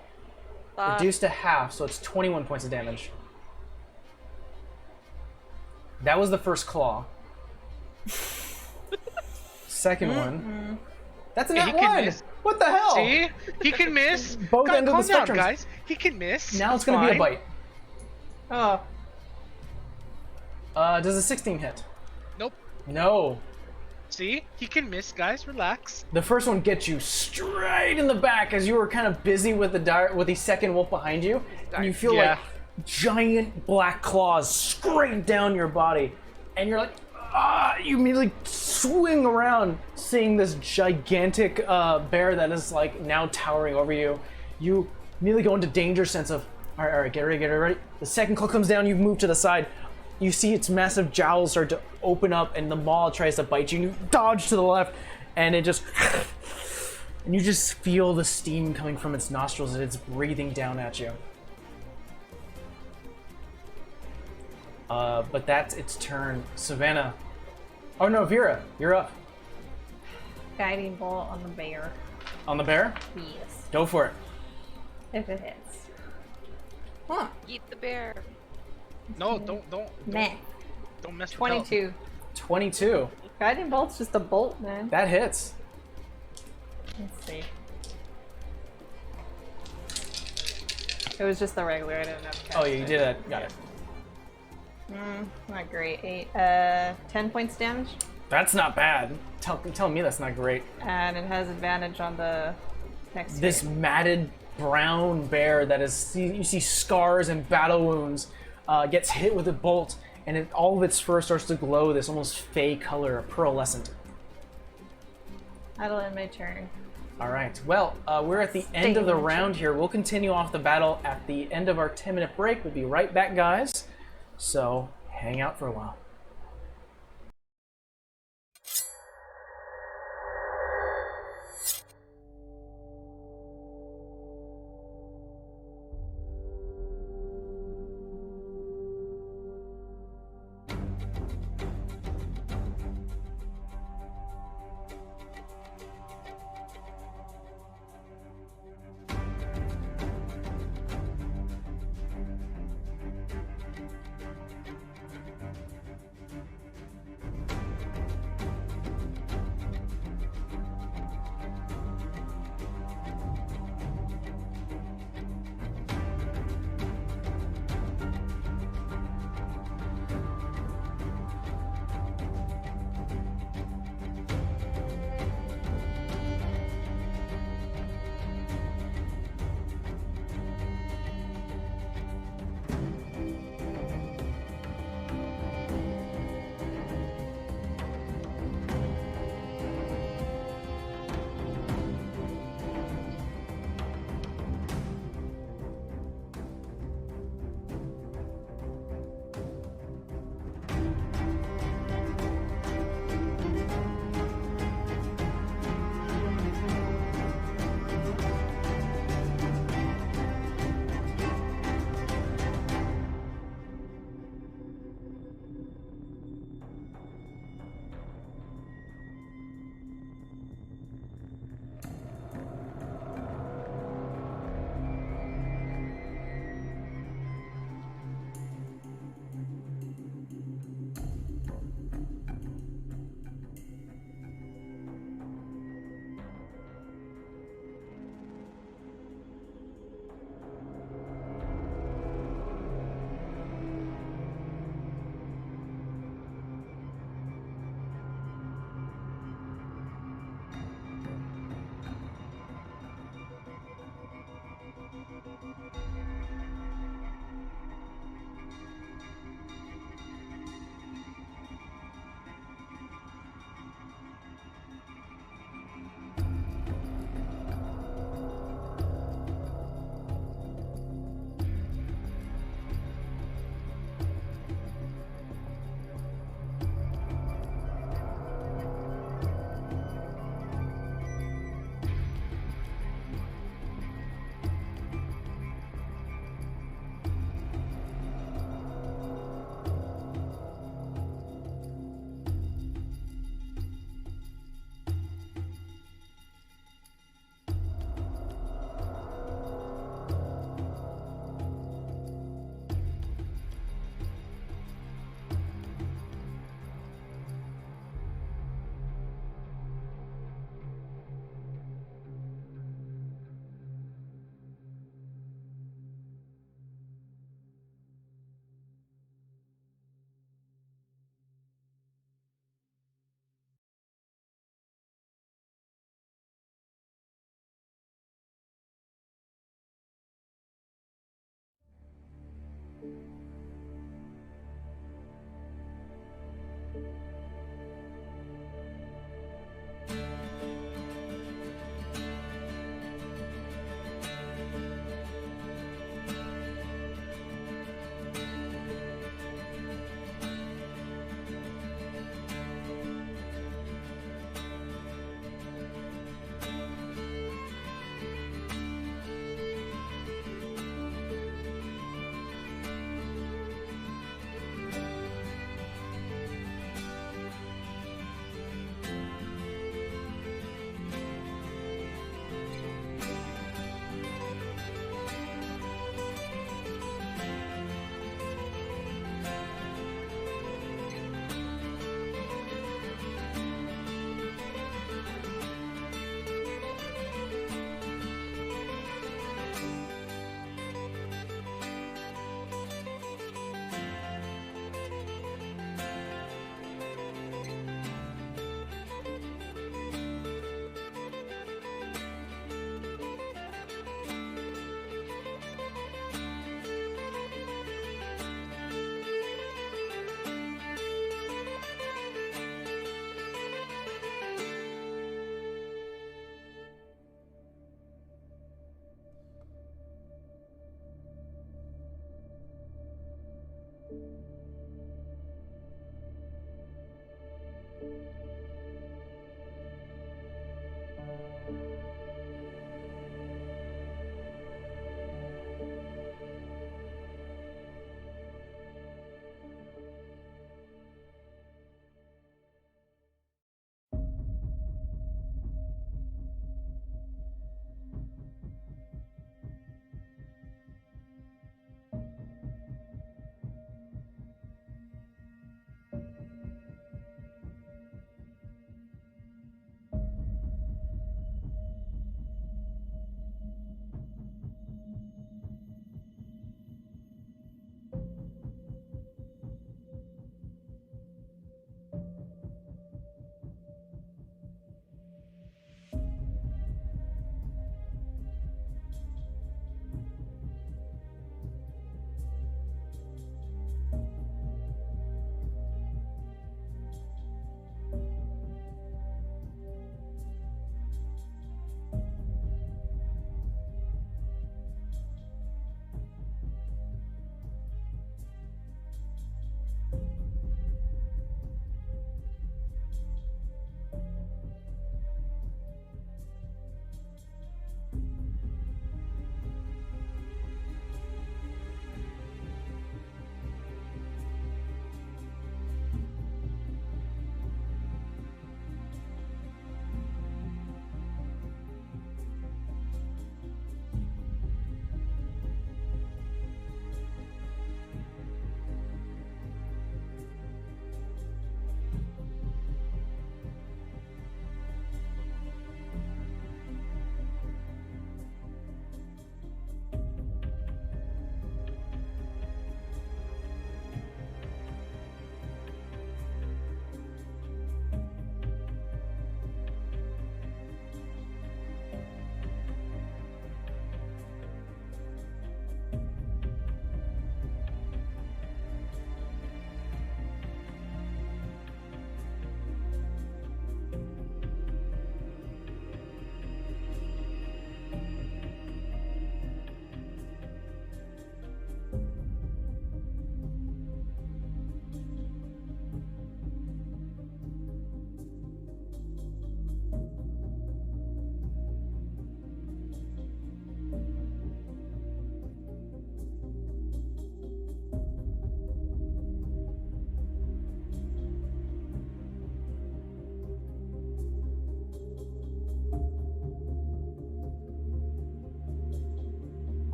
Reduced to half, so it's 21 points of damage. That was the first claw. Second one. That's a Hey, nat he can 1! miss. What the hell? See? He can miss. Both God, ends of calm the down, spectrums. guys. He can miss. Now it's gonna be a fine. bite. Oh, Does a 16 hit? Nope. No. See? He can miss, guys. Relax. The first one gets you straight in the back as you were kind of busy with the second wolf behind you, and you feel Yeah. like giant black claws scrape down your body, and you're like, ah! You immediately swing around, seeing this gigantic bear that is like now towering over you. You immediately go into danger sense of, all right, get ready. The second claw comes down, you move to the side. You see its massive jowls start to open up, and the maw tries to bite you. And you dodge to the left, and it just, and you just feel the steam coming from its nostrils as it's breathing down at you. But that's its turn. Savannah. Oh no, Vera, you're up. guiding bolt on the bear. On the bear? Yes. Go for it. If it hits. Huh. Eat the bear. No, don't Meh. don't mess with pelt. 22. 22. Guiding bolt's just a bolt, man. That hits. Let's see. It was just the regular. I didn't have to Oh, yeah, you did that. Got it. Not great. 10 points damage. That's not bad. Tell me that's not great. And it has advantage on the next This phase. matted brown bear that is, you see scars and battle wounds, gets hit with a bolt, and all of its fur starts to glow this almost fey color, pearlescent. That'll end my turn. All right. Well, we're at the end of the Stay round here. We'll continue off the battle at the end of our 10-minute break. We'll be right back, guys. So hang out for a while.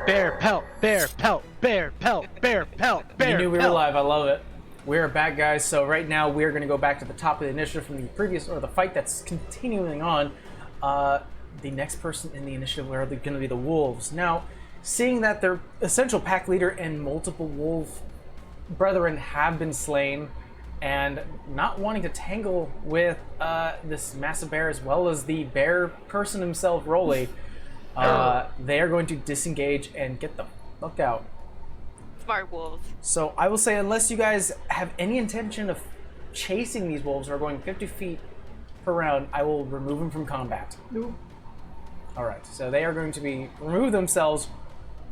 Bear pelt, bear pelt, bear pelt, bear pelt, bear You knew we were pelt. live. I love it. We're back, guys. So right now we're going to go back to the top of the initiative from the previous, or the fight that's continuing on. The next person in the initiative are going to be the wolves. Now, seeing that their essential pack leader and multiple wolf brethren have been slain, and not wanting to tangle with this massive bear as well as the bear person himself, Rolly, they are going to disengage and get the fuck out. Smart wolves. So I will say, unless you guys have any intention of chasing these wolves or going 50 feet per round, I will remove them from combat. Nope. All right, so they are going to be remove themselves.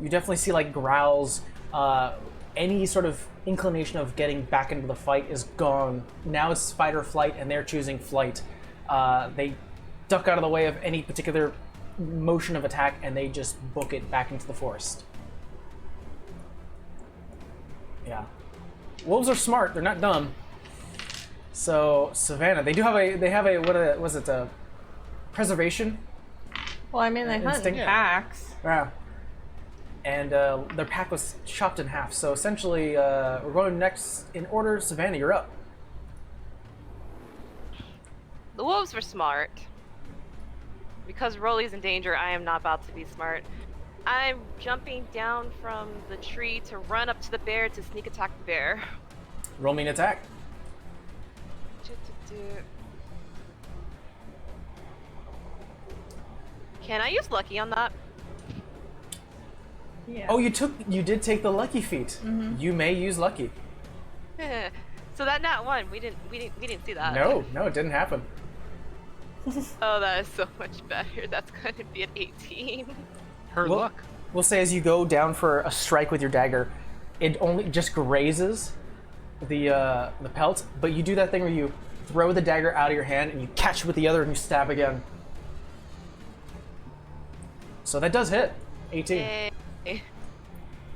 You definitely see like growls. Any sort of inclination of getting back into the fight is gone. Now it's fight or flight, and they're choosing flight. They duck out of the way of any particular motion of attack, and they just book it back into the forest. Yeah, wolves are smart. They're not dumb. So Savannah, they have a what was it? A preservation. Well, I mean, they hunt in Instinct. packs. Yeah. And their pack was chopped in half. So essentially, we're going next in order. Savannah, you're up. The wolves were smart. Because Rolly's in danger, I am not about to be smart. I'm jumping down from the tree to run up to the bear to sneak attack the bear. Roll me an attack. Can I use lucky on that? Yeah. Oh, you did take the lucky feat. Mm-hmm. You may use lucky. So that nat one, we didn't see that. No, it didn't happen. Oh, that is so much better. That's going to be an 18. Her Well- luck. We'll say as you go down for a strike with your dagger, it only just grazes the pelt, but you do that thing where you throw the dagger out of your hand and you catch it with the other and you stab again. So that does hit. 18. Yay.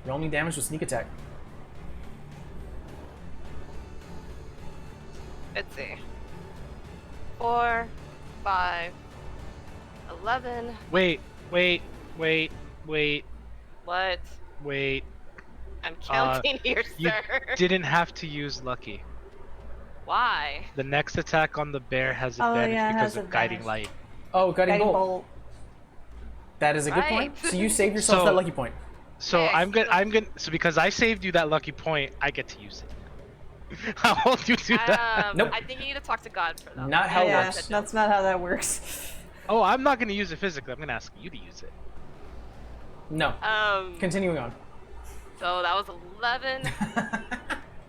Roll me damage with sneak attack. Let's see. 4, 5, 11. Wait. What? Wait. I'm counting here, You sir. didn't have to use lucky. Why? The next attack on the bear has Oh, advantage yeah, it because has of guiding advantage. light. Oh, guiding Guiding bolt. bolt. That is a good Right. point. So you save yourself So- that lucky point. So Excellent. I'm gonna. So because I saved you that lucky point, I get to use it. How will you do that? Nope. I think you need to talk to God for that. Not how it Yeah, works. that's not how that works. Oh, I'm not gonna use it physically. I'm gonna ask you to use it. No. Continuing on. So that was 11.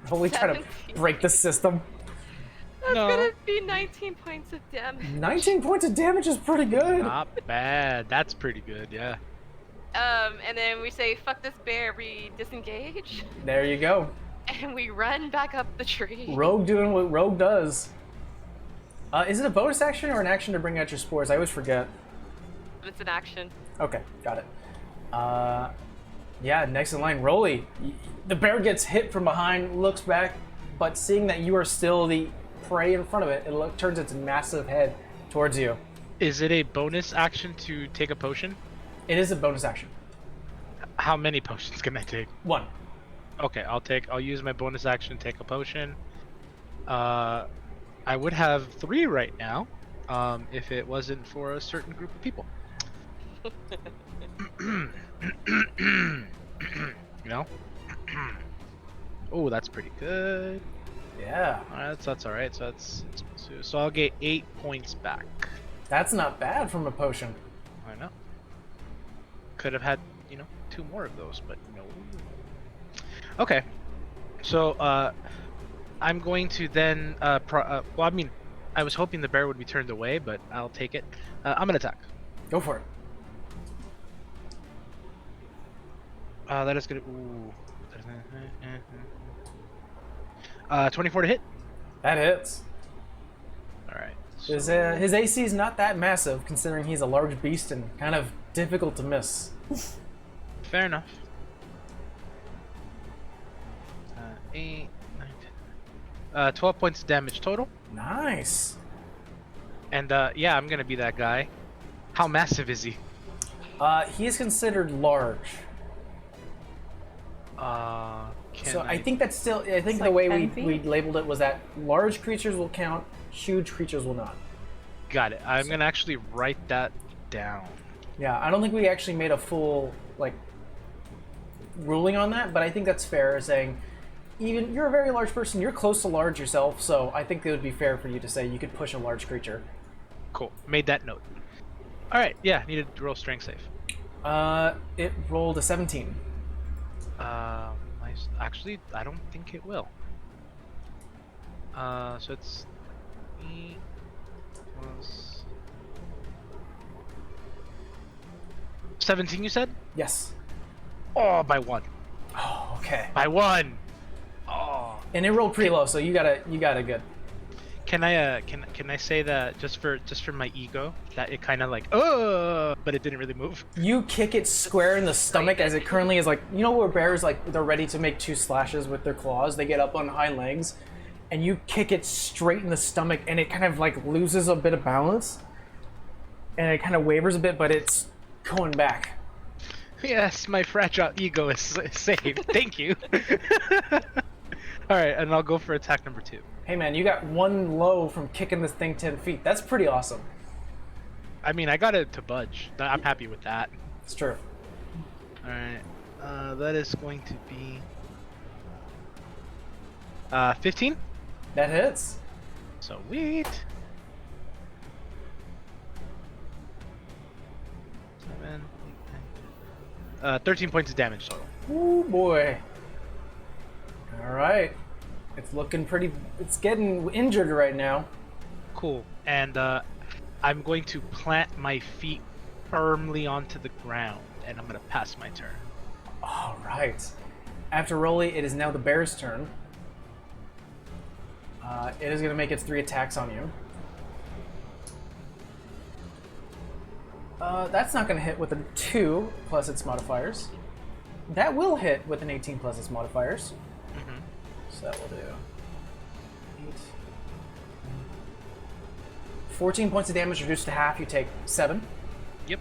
Totally trying to 17. break the system. That's No. gonna be 19 points of damage. 19 points of damage is pretty good. Not bad. That's pretty good. Yeah. And then we say, fuck this bear, we disengage, There you go. and we run back up the tree. Rogue doing what Rogue does. Is it a bonus action or an action to bring out your spores? I always forget. It's an action. Okay, got it. Yeah, next in line, Rolly. The bear gets hit from behind, looks back, but seeing that you are still the prey in front of it, turns its massive head towards you. Is it a bonus action to take a potion? It is a bonus action. How many potions can I take? 1. Okay, I'll use my bonus action to take a potion. I would have 3 right now, if it wasn't for a certain group of people. You know? Oh, that's pretty good. Yeah, Alright, that's alright. So I'll get 8 points back. that's not bad from a potion. I know. Could have had, 2 more of those, but no. Okay. So, I'm going to then, well, I mean, I was hoping the bear would be turned away, but I'll take it. I'm gonna attack. Go for it. That is gonna, ooh. 24 to hit. That hits. Alright. His AC is not that massive, considering he's a large beast and kind of difficult to miss. Fair enough. 8, 9, 10. 12 points of damage total. Nice. And yeah, I'm gonna be that guy. How massive is he? He is considered large. Can So I think that's still. I think It's the like way 10 we feet? labeled it was that large creatures will count, huge creatures will not. Got it. I'm gonna actually write that down. Yeah, I don't think we actually made a full like ruling on that, but I think that's fair. Saying even you're a very large person, you're close to large yourself, so I think it would be fair for you to say you could push a large creature. Cool. Made that note. All right. Yeah. Needed to roll strength save. It rolled a 17. Actually, I don't think it will. So it's 8 plus 17. You said? Yes. Oh, by 1. Oh, okay. By 1. Oh. And it rolled pretty low, so you got a good. Can I say that just for my ego that it kind of like but it didn't really move. You kick it square in the stomach as it currently is like, you know where bears like they're ready to make 2 slashes with their claws, they get up on hind legs, and you kick it straight in the stomach and it kind of like loses a bit of balance and it kind of wavers a bit, but it's going back. Yes, my fragile ego is saved. Thank you. All right, and I'll go for attack number 2. Hey man, you got 1 low from kicking this thing 10 feet. That's pretty awesome. I mean, I got it to budge. I'm happy with that. It's true. All right, that is going to be 15. That hits. Sweet. 7, 8, 9, 13 points of damage total. Ooh boy. All right. It's looking pretty. It's getting injured right now. Cool. And I'm going to plant my feet firmly onto the ground, and I'm going to pass my turn. All right. After Rolly, it is now the bear's turn. It is going to make its 3 attacks on you. That's not going to hit with a 2 plus its modifiers. That will hit with an 18 plus its modifiers. Mm-hmm. So that will do 8. 14 points of damage reduced to half. You take 7. Yep.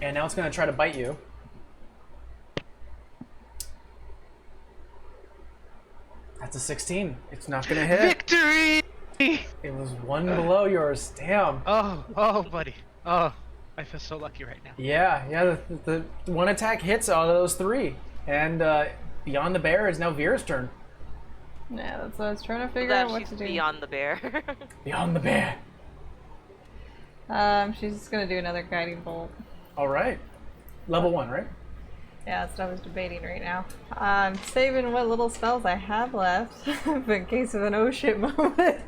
And now it's going to try to bite you. That's a 16. It's not going to hit. Victory! It was 1 below yours. Damn. Oh, buddy. Oh, I feel so lucky right now. Yeah. The 1 attack hits out of those 3. And beyond the bear is now Vera's turn. Yeah, that's what I was trying to figure That out what she's to do. beyond the bear. Beyond the bear. She's just gonna do another guiding bolt. All right. Level 1, right? Yeah, that's what I was debating right now. I'm saving what little spells I have left in case of an oh shit moment.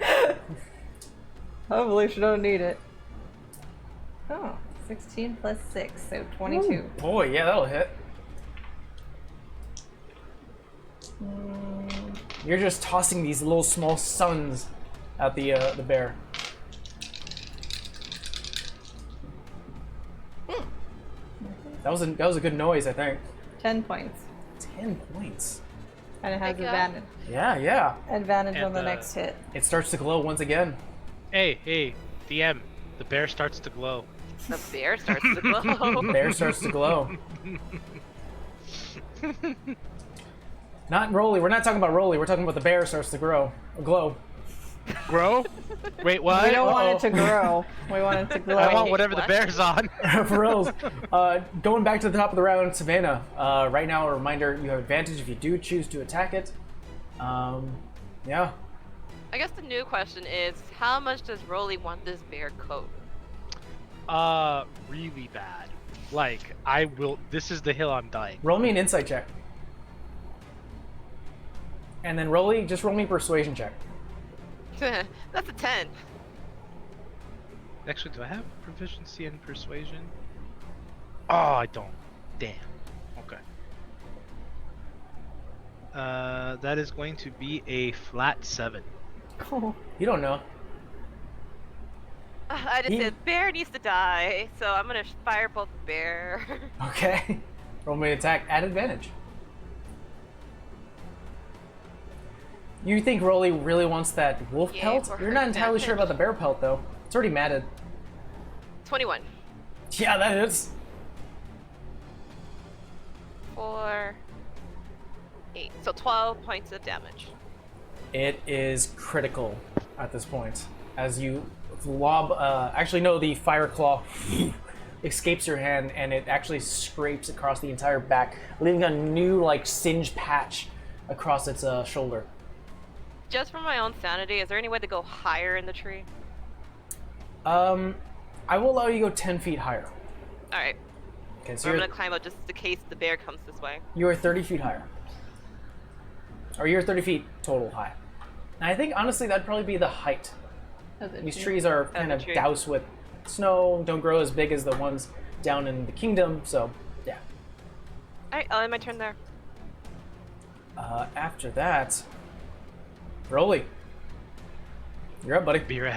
Hopefully she don't need it. Oh, 16 plus 6, so 22. Ooh, boy, yeah, that'll hit. You're just tossing these little small suns at the bear. That was a good noise, I think. 10 points. 10 points. And it has Heck yeah. advantage. Yeah. Advantage And, on the next hit. It starts to glow once again. Hey, DM. The bear starts to glow. The bear starts to glow. Bear starts to glow. Not Rolly. We're not talking about Rolly. We're talking about the bear starts to glow. Grow? Wait, what? We don't want Uh-oh. it to grow. We want it to glow. I want whatever the What? bear's on. For reals. Going back to the top of the round, Savannah. Right now, a reminder: you have advantage if you do choose to attack it. Yeah. I guess the new question is, how much does Rolly want this bear coat? Really bad. Like, I will. This is the hill I'm dying. Roll me an insight check. And then Rolly, just roll me a persuasion check. That's a 10. Actually, do I have proficiency in persuasion? Oh, I don't. Damn. Okay. That is going to be a flat 7. Oh. You don't know. I just He- said bear needs to die, so I'm gonna firebolt the bear. Okay. Roll me an attack at advantage. You think Rolly really wants that wolf Yeah, pelt? for You're not entirely sure about advantage. the bear pelt, though. It's already matted. 21. Yeah, that is. 4, 8. So 12 points of damage. It is critical at this point. As you lob, actually no, the fire claw escapes your hand and it actually scrapes across the entire back, leaving a new like singed patch across its shoulder. Just for my own sanity, is there any way to go higher in the tree? I will allow you to go 10 feet higher. Alright. Okay, so So I'm gonna climb up just in case the bear comes this way. you are 30 feet higher. Or you're 30 feet total high. And I think honestly that'd probably be the height. These trees are kind of doused with snow, don't grow as big as the ones down in the kingdom, so yeah. Alright, I'll end my turn there. After that, Broly. You're up, buddy. Vera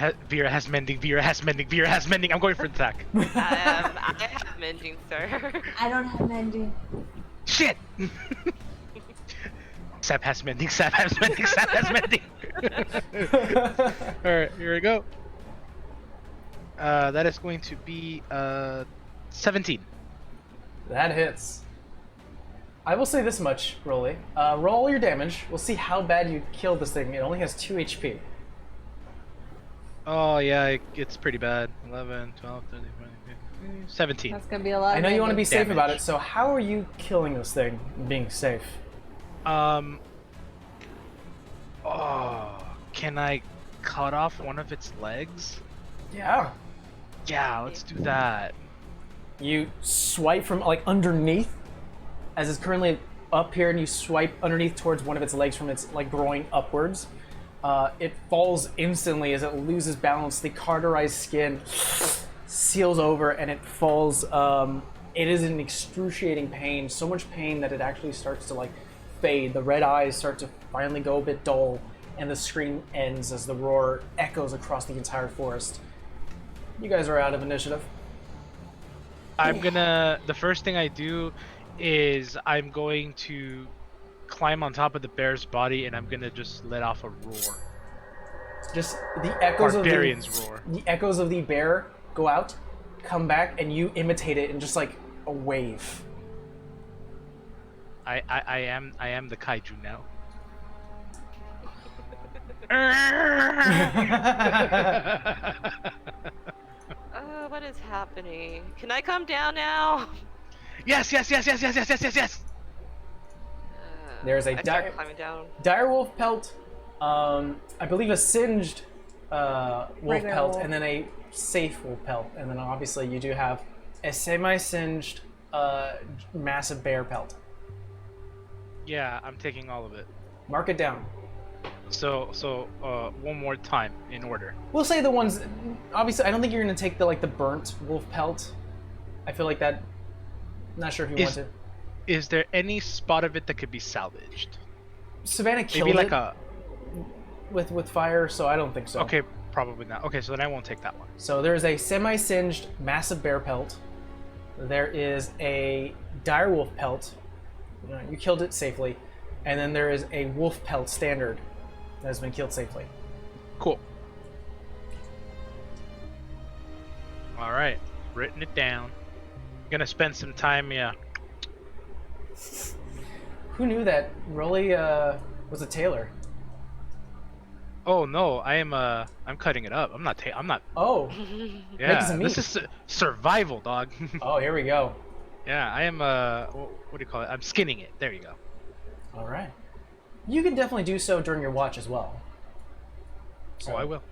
has mending. Vera has mending. Vera has mending. I'm going for the attack. I have mending, sir. I don't have mending. Shit! Sap has mending. Sap has mending. Sap has mending. Alright, here we go. That is going to be 17. That hits. I will say this much, Broly. Roll your damage. We'll see how bad you kill this thing. It only has 2 HP. Oh yeah, it's pretty bad. 11, 12, 13, 14, 17. That's gonna be a lot. I know you want to be safe Damage. about it, so how are you killing this thing being safe? Oh, can I cut off one of its legs? Yeah. Yeah, let's do that. You swipe from like underneath, as it's currently up here, and you swipe underneath towards one of its legs from its like groin upwards. It falls instantly as it loses balance. The cauterized skin seals over and it falls. It is in excruciating pain, so much pain that it actually starts to like fade. The red eyes start to finally go a bit dull, and the scream ends as the roar echoes across the entire forest. You guys are out of initiative. The first thing I do is I'm going to climb on top of the bear's body and I'm gonna just let off a roar. Just the echoes Barbarian's of roar. the echoes of the bear go out, come back, and you imitate it in just like a wave. I am the kaiju now. What is happening? Can I come down now? Yes. There's a I started climbing down. direwolf pelt, I believe a singed wolf Regular pelt, wolf. and then a safe wolf pelt, and then obviously you do have a semi-singed massive bear pelt. Yeah, I'm taking all of it. Mark it down. So one more time in order. We'll say the ones. Obviously, I don't think you're gonna take the burnt wolf pelt. I feel like that. Not sure if you want to. Is there any spot of it that could be salvaged? Savannah killed Maybe like it a. with fire, so I don't think so. Okay, probably not. Okay, so then I won't take that one. So there's a semi-singed massive bear pelt. There is a direwolf pelt. You killed it safely. And then there is a wolf pelt standard that has been killed safely. Cool. All right, written it down. Gonna spend some time, yeah. Who knew that Rolly was a tailor? Oh no, I'm cutting it up. I'm not. Oh, Yeah, some meat. this is survival, dog. oh, here we go. Yeah, I am. What do you call it? I'm skinning it. There you go. All right. You can definitely do so during your watch as well. Oh, I will.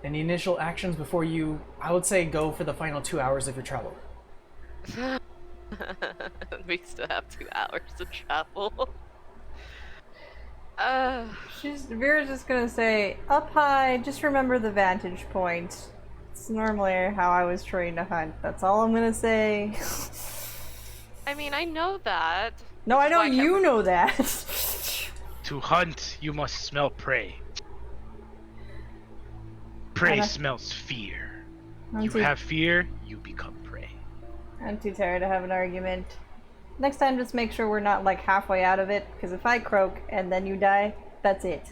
Any initial actions before you, I would say, go for the final 2 hours of your travel? We still have 2 hours to travel. Vera's just gonna say, up high, just remember the vantage point. It's normally how I was trained to hunt. That's all I'm gonna say. I mean, I know that. No, I know Why can't you we- know that. To hunt, you must smell prey. Prey smells fear. You have fear, you become prey. I'm too tired to have an argument. Next time, just make sure we're not like halfway out of it, because if I croak and then you die, that's it.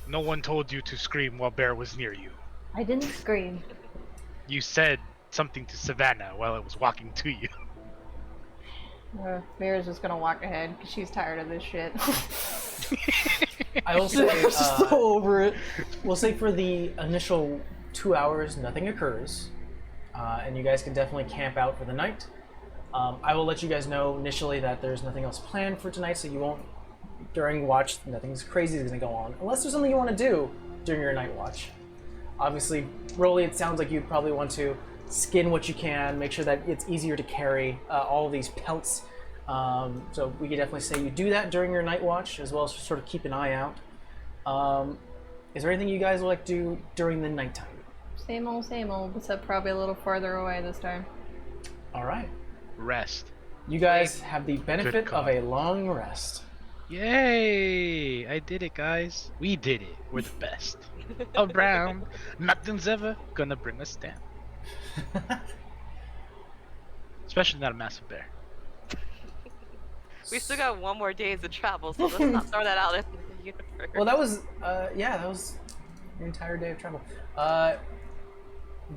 No one told you to scream while Bear was near you. I didn't scream. You said something to Savannah while I was walking to you. Mira's just gonna walk ahead because she's tired of this shit. I will say, She's so over it. we'll say for the initial 2 hours, nothing occurs, and you guys can definitely camp out for the night. I will let you guys know initially that there's nothing else planned for tonight, so you won't, during watch, nothing's crazy is going to go on, unless there's something you want to do during your night watch. Obviously, Rolly, it sounds like you'd probably want to skin what you can, make sure that it's easier to carry all of these pelts. So we could definitely say you do that during your night watch, as well as sort of keep an eye out. Is there anything you guys would like to do during the nighttime? Same old, except probably a little farther away this time. All right. Rest. You guys have the benefit call. of a long rest. Yay! I did it, guys. We did it. We're the best. Around. Nothing's ever gonna bring us down. Especially not a massive bear. We still got 1 more days of travel, so let's not throw that out in the universe. Well, that was, that was your entire day of travel.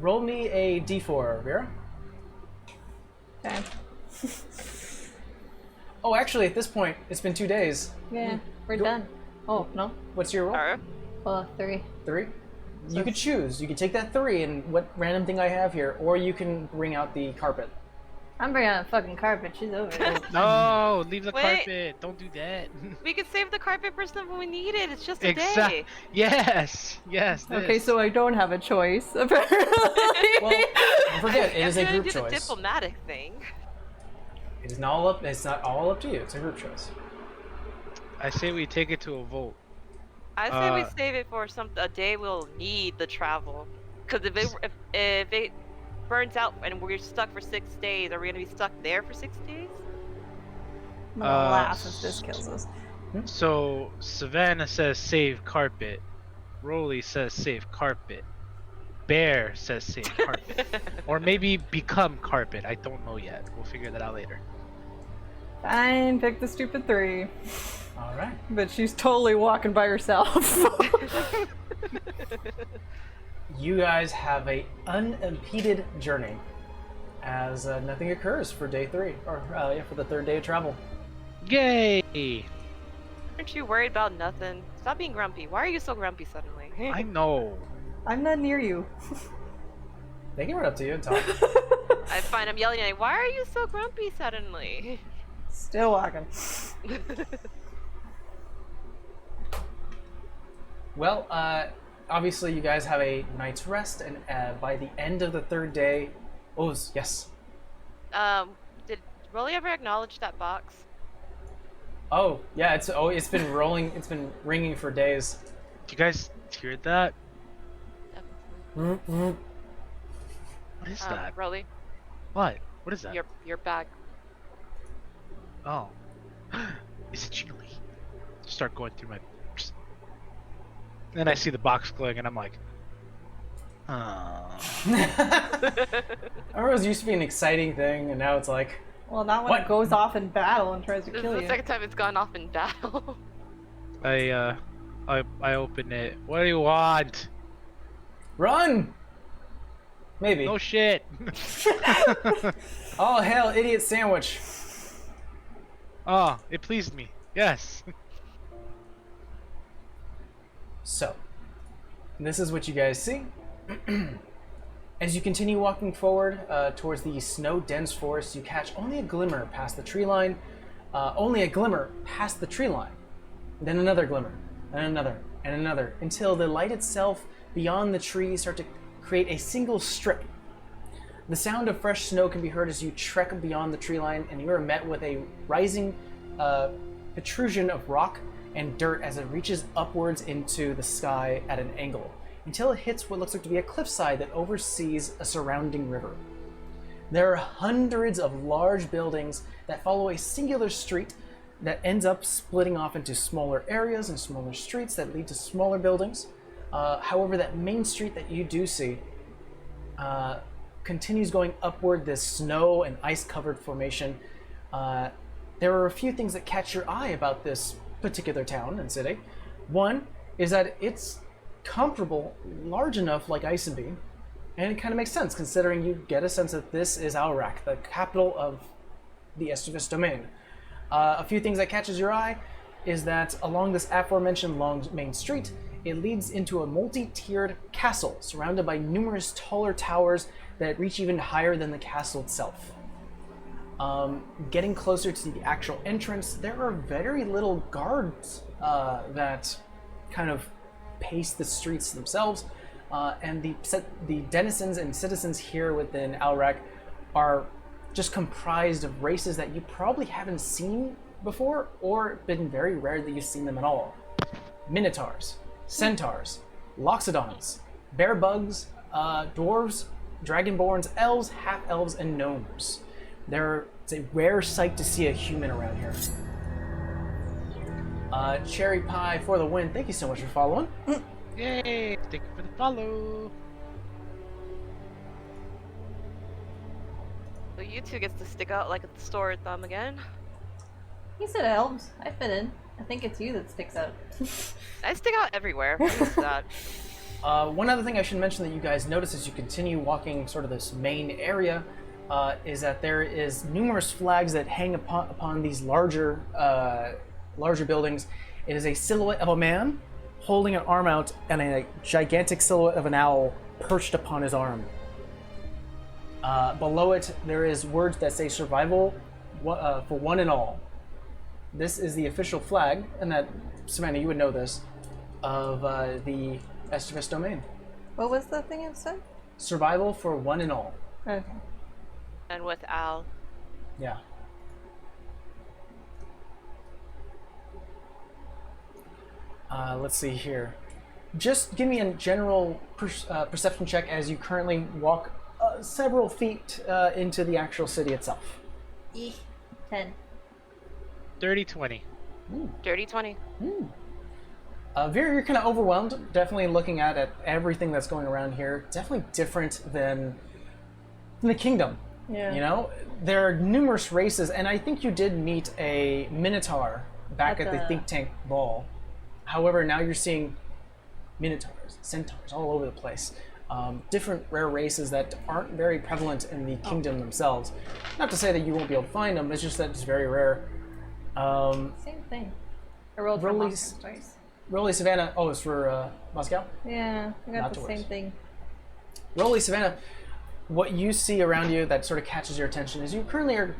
Roll me a d4, Vera. Okay. Oh, actually, at this point, it's been 2 days. Yeah, we're Go- done. Oh, no? What's your roll? Alright. 3. 3? You could choose. You could take that 3 and what random thing I have here, or you can bring out the carpet. I'm bringing out a fucking carpet. She's over it. No, leave the Wait. carpet. Don't do that. We could save the carpet for something we need it. It's just a day. Yes. Yes. Okay, this. so I don't have a choice, apparently. Well, don't forget, it is a I'm gonna group do the choice. diplomatic thing. It is not all up. It's not all up to you. It's a group choice. I say we take it to a vote. I say we save it for a day we'll need the travel. Because if it burns out and we're stuck for 6 days, are we gonna be stuck there for 6 days? Alas, if this kills us. So Savannah says save carpet. Rolly says save carpet. Bear says save carpet. Or maybe become carpet. I don't know yet. We'll figure that out later. Fine, pick the stupid 3. All right. But she's totally walking by herself. You guys have a unimpeded journey, as nothing occurs for day 3, or for the 3rd day of travel. Yay! Aren't you worried about nothing? Stop being grumpy. Why are you so grumpy suddenly? I know. I'm not near you. They can run up to you and talk. I find I'm yelling at you. Why are you so grumpy suddenly? Still walking. Well, obviously you guys have a night's rest, and by the end of the 3rd day, yes. Did Rolly ever acknowledge that box? Oh, yeah, it's been rolling, it's been ringing for days. You guys hear that? Mm-hmm. What is that? Rolly, What? What is that? your bag. Oh. Is it Chili? Start going through my... Then I see the box glowing and I'm like... Oh. I remember it used to be an exciting thing, and now it's like... Well, not when What? it goes off in battle and tries to This kill is the you. second time it's gone off in battle. I open it. What do you want? Run! Maybe. No shit. Oh, hell, idiot sandwich. Oh, it pleased me. Yes. So, this is what you guys see. As you continue walking forward towards the snow-dense forest, you catch only a glimmer past the tree line. Only a glimmer past the tree line. Then another glimmer, and another, and another, until the light itself beyond the trees start to create a single strip. The sound of fresh snow can be heard as you trek beyond the tree line, and you are met with a rising protrusion of rock and dirt as it reaches upwards into the sky at an angle, until it hits what looks like to be a cliffside that oversees a surrounding river. There are hundreds of large buildings that follow a singular street that ends up splitting off into smaller areas and smaller streets that lead to smaller buildings. However, that main street that you do see continues going upward, this snow and ice-covered formation. There are a few things that catch your eye about this particular town and city. One is that it's comparable, large enough like Isenbeam, and it kind of makes sense considering you get a sense that this is Alrak, the capital of the Estivus domain. A few things that catches your eye is that along this aforementioned long main street, it leads into a multi-tiered castle surrounded by numerous taller towers that reach even higher than the castle itself. Getting closer to the actual entrance, there are very little guards that kind of pace the streets themselves, and the denizens and citizens here within Alrak are just comprised of races that you probably haven't seen before, or been very rare that you've seen them at all. Minotaurs, centaurs, loxodons, bear bugs, dwarves, dragonborns, elves, half-elves, and gnomes. It's a rare sight to see a human around here. Cherry Pie for the win. Thank you so much for following. Yay! Thank you for the follow. So you two gets to stick out like a sore thumb again. He said elves. I fit in. I think it's you that sticks out. I stick out everywhere. What is that? One other thing I should mention that you guys notice as you continue walking sort of this main area is that there is numerous flags that hang upon these larger buildings. It is a silhouette of a man holding an arm out and a gigantic silhouette of an owl perched upon his arm. Below it, there is words that say survival for one and all. This is the official flag, and that, Savannah, you would know this, of the Estivus domain. What was the thing it said? Survival for one and all. Okay. And with Al. Yeah. Let's see here. Just give me a general perception check as you currently walk several feet into the actual city itself. 10. Dirty 20. Dirty 20. Veer, you're kind of overwhelmed. Definitely looking at everything that's going around here. Definitely different than the kingdom. Yeah. You know, there are numerous races, and I think you did meet a Minotaur back at the think tank ball. However, now you're seeing Minotaurs, centaurs all over the place. Different rare races that aren't very prevalent in the kingdom themselves. Not to say that you won't be able to find them, it's just that it's very rare. Same thing. I rolled for Rolly- Moscow twice. Rolly Savannah, oh, it's for Moscow? Yeah, I got Not the to same worry. thing. Rolly Savannah, what you see around you that sort of catches your attention is you currently are,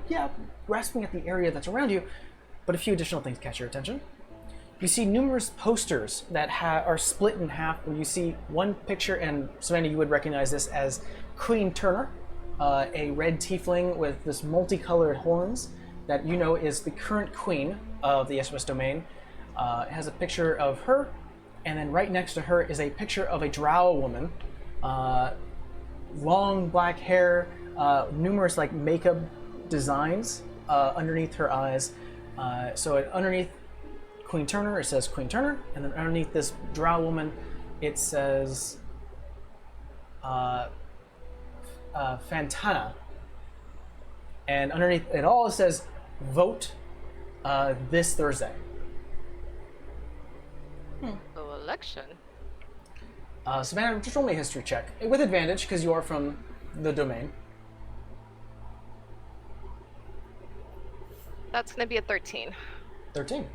grasping at the area that's around you, but a few additional things catch your attention. You see numerous posters that are split in half, where you see one picture, and Savannah, you would recognize this as Queen Turner, a red tiefling with this multicolored horns that you know is the current queen of the Estivus domain. It has a picture of her, and then right next to her is a picture of a drow woman, long black hair, numerous like makeup designs underneath her eyes. So underneath Queen Turner, it says Queen Turner, and then underneath this drow woman, it says Fantana. And underneath it all, it says vote this Thursday. So election. Savannah, just roll me a history check with advantage because you are from the domain. That's gonna be a 13. 13.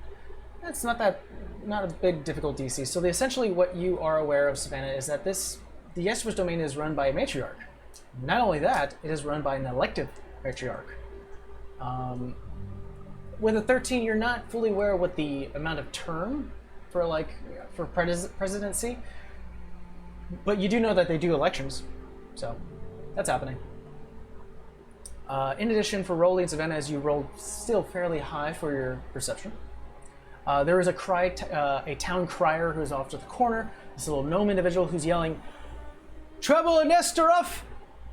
That's not a big difficult DC. So essentially what you are aware of, Savannah, is that the Estivus domain is run by a matriarch. Not only that, it is run by an elective matriarch. With a 13, you're not fully aware what the amount of term for presidency, but you do know that they do elections, so that's happening. In addition, for Rolly and Savannah, as you rolled still fairly high for your perception, there is a town crier who's off to the corner, this little gnome individual who's yelling, "Traveler Nestorov!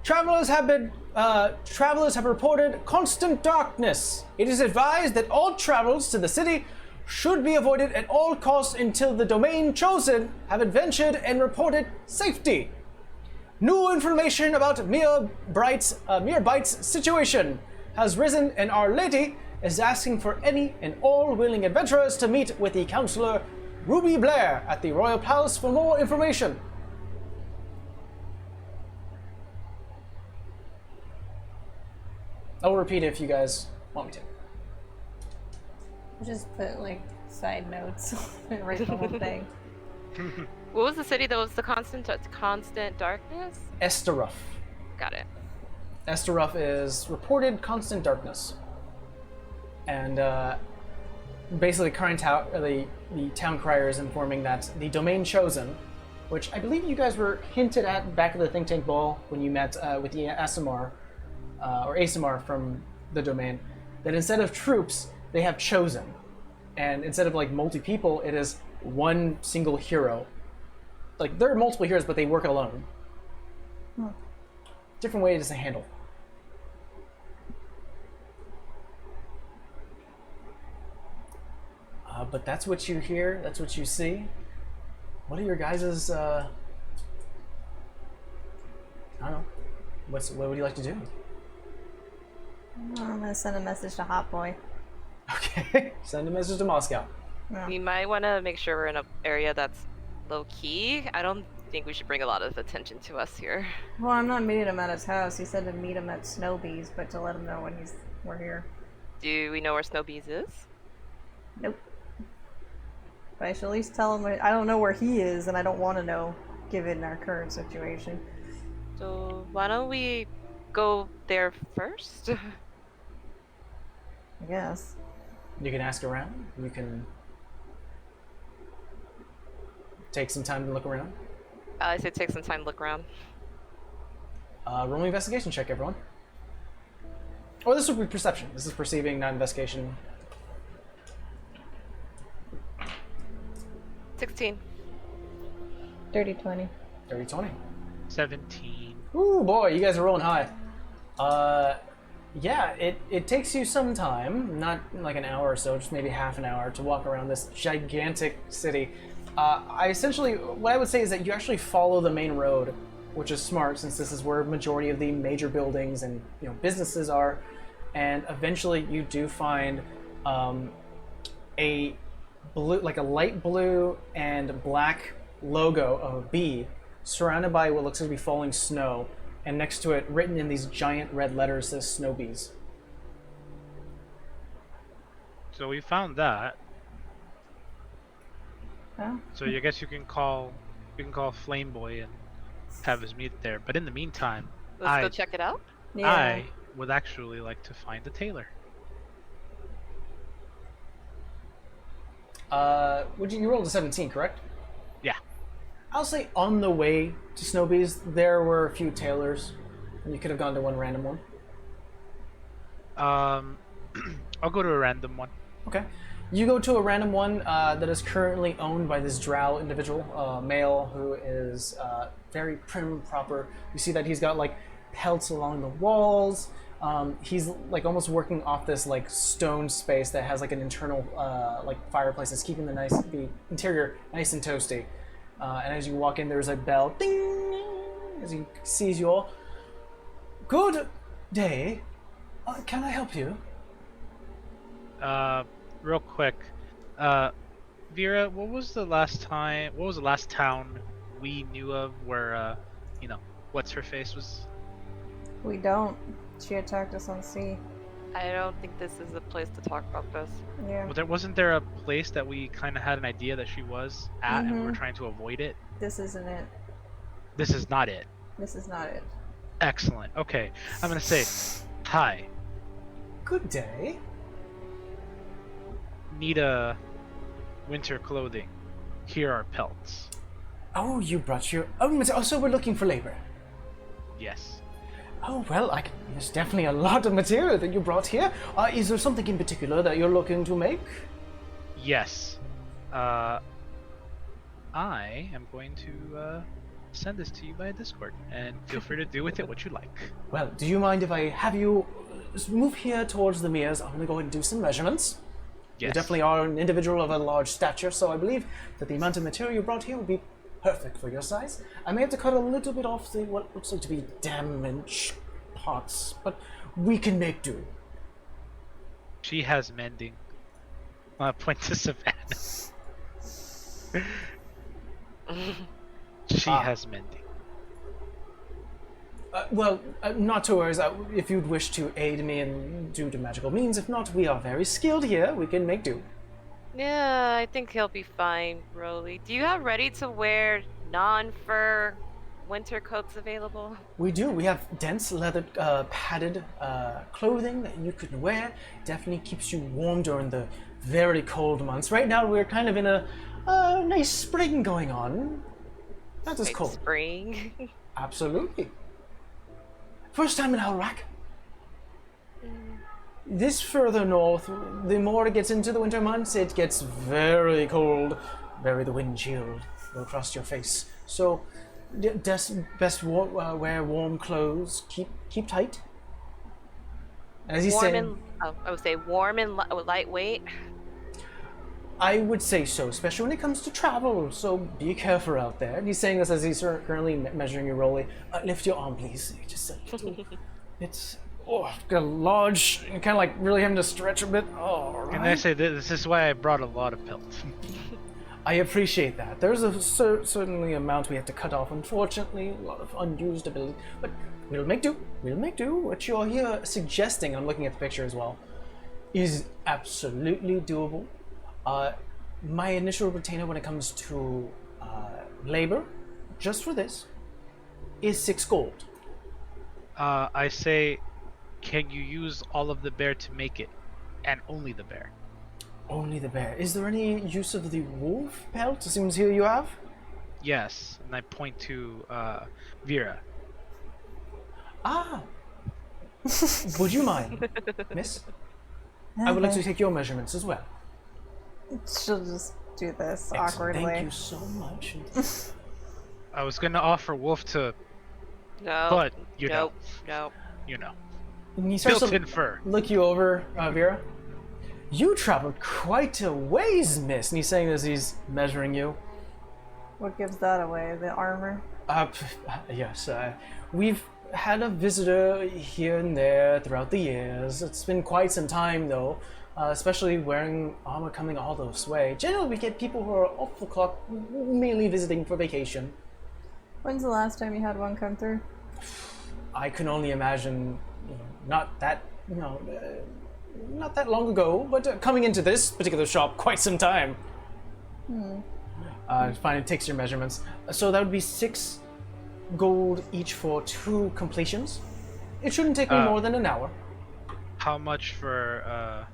Travelers have reported constant darkness. It is advised that all travels to the city should be avoided at all costs until the domain chosen have adventured and reported safety. New information about Mir Bite's situation has risen, and Our Lady is asking for any and all willing adventurers to meet with the Counselor Ruby Blair at the Royal Palace for more information." I'll repeat it if you guys Want me to? Just put like side notes and write the whole thing. What was the city that was the constant darkness? Esteruff. Got it. Esteruff is reported constant darkness. And basically, the town crier is informing that the domain chosen, which I believe you guys were hinted at back at the think tank ball when you met with the Asimar, or Asimar from the domain, that instead of troops, they have chosen. And instead of like multi-people, it is one single hero. Like, there are multiple heroes, but they work alone. Different ways to handle. But that's what you hear, that's what you see. What are your guys' I don't know. What would you like to do? I'm gonna send a message to Hot Boy. Okay, send a message to Moscow. Yeah. We might want to make sure we're in an area that's low key. I don't think we should bring a lot of attention to us here. Well, I'm not meeting him at his house. He said to meet him at Snowbees, but to let him know when we're here. Do we know where Snowbees is? Nope. But I should at least tell him I don't know where he is, and I don't want to know, given our current situation. So why don't we go there first? I guess. You can ask around. You can take some time to look around. I say take some time to look around. Roll an investigation check, everyone. Or this would be perception. This is perceiving, not investigation. 16. 30-20. 30-20. 17. Ooh, boy, you guys are rolling high. Yeah, it takes you some time, not like an hour or so, just maybe half an hour, to walk around this gigantic city. What I would say is that you actually follow the main road, which is smart since this is where majority of the major buildings and businesses are, and eventually you do find a blue, like a light blue and black logo of a bee surrounded by what looks to be falling snow, and next to it, written in these giant red letters, says Snow Bees. So we found that. Oh. So I guess you can call Flame Boy and have us meet there. But in the meantime, Let's go check it out. Yeah. I would actually like to find a tailor. You rolled a 17, correct? Yeah. I'll say on the way to Snowbees, there were a few tailors, and you could have gone to one random one. I'll go to a random one. Okay. You go to a random one that is currently owned by this drow individual, male, who is very prim and proper. You see that he's got like pelts along the walls. He's like almost working off this like stone space that has like an internal like fireplace that's keeping the interior nice and toasty. And as you walk in, there's a bell, ding, as he sees you all. Good day. Can I help you? Real quick, Vera, what was the last town we knew of where, what's her face was? We don't. She attacked us on sea. I don't think this is the place to talk about this. Yeah. Well, wasn't there a place that we kind of had an idea that she was at, and we were Mhm. trying to avoid it? This isn't it. This is not it. This is not it. Excellent. Okay, I'm gonna say, hi. Good day. Need a winter clothing. Here are pelts. Oh, you brought your own material. Oh, so we're looking for labor. Yes. Oh, well, there's definitely a lot of material that you brought here. Is there something in particular that you're looking to make? Yes. I am going to send this to you by Discord, and feel free to do with it what you like. Well, do you mind if I have you move here towards the mirrors? I'm going to go ahead and do some measurements. You Yes. definitely are an individual of a large stature, so I believe that the amount of material you brought here will be perfect for your size. I may have to cut a little bit off what looks like to be damaged parts, but we can make do. She has mending. Point to Savannah. She Ah. has mending. Not to worry. If you'd wish to aid me and due to magical means, if not, we are very skilled here. We can make do. Yeah, I think he'll be fine, Broly. Do you have ready-to-wear non-fur winter coats available? We do. We have dense leather padded clothing that you can wear. Definitely keeps you warm during the very cold months. Right now, we're kind of in a nice spring going on. Not as Like cold. spring. Absolutely. First time in Hellrack. This further north, the more it gets into the winter months, it gets very cold. The wind chill will across your face. So, best wear warm clothes. Keep tight. As he said, I would say warm and lightweight. I would say so, especially when it comes to travel. So be careful out there. And he's saying this as he's currently measuring your rolly. Lift your arm, please. Just a little. It's got a large, kind of like really having to stretch a bit. Oh, right. And I say this is why I brought a lot of pelts. I appreciate that. There's a certainly amount we have to cut off. Unfortunately, a lot of unused ability, but we'll make do. We'll make do. What you're here suggesting, I'm looking at the picture as well, is absolutely doable. My initial retainer when it comes to labor, just for this, is 6 gold. I say, can you use all of the bear to make it, and only the bear? Only the bear. Is there any use of the wolf pelt? It seems here you have. Yes, and I point to Vera. Ah. Would you mind, miss? I would like to take your measurements as well. She'll just do this Excellent. awkwardly. Thank you so much. I was gonna offer Wolf to, No. but you Nope. know, No. you know, And he starts built-in to fur. look you over, Vera. You traveled quite a ways, miss. And he's saying as he's measuring you. What gives that away? The armor? Yes. We've had a visitor here and there throughout the years. It's been quite some time, though. Especially wearing armor coming all this way. Generally, we get people who are off the clock, mainly visiting for vacation. When's the last time you had one come through? I can only imagine, not that long ago, but coming into this particular shop quite some time. Finally takes your measurements. So that would be 6 gold each for 2 completions. It shouldn't take me more than an hour. How much for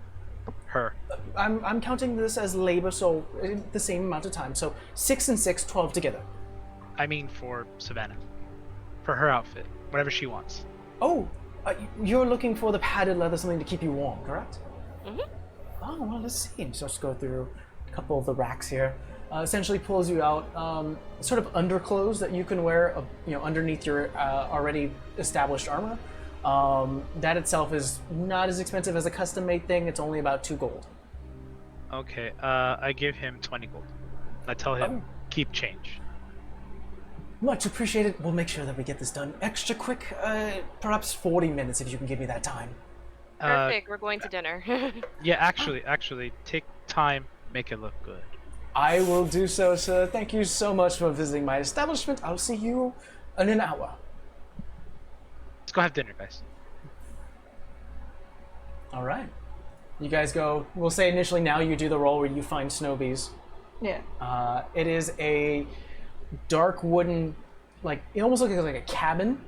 her? I'm counting this as labor, so the same amount of time. So 6 and 6, 12 together. I mean for Savannah. For her outfit. Whatever she wants. Oh, you're looking for the padded leather, something to keep you warm, correct? Mhm. Oh, well, let's see. So let's go through a couple of the racks here. Essentially pulls you out sort of underclothes that you can wear, underneath your already established armor. That itself is not as expensive as a custom-made thing. It's only about 2 gold. Okay, I give him 20 gold. I tell him, keep change. Much appreciated. We'll make sure that we get this done extra quick. Perhaps 40 minutes if you can give me that time. Perfect. We're going to dinner. Yeah, actually, take time, make it look good. I will do so, sir. Thank you so much for visiting my establishment. I'll see you in an hour. Let's go have dinner, guys. All right. You guys go. We'll say initially now you do the roll where you find Snowbees. Yeah. It is a dark wooden, like, it almost looks like a cabin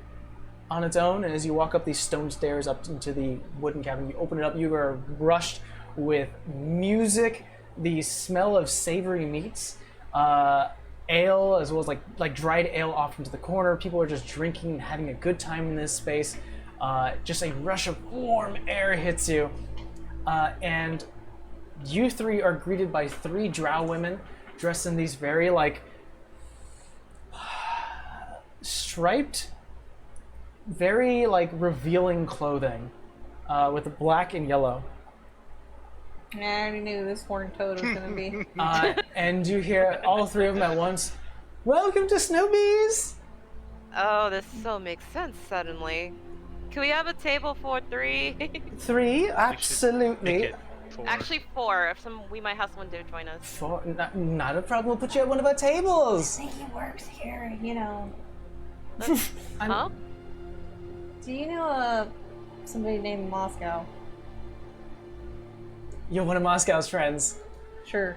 on its own. And as you walk up these stone stairs up into the wooden cabin, you open it up, you are rushed with music, the smell of savory meats, ale, as well as like dried ale off into the corner. People are just drinking and having a good time in this space. Just a rush of warm air hits you, and you 3 are greeted by 3 drow women dressed in these very striped, very revealing clothing, with the black and yellow. Yeah, I already knew this horned toad was gonna be. And you hear all 3 of them at once. Welcome to Snowbees! Oh, this so makes sense suddenly. Can we have a table for 3? 3, absolutely. Make it 4. Actually 4. We might have someone to join us. 4, not a problem. We'll put you at one of our tables. I think he works here, you know. Huh? Do you know somebody named Moscow? You're one of Moscow's friends. Sure.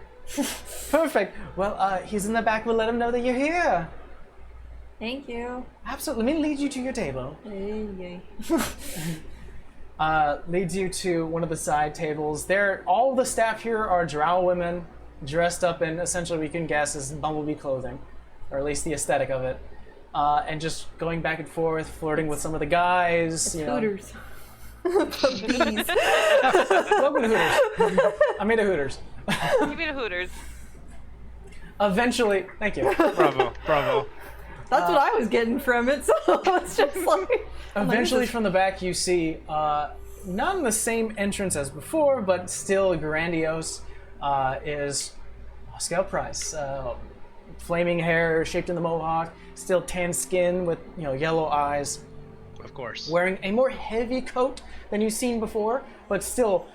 Perfect. Well, he's in the back. We'll let him know that you're here. Thank you. Absolutely. Let me lead you to your table. Yay. Leads you to one of the side tables. All the staff here are drow women dressed up in essentially we can guess is bumblebee clothing, or at least the aesthetic of it, and just going back and forth, flirting with some of the guys. It's you know. Hooters. Bees. Welcome to Hooters. I made a Hooters. You mean a Hooters? Eventually, thank you. Bravo, bravo. That's what I was getting from it, so it's just like... Eventually, from the back, you see not in the same entrance as before, but still grandiose, is Moscow Price. Flaming hair shaped in the mohawk, still tan skin with yellow eyes. Of course. Wearing a more heavy coat than you've seen before, but still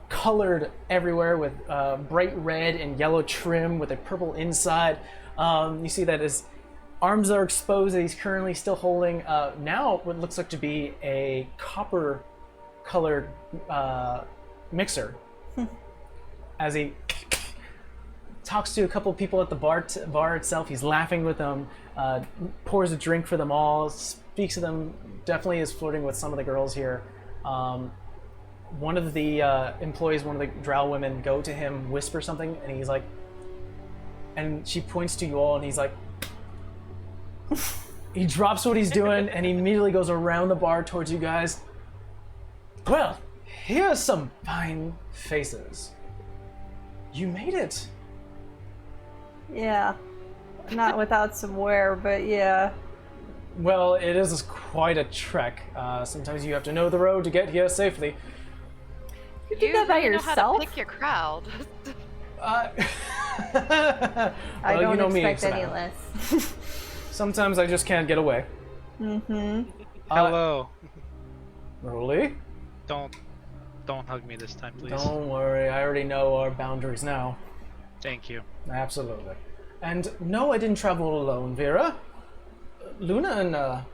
colored everywhere with bright red and yellow trim with a purple inside. You see that his arms are exposed, that he's currently still holding now what looks like to be a copper colored mixer. As he talks to a couple people at the bar itself, he's laughing with them, pours a drink for them all, speaks to them, definitely is flirting with some of the girls here. One of the employees, one of the drow women, go to him, whisper something, and he's like, and she points to you all, and he's like, he drops what he's doing, and he immediately goes around the bar towards you guys. Well, here's some fine faces. You made it. Yeah. Not without some wear, but yeah. Well, it is quite a trek. Sometimes you have to know the road to get here safely. You did that by really know yourself? how to pick your crowd. I well, don't you know me, expect any Savannah. less. Sometimes I just can't get away. Mm-hmm. Hello. Rolly? Don't hug me this time, please. Don't worry, I already know our boundaries now. Thank you. Absolutely. And no, I didn't travel alone, Vera. Luna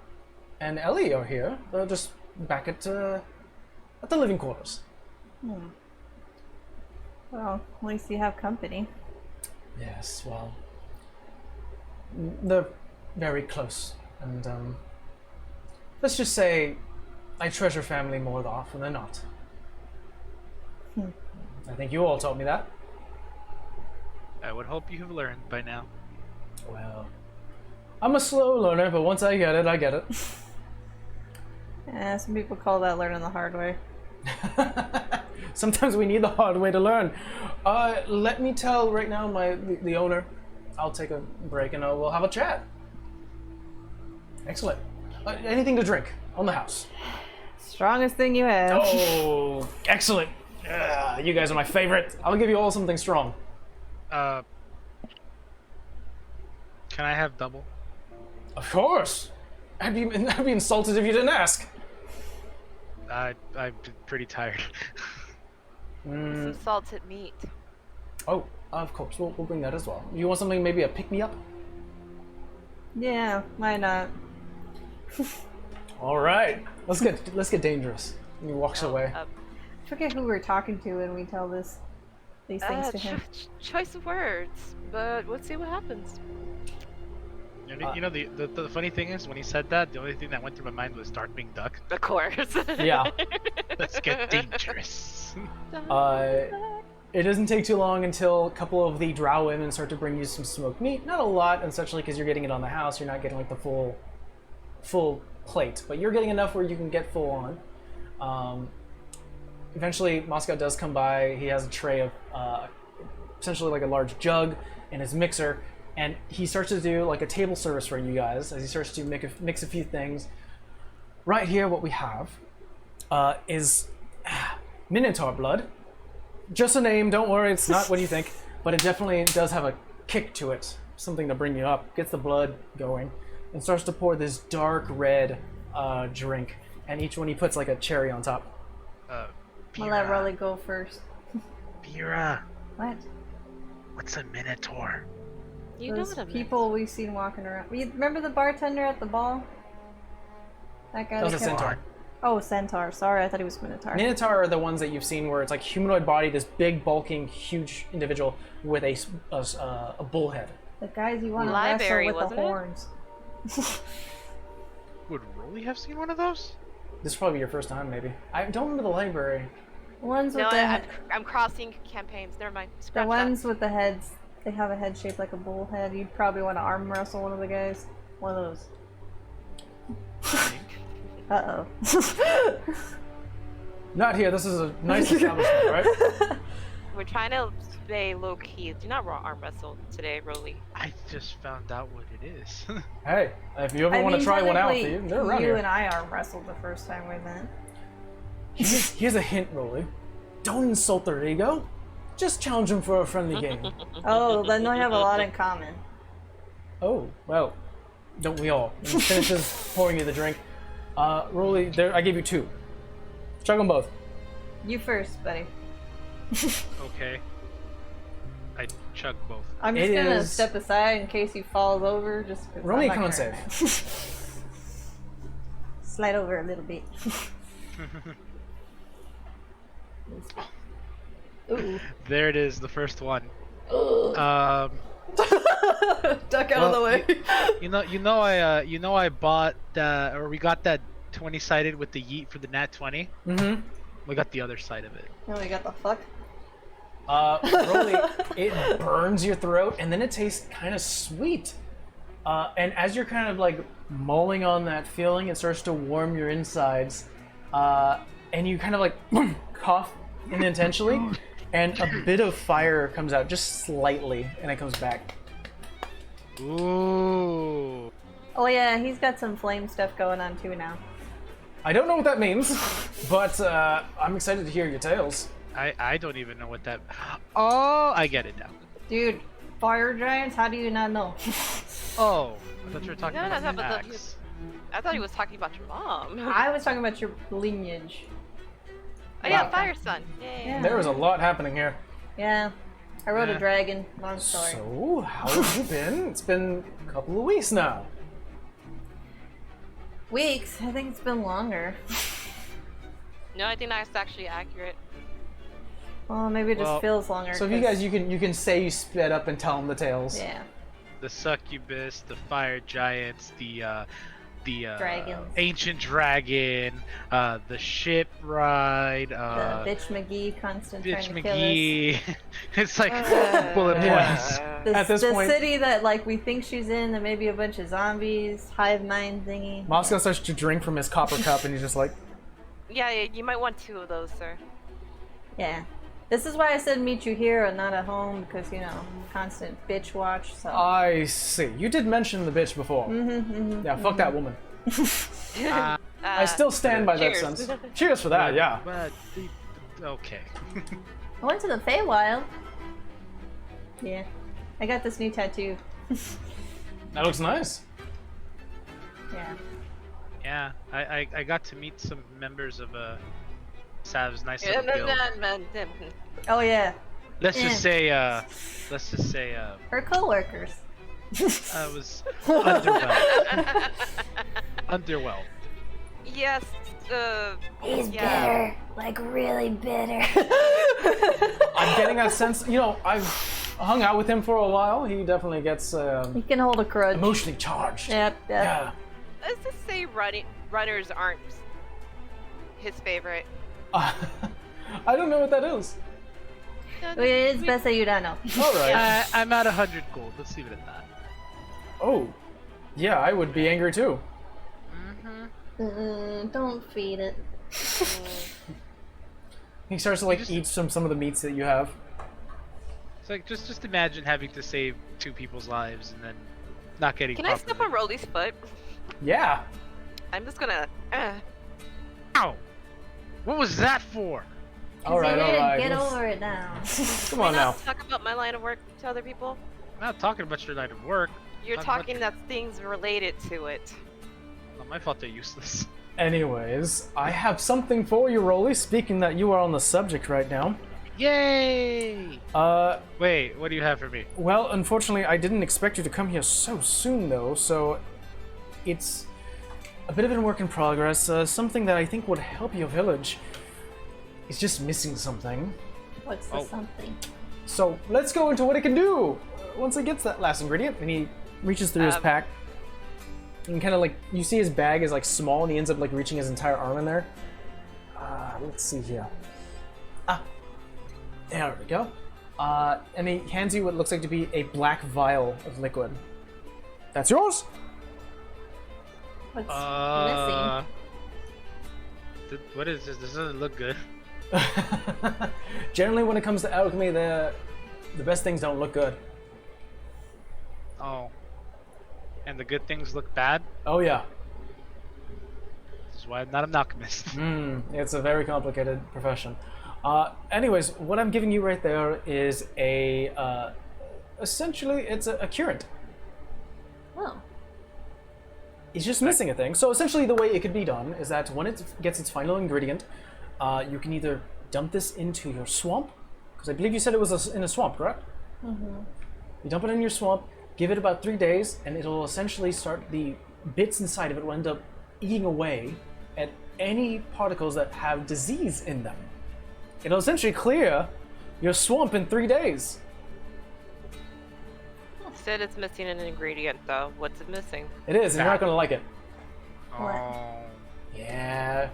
and Ellie are here. They're just back at the living quarters. Well, at least you have company. Yes, well, they're very close, and let's just say I treasure family more often than not. I think you all taught me that. I would hope you have learned by now. Well, I'm a slow learner, but once I get it, I get it. Some people call that learning the hard way. Sometimes we need the hard way to learn. Let me tell right now the owner. I'll take a break and we'll have a chat. Excellent. Anything to drink on the house? Strongest thing you have. Oh, excellent. You guys are my favorite. I'll give you all something strong. Can I have double? Of course. I'd be insulted if you didn't ask. I'm pretty tired. Some salted meat. Oh, of course. We'll bring that as well. You want something, maybe a pick-me-up? Yeah, why not? All right. Let's get dangerous. And he walks away. I forget who we're talking to when we tell these things to him. Choice of words, but let's see what happens. You know, the funny thing is, when he said that, the only thing that went through my mind was Darkwing Duck. Of course. Yeah. Let's get dangerous. It doesn't take too long until a couple of the drow women start to bring you some smoked meat. Not a lot, essentially, because you're getting it on the house. You're not getting like the full plate, but you're getting enough where you can get full on. Eventually, Moscow does come by. He has a tray of essentially like a large jug and his mixer, and he starts to do like a table service for you guys as he starts to mix a few things. Right here, what we have is Minotaur blood. Just a name, don't worry, it's not what you think, but it definitely does have a kick to it, something to bring you up, gets the blood going, and starts to pour this dark red drink, and each one he puts like a cherry on top. I'll let Rolly go first. Vera, What? what's a Minotaur? You know Those what I meant. people we've seen walking around. Remember the bartender at the ball? That guy. That was a that kept- centaur. Oh, centaur. Sorry, I thought he was minotaur. Minotaur are the ones that you've seen where it's like humanoid body, this big, bulking, huge individual with a bull head. The guys you want to Library, wrestle with the wasn't it? horns. Would Rolly have seen one of those? This is probably your first time, maybe. I don't remember the library. The ones with No, the I'm crossing campaigns. Never mind. the Scratch ones with the heads. They have a head shaped like a bull head. You'd probably want to arm wrestle one of the guys. One of those. Uh oh. Not here. This is a nice establishment, right? that. We're trying to stay low key. Do not arm wrestle today, Rolly. I just found out what it is. Hey, if you ever want to try one out, technically, they're around you here. and I arm wrestled the first time we met. Here's a hint, Rolly. Don't insult their ego. Just challenge them for a friendly game. Oh, then we have a lot in common. Oh, well, don't we all? And he finishes pouring you the drink. Rolly, there, I gave you 2. Chug them both. You first, buddy. Okay. I chug both. I'm just It gonna is- step aside in case he falls over. Just 'cause Roll me a I'm not con gonna- save. Slide over a little bit. Ooh. There it is, the first one. Duck out of the Well, way. You know I bought or we got that 20 sided with the yeet for the nat 20. Mm-hmm. We got the other side of it. Oh, we got the fuck. Rolly, it burns your throat, and then it tastes kind of sweet. And as you're kind of like mulling on that feeling, it starts to warm your insides. And you kind of like cough unintentionally, and a bit of fire comes out just slightly, and it comes back. Ooh. Oh yeah, he's got some flame stuff going on too now. I don't know what that means, but I'm excited to hear your tales. I don't even know what that. Oh, I get it now. Dude, fire giants? How do you not know? Oh, I thought you were talking No, about no, the but axe. I thought he was talking about your mom. I was talking about your lineage. Oh yeah, Wow. Fire Son. Yay. Yeah. There is a lot happening here. Yeah. I rode Yeah. a dragon. Long story. So, how have you been? It's been a couple of weeks now. Weeks? I think it's been longer. No, I think that's actually accurate. Well, maybe it just Well, feels longer. So if you 'cause- guys, you can say you sped up and tell them the tales. Yeah. The succubus, the fire giants, the Dragons. ancient dragon, the ship ride, The bitch McGee constant bitch trying to kill us. McGee. It's like bullet Yeah. points. The, At this the point- city that like we think she's in, there may be a bunch of zombies, hive mind thingy. Moscow starts to drink from his copper cup, and he's just like, Yeah, you might want 2 of those, sir. Yeah. This is why I said meet you here and not at home, because you know, constant bitch watch. So. I see. You did mention the bitch before. Yeah, fuck that woman. I still stand by that cheers. sense. Cheers for that, yeah. But okay. I went to the Feywild. Yeah. I got this new tattoo. That looks nice. Yeah. Yeah, I got to meet some members of Sav's nice little guild. Oh yeah. Let's Yeah. just say Her coworkers. I was underwhelmed. Underwhelmed. Yes, He's yeah. bitter. Like really bitter. I'm getting that sense. You know, I've hung out with him for a while. He definitely gets He can hold a grudge. emotionally charged. Yep, yep. Yeah. Let's just say runners aren't his favorite. I don't know what that is. Well, it is best that you don't know. All right. I'm at 100 gold. Let's leave it at that. Oh, yeah, I would be angry too. Don't feed it. He starts to like eat some of the meats that you have. It's like just imagine having to save 2 people's lives and then not getting. Can I step on Rolly's foot? Yeah. I'm just gonna. Ow! What was that for? All right, all right. Get Let's- over it now. Come on now. Not talk about my line of work to other people. I'm not talking about your line of work. You're Talk about- talking that things related to it. Not my fault they're useless. Anyways, I have something for you, Rolly. Speaking that you are on the subject right now. Yay! Wait, what do you have for me? Well, unfortunately, I didn't expect you to come here so soon, though. So, it's a bit of a work in progress. Something that I think would help your village is just missing something. What's the something? So let's go into what it can do once it gets that last ingredient. And he reaches through his pack, and kind of like you see his bag is like small, and he ends up like reaching his entire arm in there. Let's see here. There we go. And he hands you what looks like to be a black vial of liquid. That's yours. What's What is this? This doesn't look good. Generally, when it comes to alchemy, the best things don't look good. Oh. And the good things look bad? Oh yeah. This is why I'm not an alchemist. It's a very complicated profession. Anyways, what I'm giving you right there is essentially it's a curant. Oh. It's just missing a thing. So essentially the way it could be done is that when it gets its final ingredient, you can either dump this into your swamp, because I believe you said it was in a swamp, correct? Mm-hmm. You dump it in your swamp, give it about 3 days, and it'll essentially start, the bits inside of it will end up eating away at any particles that have disease in them. It'll essentially clear your swamp in 3 days. Said it's missing an ingredient though. What's it missing? It is, and you're not going to like it. Oh. Yeah.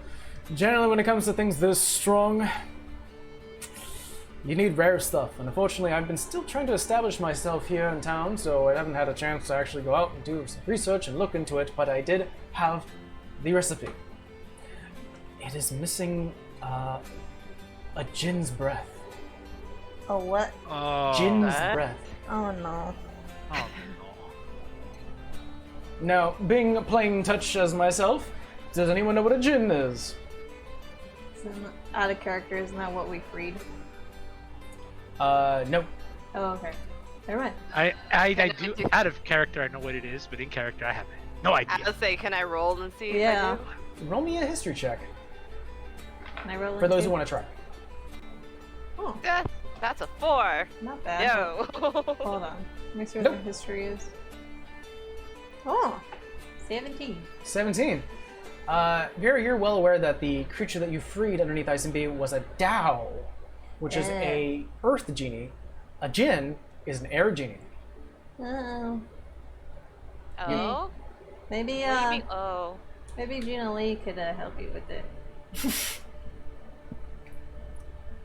Generally, when it comes to things this strong, you need rare stuff. And unfortunately, I've been still trying to establish myself here in town, so I haven't had a chance to actually go out and do some research and look into it, but I did have the recipe. It is missing a Jinn's breath. Oh, what? Oh. Jinn's breath. Oh, no. Oh, Now, being a plain touch as myself, does anyone know what a Jinn is? Out of character, isn't that what we freed? No. Oh, okay. Never mind. I do, out of character, I know what it is, but in character, I have no I idea. was say, can I roll and see? Yeah. If I do? Roll me a history check, Can I roll for those into- who want to try. Oh, That's a 4. not bad. No. Hold on. Make sure Nope. the history is. Oh, 17. 17. You're well aware that the creature that you freed underneath Ice and B was a Dao, which is a earth genie. A Jinn is an air genie. Oh. Oh. Maybe, What do you mean, oh. maybe Gina Lee could help you with it.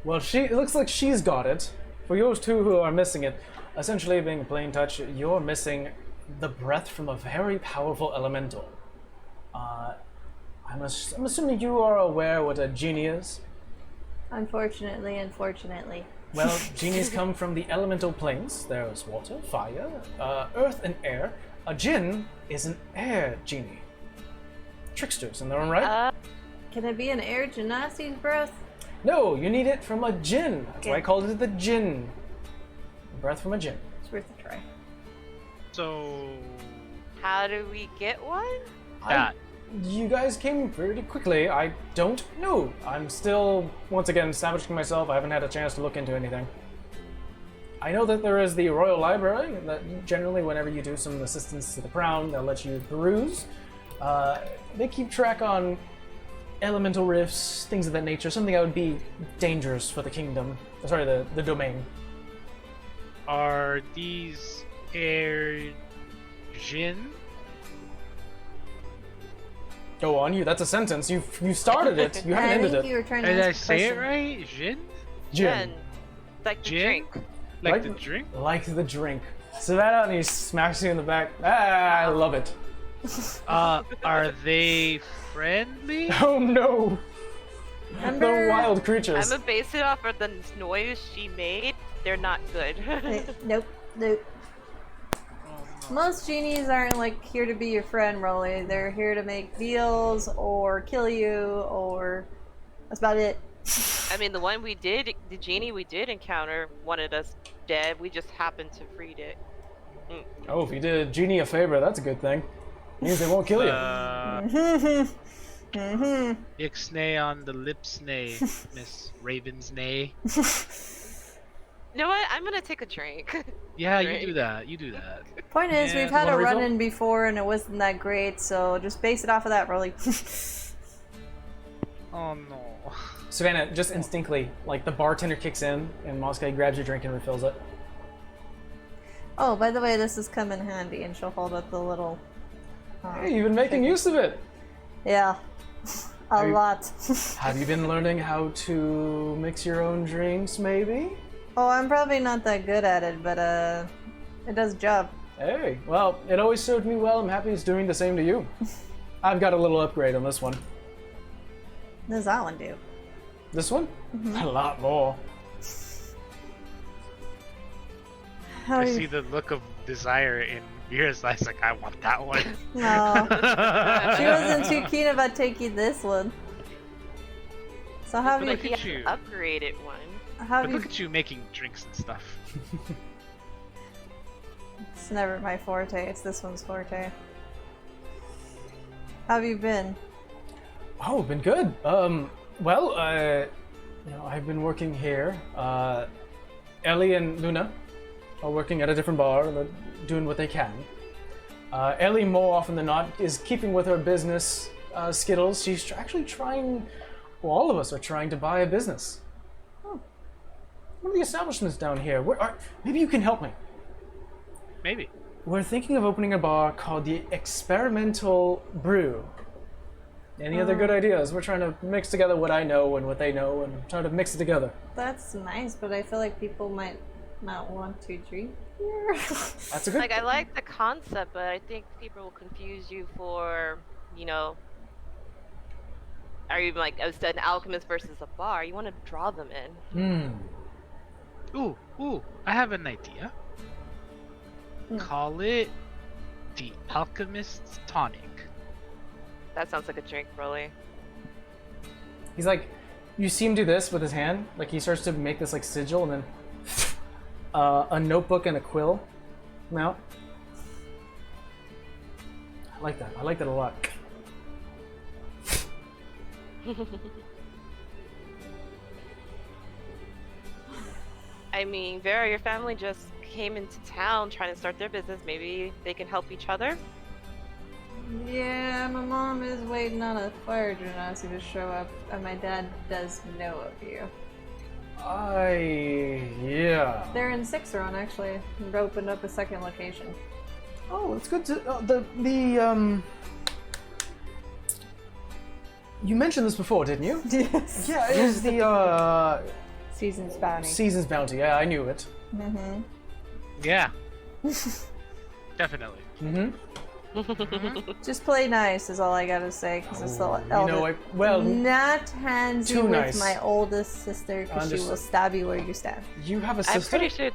Well, it looks like she's got it. For yours two who are missing it, essentially being a plain touch, you're missing the breath from a very powerful elemental. I'm assuming you are aware what a genie is. Unfortunately. Well, genies come from the elemental planes. There's water, fire, earth, and air. A Jinn is an air genie. Tricksters in their own right. Can it be an air genasi's breath? No, you need it from a Jinn. That's why I called it the Jinn. Breath from a Jinn. It's worth a try. So How do we get one? that You guys came pretty quickly. I don't know. I'm still, once again, establishing myself. I haven't had a chance to look into anything. I know that there is the Royal Library, that generally whenever you do some assistance to the Crown, they'll let you peruse. They keep track on elemental rifts, things of that nature, something that would be dangerous for the kingdom. Sorry, the domain. are these air Jinn? Go on, that's a sentence. You started it. You haven't I ended think it. you were trying to Did I ask a say it question. right? Jinn? Jinn. Like the Gin? drink. Like Like- the drink? Like the drink. Savannah, and he smacks you in the back. I love it. Are they friendly? Oh no! Remember- The wild creatures. I'm gonna base it off of the noise she made. They're not good. Nope. Most genies aren't like here to be your friend, Rolly. They're here to make deals or kill you, or that's about it. I mean, the genie we did encounter wanted us dead. We just happened to freed it. Oh, if you did Genie a favor, that's a good thing. Means they won't kill you. Ixnay on the lips nay, Miss Ravensnay. You know what? I'm gonna take a drink. Yeah, you Drink. do that. You do that. Point is, Yeah. we've had Want a a refill? run-in before and it wasn't that great, so just base it off of that, really. Oh no. Savannah, just instinctively, like the bartender kicks in and Mostead grabs your drink and refills it. Oh, by the way, this has come in handy, and she'll hold up the little... Hey, you've been making use of it. Yeah. A you- lot. Have you been learning how to mix your own drinks, maybe? Oh, I'm probably not that good at it, but it does the job. Hey, well, it always served me well. I'm happy it's doing the same to you. I've got a little upgrade on this one. What does that one do? This one? A lot more. How I do you... see the look of desire in Mira's eyes. Like, I want that one. No. She wasn't too keen about taking this one. So how have But you... he Look has at an you. upgraded one. How But have look you... at you making drinks and stuff. It's never my forte, it's this one's forte. How have you been? Oh, been good. Well, you know, I've been working here. Ellie and Luna are working at a different bar. They're doing what they can. Ellie, more often than not, is keeping with her business skittles. She's actually trying. Well, all of us are trying to buy a business. One of the establishments down here. Maybe you can help me. Maybe. We're thinking of opening a bar called the Experimental Brew. Any other good ideas? We're trying to mix together what I know and what they know and try to mix it together. That's nice, but I feel like people might not want to drink here. That's a good Like, I like the concept, but I think people will confuse you for, you know, are you like an alchemist versus a bar? You want to draw them in. Ooh, I have an idea. Call it the Alchemist's Tonic. That sounds like a drink, really. He's like, you see him do this with his hand. Like he starts to make this like sigil, and then a notebook and a quill come out. I like that. I like that a lot. I mean, Vera, your family just came into town trying to start their business. Maybe they can help each other. Yeah, my mom is waiting on a fire genasi to show up, and my dad does know of you. Yeah. They're in Sixeron, actually. They opened up a second location. Oh, it's good to You mentioned this before, didn't you? Yes. Yeah, it was the Season's bounty. Season's Bounty. Yeah, I knew it. Mm-hmm. Yeah. Definitely. Just play nice is all I gotta say, because it's the You eldest. know, well, Not handsy too with nice. my oldest sister, because she will Understood. stab you where you stand. you have a I'm sister. pretty sure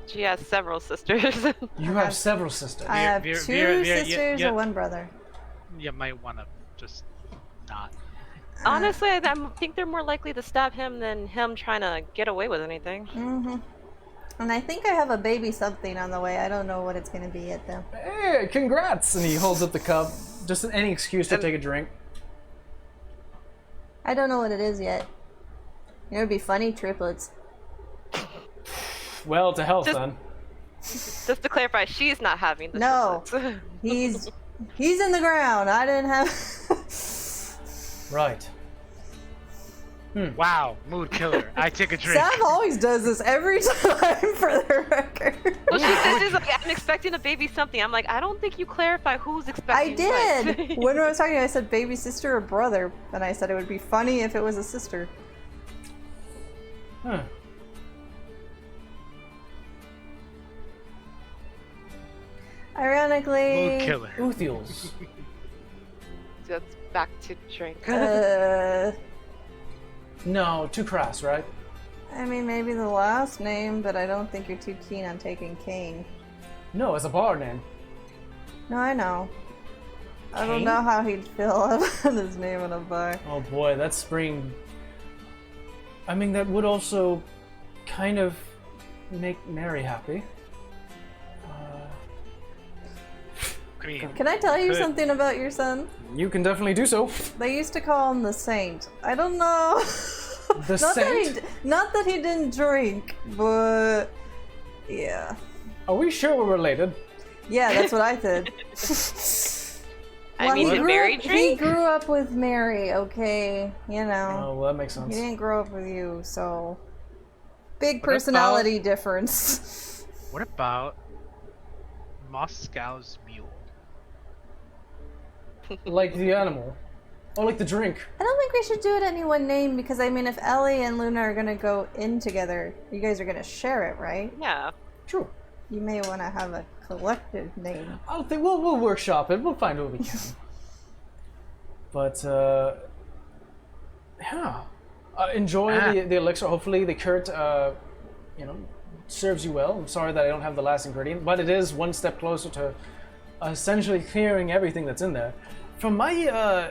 she has several sisters. You have several sisters. I have Vera- two Vera- Vera, sisters yeah. and one brother. You might want to just not. Honestly, I think they're more likely to stab him than him trying to get away with anything. Mm-hmm. And I think I have a baby something on the way. I don't know what it's gonna be yet, though. Hey, congrats! And he holds up the cup. Just any excuse to take a drink. I don't know what it is yet. You know, it'd be funny, triplets. Well, to health Just- then. Just to clarify, she's not having the No. triplets. He's in the ground. I didn't have. Right. Wow, mood killer. I take a drink. Sam always does this every time, for the record. Well, she said she's like, I'm expecting a baby something. I'm like, I don't think you clarify who's I expecting did. what. When I was talking, I said baby sister or brother, and I said it would be funny if it was a sister. Huh. Ironically, Mood killer. Uthiels. Just back to drink. No, too crass, right? I mean, maybe the last name, but I don't think you're too keen on taking Kane. No, it's a bar name. No, I know. I don't Kane? know how he'd feel about his name in a bar. Oh boy, that's spring. I mean, that would also kind of make Mary happy. I mean, Can I tell you Good. something about your son? You can definitely do so. They used to call him the Saint. I don't know. The saint? Not that he didn't drink, but yeah. Are we sure we're related? Yeah, that's what I said. I mean, did Mary he drink? grew up with Mary, okay? You know. Oh, well, that makes He sense. didn't grow up with you, so big What personality difference. What about Moscow's mule? Like the animal. Or like the drink. I don't think we should do it any one name because I mean, if Ellie and Luna are gonna go in together, you guys are gonna share it, right? Yeah. True. You may want to have a collective name. I'll think we'll workshop it. We'll find what we can. But yeah, enjoy the elixir. Hopefully the curd, serves you well. I'm sorry that I don't have the last ingredient, but it is one step closer to essentially clearing everything that's in there. From my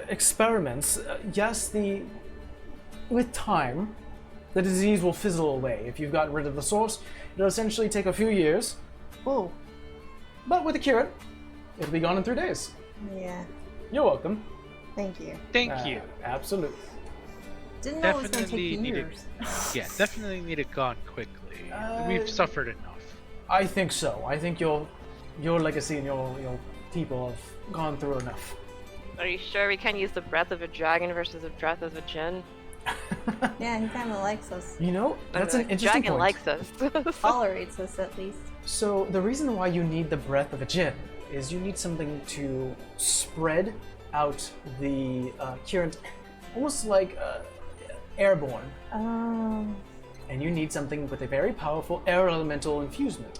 experiments, yes, with time, the disease will fizzle away. If you've gotten rid of the source, it'll essentially take a few years. Oh, But with a cure, it'll be gone in 3 days. yeah. You're welcome. Thank you. Thank you. Absolutely. Didn't know it was gonna Definitely take needed. years. Yeah, definitely need it gone quickly. We've suffered enough. I think so. I think your legacy and your people have gone through enough. Are you sure we can't use the breath of a dragon versus the breath of a djinn? Yeah, he kind of likes us. You know, that's an interesting dragon point. likes us. Tolerates us at least. So the reason why you need the breath of a djinn is you need something to spread out the current, almost like airborne, Um, and you need something with a very powerful air elemental infusement.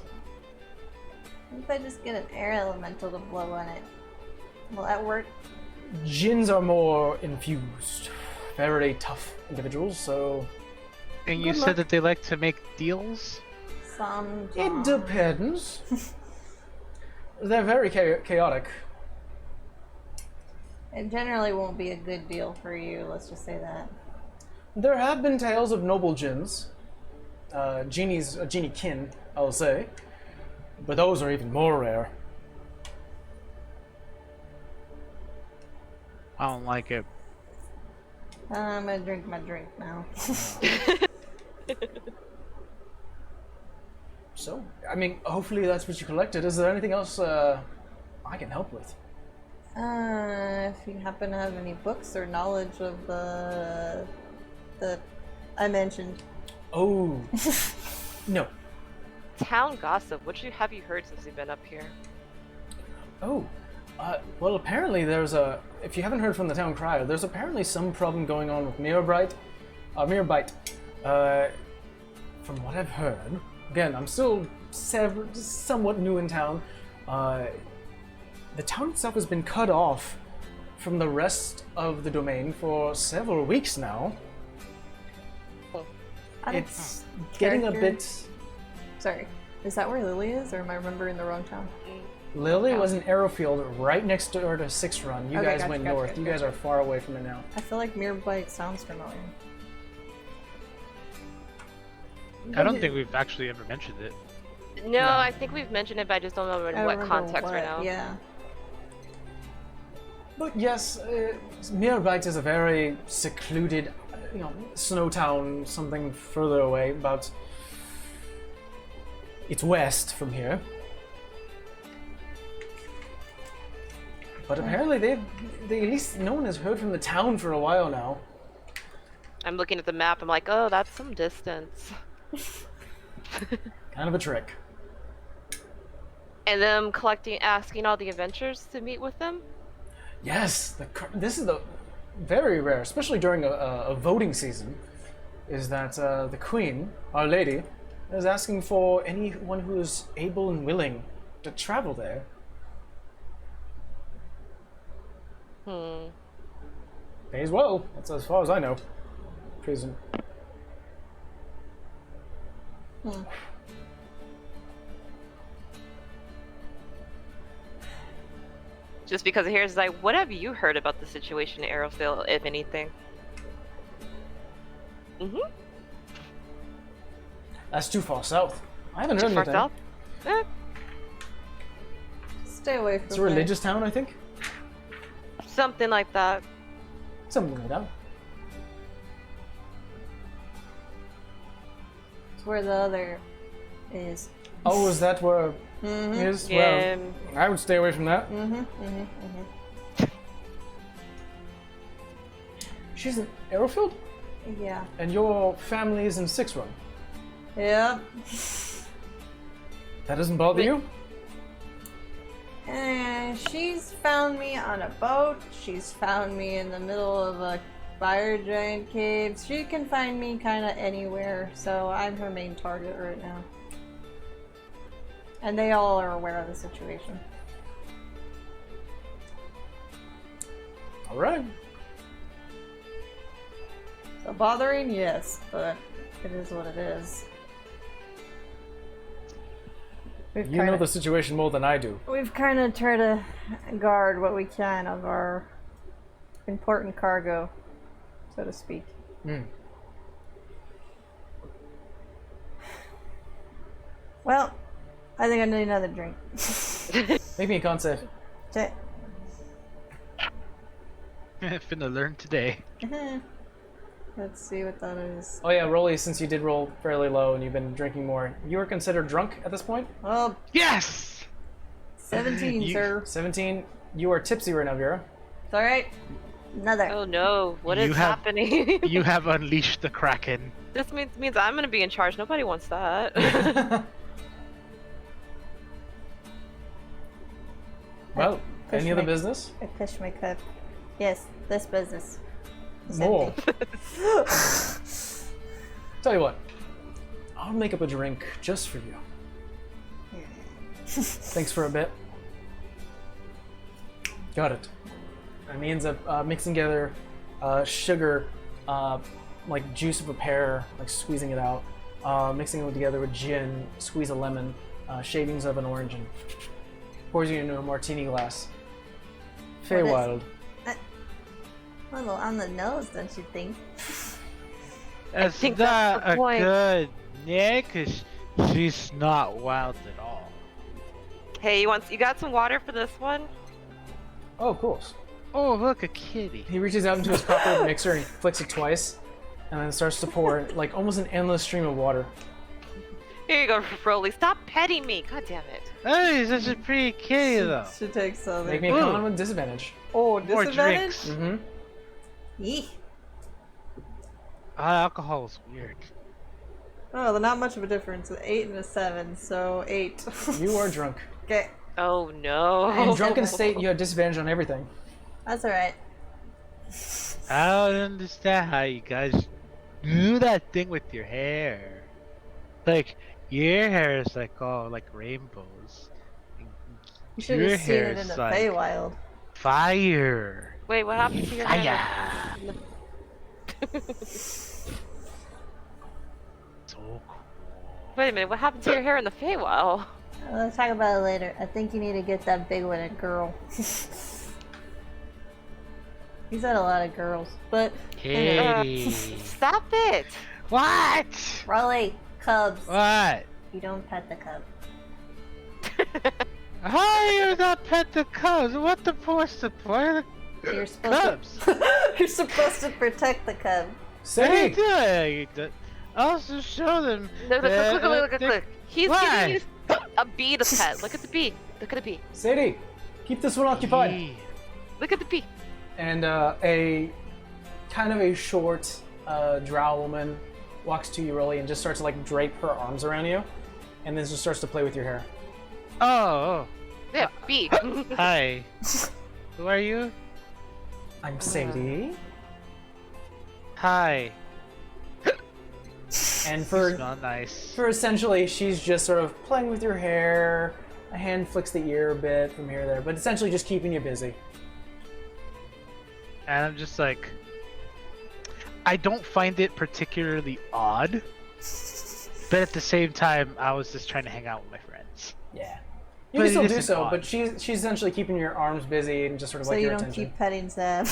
what if I just get an air elemental to blow on it? Will that work? Djinns are more infused, very tough individuals, so And you Good said luck. that they like to make deals? it depends. They're very chaotic. It generally won't be a good deal for you, let's just say that. There have been tales of noble djinns, genie kin, I'll say, but those are even more rare. I don't like it. I'm gonna drink my drink now. So, I mean, hopefully that's what you collected. Is there anything else I can help with? If you happen to have any books or knowledge of the I mentioned. Oh, no. Town gossip. What have you heard since you've been up here? Oh, well, apparently if you haven't heard from the town crier, there's apparently some problem going on with Mirabite. From what I've heard, again, I'm still somewhat new in town. The town itself has been cut off from the rest of the domain for several weeks now. Out of It's getting a character. bit... Sorry, is that where Lily is, or am I remembering the wrong town? Lily was in Arrowfield right next door to Sixth Run. You Okay, guys gotcha, went gotcha, north. gotcha, You guys are far away from it now. I feel like Mirabite sounds familiar. I don't think we've actually ever mentioned it. No, I think we've mentioned it, but I just don't know in I what remember context right what, now. Yeah. But yes, Mirabite is a very secluded, snow town, something further away, about... It's west from here. But apparently they at least no one has heard from the town for a while now. I'm looking at the map. I'm like, oh, that's some distance. Kind of a trick. And them asking all the adventurers to meet with them. Yes, this is the very rare, especially during a voting season, is that the Queen, Our Lady, is asking for anyone who is able and willing to travel there. Pays well. That's as far as I know. Prison. Just because here's like, what have you heard about the situation in Arrowfield, if anything? That's too far south. I haven't heard Too far anything. south? Eh, Stay away from It's a religious town, I think. something like that. Something like that. It's where the other is. Oh, is that where Mm-hmm. it is? Yeah. Well, I would stay away from that. She's in Aerofield, Yeah. and your family is in Six Run. Yep. That doesn't bother you? And she's found me on a boat. She's found me in the middle of a fire giant cave. She can find me kind of anywhere, so I'm her main target right now. And they all are aware of the situation. All right. So bothering, yes, but it is what it is. You know the situation more than I do. We've kind of tried to guard what we can of our important cargo, so to speak. Hmm. Well, I think I need another drink. Make me a con save. Okay. Finna learn today. Let's see what that is. Oh yeah, Rolly, since you did roll fairly low and you've been drinking more, you are considered drunk at this point? Oh, Yes! 17, You- sir. 17. You are tipsy right now, Vera. It's alright. Another. Oh no, what You is have- happening? You have unleashed the Kraken. This means I'm gonna be in charge. Nobody wants that. Well, Push any other my- business? I push my cup. Yes, this business. It's More. empty. Tell you what, I'll make up a drink just for you. Thanks for a bit. Got it. And he ends up mixing together sugar, like juice of a pear, like squeezing it out, mixing it together with gin, squeeze a lemon, shavings of an orange, and pours you into a martini glass. Feywild. A little on the nose, don't you think? That's think not that's the a point. good yeah, 'cause she's not wild at all. Hey, you got some water for this one? Oh, of course. Oh, look, a kitty. He reaches out into his copper mixer and he flicks it twice, and then starts to pour like almost an endless stream of water. Here you go, Rolly. Stop petting me. God damn it. Hey, such a pretty kitty, though. She takes some. Make me a con with disadvantage. Oh, More disadvantage? drinks. Mm-hmm. Eeh. Alcohol is weird. Oh, not much of a difference. An 8 and a 7, so 8. You are drunk. Okay, Oh no. In drunken state, you have disadvantage on everything. that's alright. I don't understand how you guys do that thing with your hair. Like, your hair is like all like rainbows. You should Your have seen hair it in is the like Feywild. fire. Wait, what happened to your hair? Fire. So cool. Wait a minute, what happened to your hair in the Feywild? Let's talk about it later. I think you need to get that big one, a girl. He's had a lot of girls, but Kitty. Stop it! What? Raleigh, cubs. What? You don't pet the cub. How are you not pet the cubs? What the what's the point? You're supposed Cubs. to. You're supposed to protect the cub. Hey, Sadie! also show them. No, look. He's Why? giving you a bee to pet. Look at the bee. Look at the bee. Sadie! Keep this one occupied. Yee. Look at the bee. And a kind of a short drow woman walks to you, Rolly, and just starts to like drape her arms around you, and then just starts to play with your hair. Oh, Yeah, bee. hi. Who are you? I'm Sadie. Hi. And You for smell nice. essentially, she's just sort of playing with your hair. A hand flicks the ear a bit from here to there, but essentially just keeping you busy. And I'm just like, I don't find it particularly odd, but at the same time, I was just trying to hang out with my friends. Yeah. You But can still it do isn't so, odd. but she's essentially keeping your arms busy and just sort of So like you your don't attention. keep petting Zeb.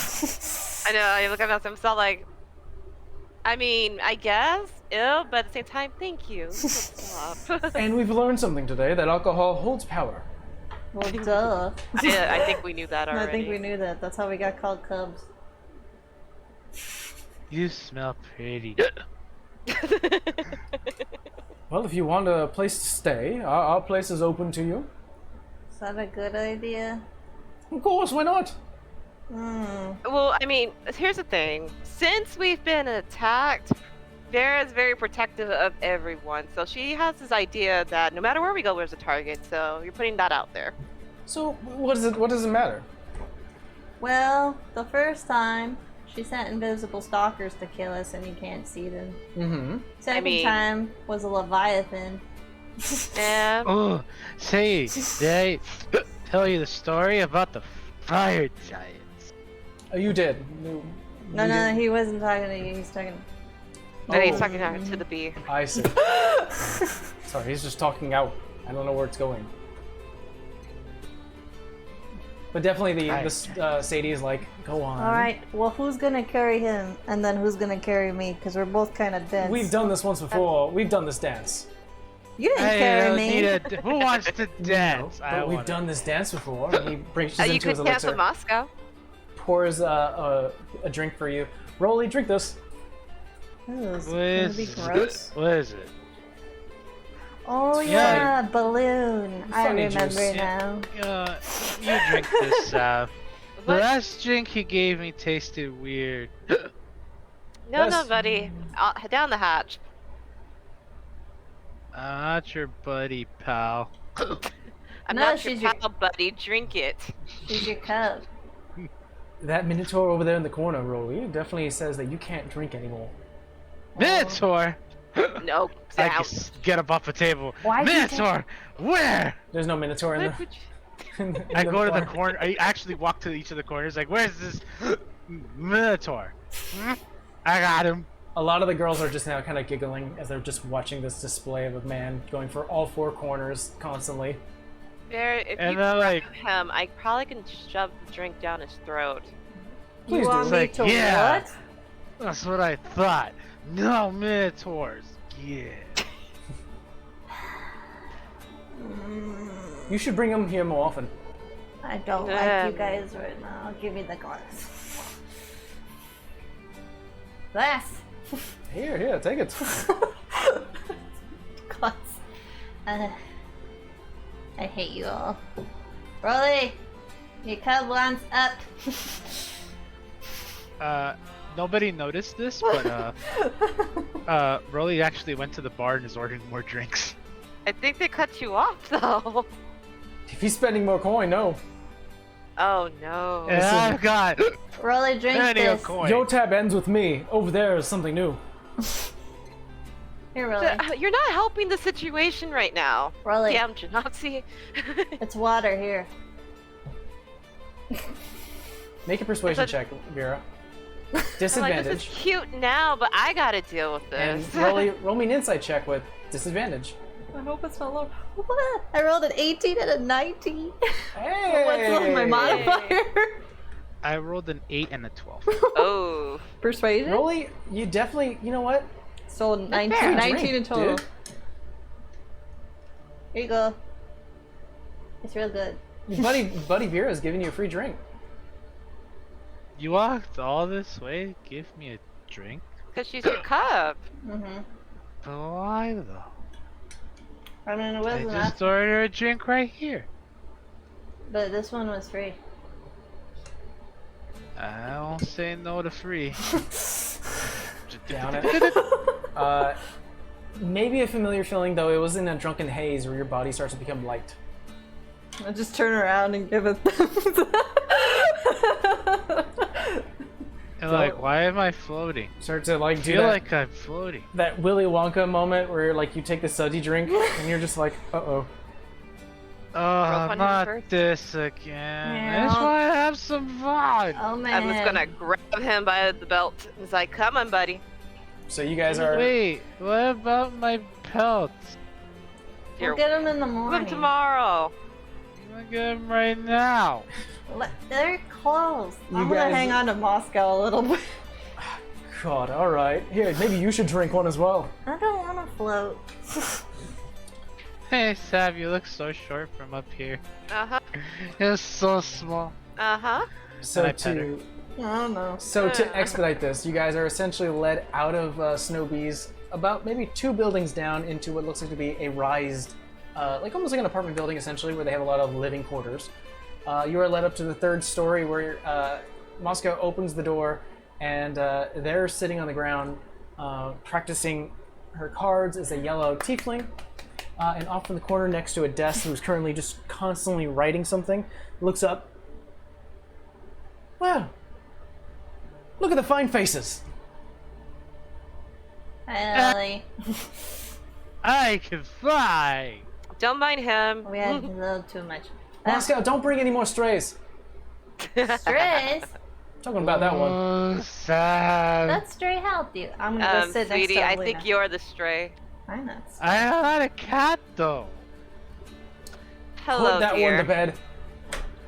I know, I look at myself like, I mean, I guess, ew, but at the same time, thank you. Stop. And we've learned something today, that alcohol holds power. Well, duh. Yeah, I think we knew that already. I think we knew that. That's how we got called cubs. You smell pretty. Well, if you want a place to stay, our place is open to you. Is that a good idea? Of course, why not? Well, I mean, here's the thing. Since we've been attacked, Vera's very protective of everyone. So she has this idea that no matter where we go, there's a target. So you're putting that out there. So, what does it matter? Well, the first time she sent invisible stalkers to kill us and you can't see them. Mm-hmm. Second time was a Leviathan. Yeah. Oh, say, did I tell you the story about the fire giants? Oh, you did. No, he wasn't talking to you. He's talking. No, he's talking to the bee. I see. Sorry, he's just talking out. I don't know where it's going. But definitely Sadie is like, go on. All right. Well, who's gonna carry him, and then who's gonna carry me? Because we're both kind of dense. We've done this once before. We've done this dance. You didn't carry me. Who wants to dance? But we've done this dance before. And he brings You into his could dance elixir, with Moscow. pours a drink for you. Rolly, drink this. Ooh, it's What gonna is be it? gross. What is it? Oh Yeah. yeah, balloon. I Funny remember juice. now. You drink this, The What? last drink he gave me tasted weird. No, Yes. buddy. Down the hatch. I'm not your buddy, pal. I'm No, not your she's your- pal, buddy. Drink it. She's your cup. That Minotaur over there in the corner, Rolly, definitely says that you can't drink anymore. Minotaur! No, I out. just get up off the table. Why'd you Minotaur! Where? There's no Minotaur in What the. would you- in I go to the corner. corner. I actually walk to each of the corners. Like, where's this Minotaur? I got him. A lot of the girls are just now kind of giggling as they're just watching this display of a man going for all four corners constantly. There, if And you they're grab like- him, I probably can shove the drink down his throat. Please you want do. me Like, to yeah. what? That's what I thought. No Minotaurs. Yeah. You should bring him here more often. I don't like you guys right now. Give me the glass. Glass. Here, take it. Glass. I hate you all. Rolly, your cub wants up. Nobody noticed this, but Rolly actually went to the bar and is ordering more drinks. I think they cut you off, though. If he's spending more coin, no. Oh no. And I've got Rolly, drink plenty of this. coin. Your tab ends with me. Over there is something new. Here, Rolly. You're not helping the situation right now. Rolly, Damn, Genasi. it's water here. Make a persuasion But- check, Vera. I'm like, Disadvantage. this is cute now, but I gotta deal with And this. roll me an insight check with disadvantage. I hope it's not low. What? I rolled an 18 and a 19. Hey! What's my modifier? I rolled an 8 and a 12. Oh. Persuasion? Rolly, you definitely, you know what? So 19, fair. 19 in Drink, total. dude. Here you go. It's real good. Your buddy Vera's giving you a free drink. You walked all this way to give me a drink? Because she's your cub. Mm-hmm. But why though? I mean, it I wasn't just enough, ordered a drink right here. but this one was free. I don't say no to free. Down it. Maybe a familiar feeling, though. It was in a drunken haze where your body starts to become light. I just turn around and give it. And like, why am I floating? Start to like I do feel that, like I'm floating. that Willy Wonka moment where like you take the sudsy drink and you're just like, uh-oh. on Not him first. this again. I Yeah. just want to have some fun. Oh man. I'm just gonna grab him by the belt. He's like, come on, buddy. So you guys are... Wait, what about my pelts? We'll get them in the Come morning. tomorrow. I'm gonna get them right now. They're close. You I'm gonna guys- hang on to Moscow a little bit. God, alright. Here, maybe you should drink one as well. I don't want to float. Hey, Sav, you look so short from up here. Uh-huh. You're so small. Uh-huh. So I pet her? to... I don't know. So to expedite this, you guys are essentially led out of Snowbee's about maybe 2 buildings down into what looks like to be a rised, like almost like an apartment building essentially, where they have a lot of living quarters. You are led up to the 3rd story where Moscow opens the door, and there sitting on the ground practicing her cards is a yellow tiefling. And off in the corner next to a desk who's currently just constantly writing something, looks up. Wow, look at the fine faces. Hi, Lily. I can fly. Don't mind him. We had a little too much. Moscow, don't bring any more strays. Stress? Talking about that one. Oh, sad. That stray helped you. I'm gonna go sit next Sweetie, to I Luna. think you're the stray. I'm not. I had a cat though. Hello, Put that dear. one to bed.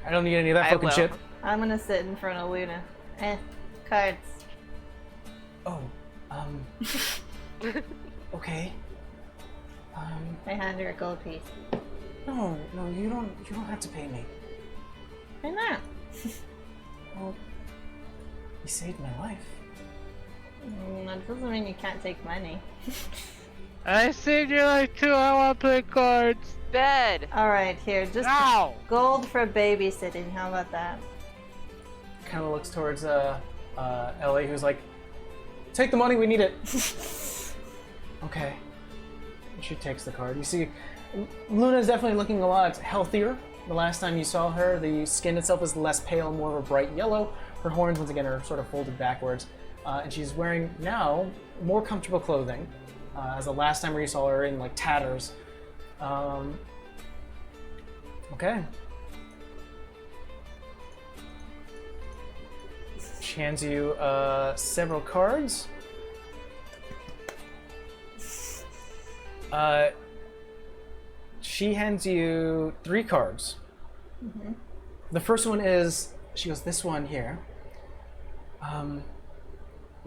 I don't need any of that I fucking will. shit. I'm gonna sit in front of Luna. Cards. Oh, okay. I hand her a gold piece. No, you don't have to pay me. Why not? Well, you saved my life. That doesn't mean you can't take money. I saved your life too. I want to play cards. Bed. Alright, here, just Ow! gold for babysitting. How about that? Kind of looks towards Ellie, who's like, "Take the money, we need it." Okay. And she takes the card. You see, Luna's definitely looking a lot healthier. The last time you saw her, the skin itself is less pale, more of a bright yellow. Her horns, once again, are sort of folded backwards. And she's wearing, now, more comfortable clothing. As the last time where you saw her in, like, tatters. Okay. She hands you several cards. She hands you 3 cards. Mm-hmm. The first one is, she goes, this one here,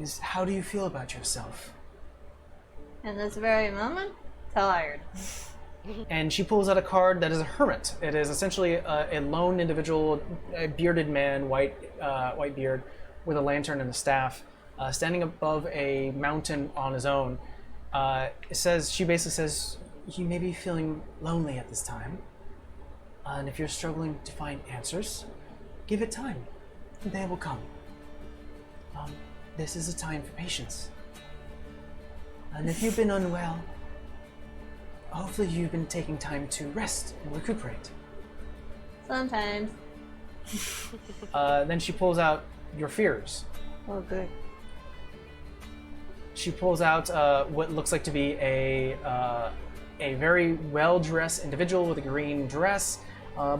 is how do you feel about yourself? In this very moment, tired. And she pulls out a card that is a hermit. It is essentially a lone individual, a bearded man, white beard, with a lantern and a staff, standing above a mountain on his own. She basically says, you may be feeling lonely at this time, and if you're struggling to find answers, give it time. They will come. This is a time for patience. And if you've been unwell, hopefully you've been taking time to rest and recuperate. Sometimes. Then she pulls out your fears. Oh, good. She pulls out what looks like to be a very well-dressed individual with a green dress,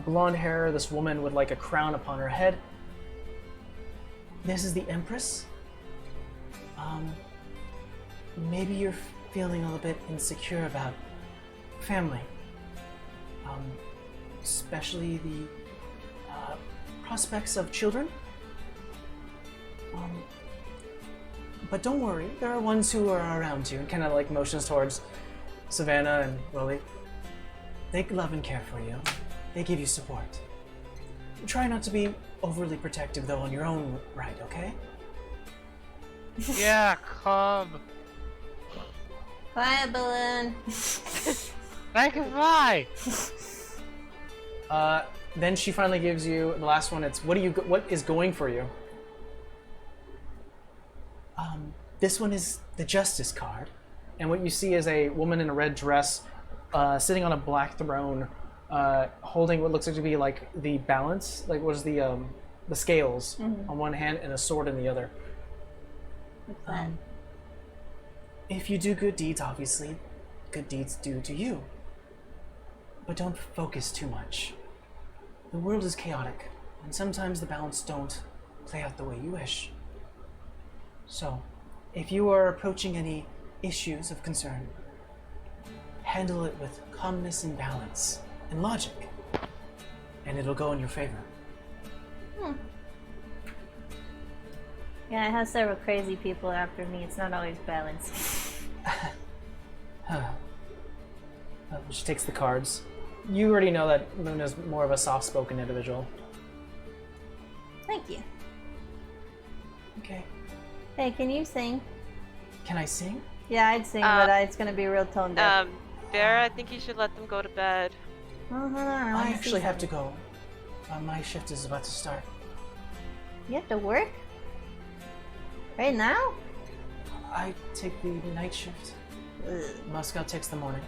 blonde hair, this woman with like a crown upon her head. This is the Empress. Maybe you're feeling a little bit insecure about family, especially the prospects of children. But don't worry, there are ones who are around you, and kind of like motions towards Savannah and Lily. They love and care for you. They give you support. Try not to be overly protective, though, on your own right, okay? Yeah, come. Quiet balloon. I can fly. Then she finally gives you the last one. It's what is going for you? This one is the Justice card, and what you see is a woman in a red dress, sitting on a black throne, holding what looks like to be like the balance, like what is the scales on one hand and a sword in the other. What's that? If you do good deeds, obviously, good deeds do to you. But don't focus too much. The world is chaotic, and sometimes the balance don't play out the way you wish. So, if you are approaching any issues of concern, handle it with calmness and balance and logic, and it'll go in your favor. Yeah, I have several crazy people after me. It's not always balanced. She takes the cards. You already know that Luna's more of a soft-spoken individual. Thank you. Okay. Hey, can you sing? Can I sing? Yeah, I'd sing, but it's gonna be real tone deaf. Bear, I think you should let them go to bed. Oh, hold on, I wanna see actually have to something. go. My shift is about to start. You have to work? Right now? I take the night shift. Ugh. Moscow takes the morning.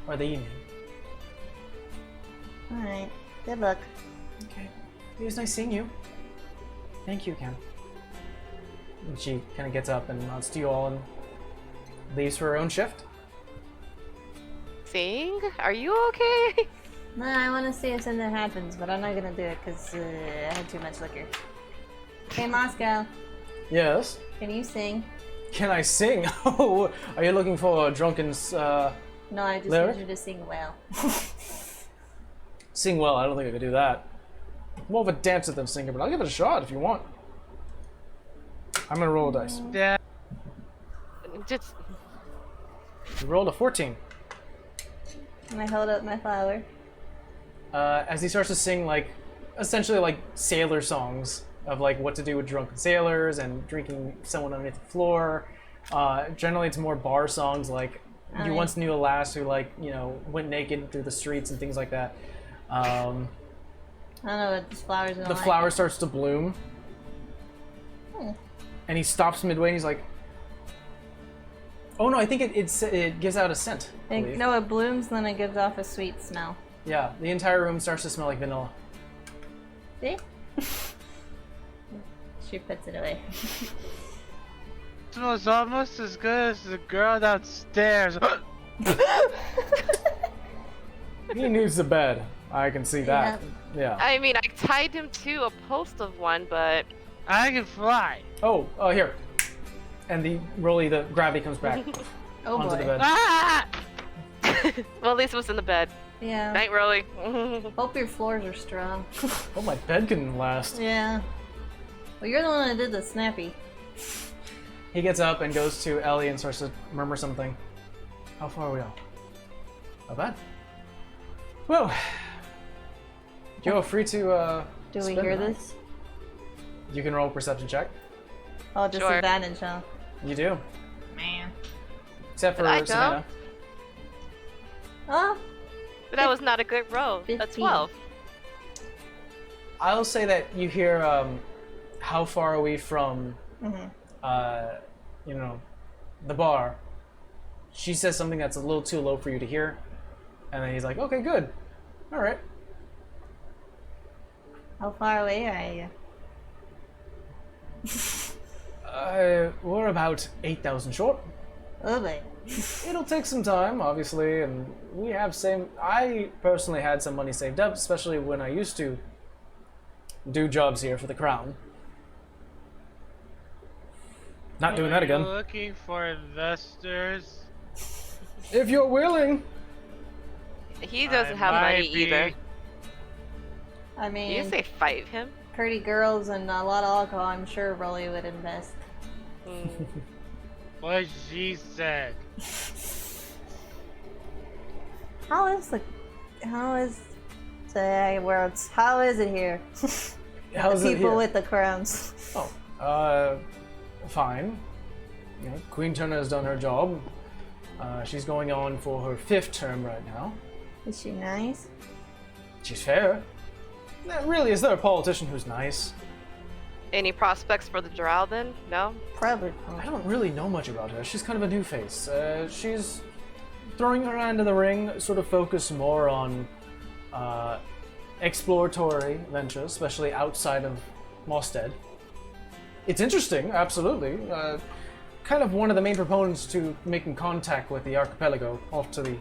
Or the evening. Alright. Good luck. Okay. It was nice seeing you. Thank you, Ken. And she kind of gets up and nods to you all and leaves for her own shift. Sing? Are you okay? Nah, I want to see if something happens, but I'm not gonna do it because I had too much liquor. Hey, Moscow, Yes. can you sing? Can I sing? Oh, are you looking for a drunken No, I just Lyric? need you to sing well. sing well? I don't think I could do that. More of a dancer than singer, but I'll give it a shot if you want. I'm gonna roll a dice. Yeah. Just You rolled a 14. And I held up my flower. As he starts to sing essentially like sailor songs of like what to do with drunken sailors and drinking someone underneath the floor. Generally, it's more bar songs like "You Alright. Once Knew a Lass Who went naked through the streets" and things like that. I don't know what this flower's gonna The like. flower starts to bloom, Hmm. and he stops midway and he's like, "Oh no, I think it gives out a scent." I believe. No, it blooms, then it gives off a sweet smell. Yeah, the entire room starts to smell like vanilla. See? She puts it away. Smells almost as good as the girl downstairs. He needs a bed. I can see that. Yeah. I mean, I tied him to a post of one, but I can fly. Oh, here. And the gravity comes back Oh onto boy. the bed. Ah! well, at least it was in the bed. Yeah. Night, Rolly. Hope your floors are strong. Oh, my bed can last. Yeah. Well, you're the one that did the snappy. He gets up and goes to Ellie and starts to murmur something. How far are we off? Not bad. Well, you're free to Do we spend hear the night. this? You can roll a perception check. Oh, Sure. disadvantage, huh? You do. Man. Except for Did I go? Savannah. Oh, But that was not a good roll. A 15. 12. I'll say that you hear how far are we from mhm. the bar. She says something that's a little too low for you to hear. And then he's like, okay, good. All right. How far away are you? We're about 8,000 short. Oh boy. It'll take some time, obviously, and I personally had some money saved up, especially when I used to do jobs here for the crown. Not doing that Are you again. looking for investors? If you're willing. He doesn't I have money might be. either. I Did mean, you say fight him? pretty girls and a lot of alcohol, I'm sure Rolly would invest. Hmm. What she said. How is the words? How is it here? How's the it people here? with the crowns. Oh, fine. Queen Turner has done her job. She's going on for her 5th term right now. Is she nice? She's fair. Really, is there a politician who's nice? Any prospects for the Drow then? No? Probably. I don't really know much about her. She's kind of a new face. She's throwing her hand in the ring, sort of focused more on exploratory ventures, especially outside of Mostead. It's interesting, absolutely. Kind of one of the main proponents to making contact with the archipelago off to the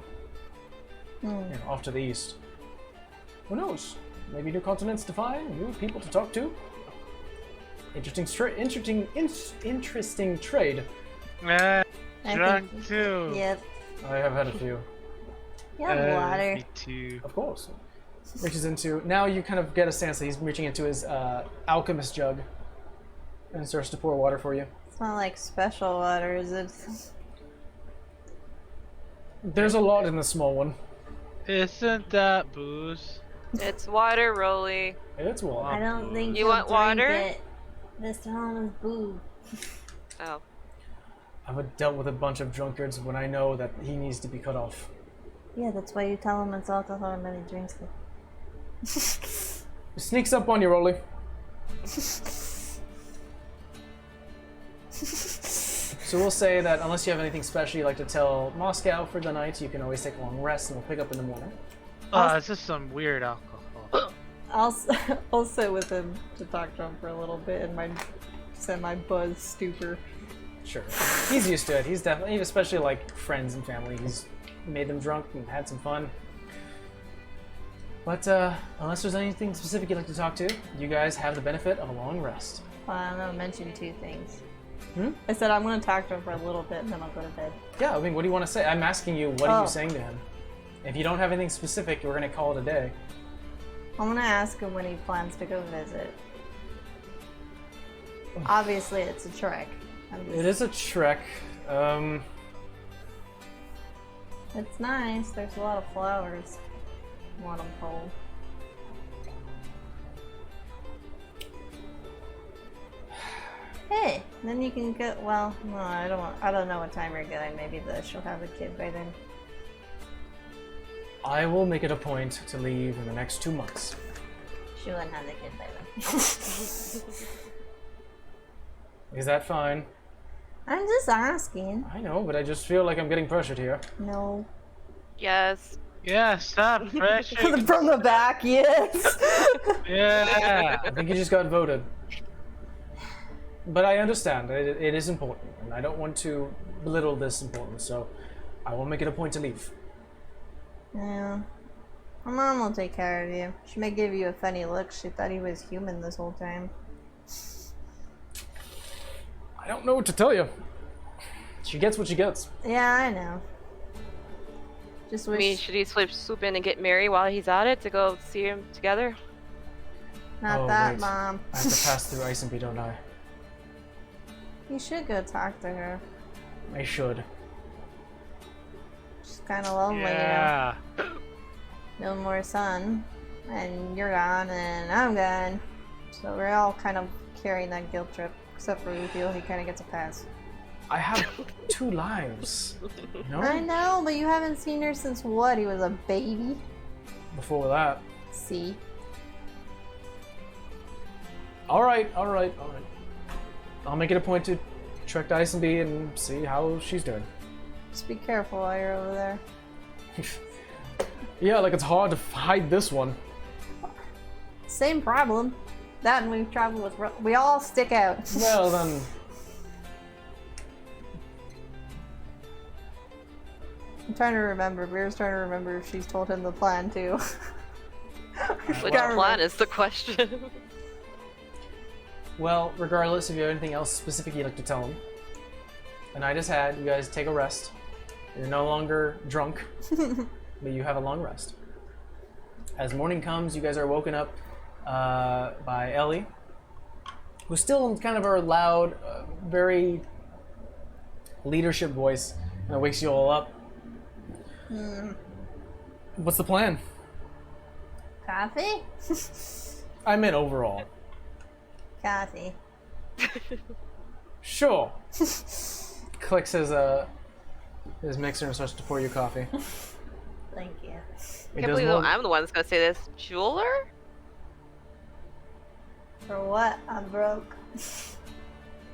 off to the east. Who knows? Maybe new continents to find, new people to talk to. Interesting trade. I Drunk think- too. Yep. I have had a few. You have water. Me too. Of course. Reaches into. Now you kind of get a sense that he's reaching into his alchemist jug and starts to pour water for you. It's not like special water, is it? There's a lot in the small one. Isn't that booze? It's water, Rolly. It's water. I don't think You you'll want drink water? it. This town is boo. Oh. I've dealt with a bunch of drunkards when I know that he needs to be cut off. Yeah, that's why you tell him it's alcohol and then he drinks it. He sneaks up on you, Rolly. So we'll say that unless you have anything special you'd like to tell Moscow for the night, you can always take a long rest and we'll pick up in the morning. It's just some weird alcohol. I'll sit with him to talk to him for a little bit in my semi-buzz stupor. Sure. He's used to it. He's definitely, especially like friends and family, he's made them drunk and had some fun. But unless there's anything specific you'd like to talk to, you guys have the benefit of a long rest. Well, I'm gonna mention 2 things. Hmm? I said I'm gonna talk to him for a little bit and then I'll go to bed. Yeah, I mean, what do you want to say? I'm asking you, what are you saying to him? If you don't have anything specific, we're going to call it a day. I'm gonna ask him when he plans to go visit. Obviously, it's a trek. It is a trek. It's nice. There's a lot of flowers. What I'm told. Hey, then you can get. Well, no, I don't know what time you're going. Maybe she'll have a kid by then. I will make it a point to leave in the next 2 months. She wouldn't have the kid by then. Is that fine? I'm just asking. I know, but I just feel like I'm getting pressured here. No. Yes. Yeah, stop pressure. From the back, yes. Yeah. I think you just got voted. But I understand. It is important, and I don't want to belittle this importance, so I will make it a point to leave. Yeah. My mom will take care of you. She may give you a funny look. She thought he was human this whole time. I don't know what to tell you. She gets what she gets. Yeah, I know. Just I wish. mean, should he swoop in and get married while he's at it to go see him together? Not Oh, that, wait. Mom. I have to pass through Isenby, don't I? You should go talk to her. I should. She's kind of lonely, Yeah. you know. No more sun, and you're gone, and I'm gone. So we're all kind of carrying that guilt trip, except for Rufio. He kind of gets a pass. I have 2 lives. You know? I know, but you haven't seen her since what? He was a baby. Before that. See. All right. I'll make it a point to trek to Isenby and see how she's doing. Just be careful while you're over there. Yeah, like it's hard to hide this one. Same problem. That and we've traveled with. We all stick out. Well, then. I'm trying to remember. Beer's trying to remember if she's told him the plan too. Which plan is the question? Well, regardless, if you have anything else specific you'd like to tell him. The night is had. You guys take a rest. You're no longer drunk, but you have a long rest. As morning comes, you guys are woken up by Ellie, who's still in kind of her loud, very leadership voice, and it wakes you all up. What's the plan? Coffee? I meant overall. Coffee. Sure. Clicks his mixer and starts to pour you coffee. Thank you. It Can't does believe more- I'm the one that's gonna say this. Jeweler? For what? I'm broke.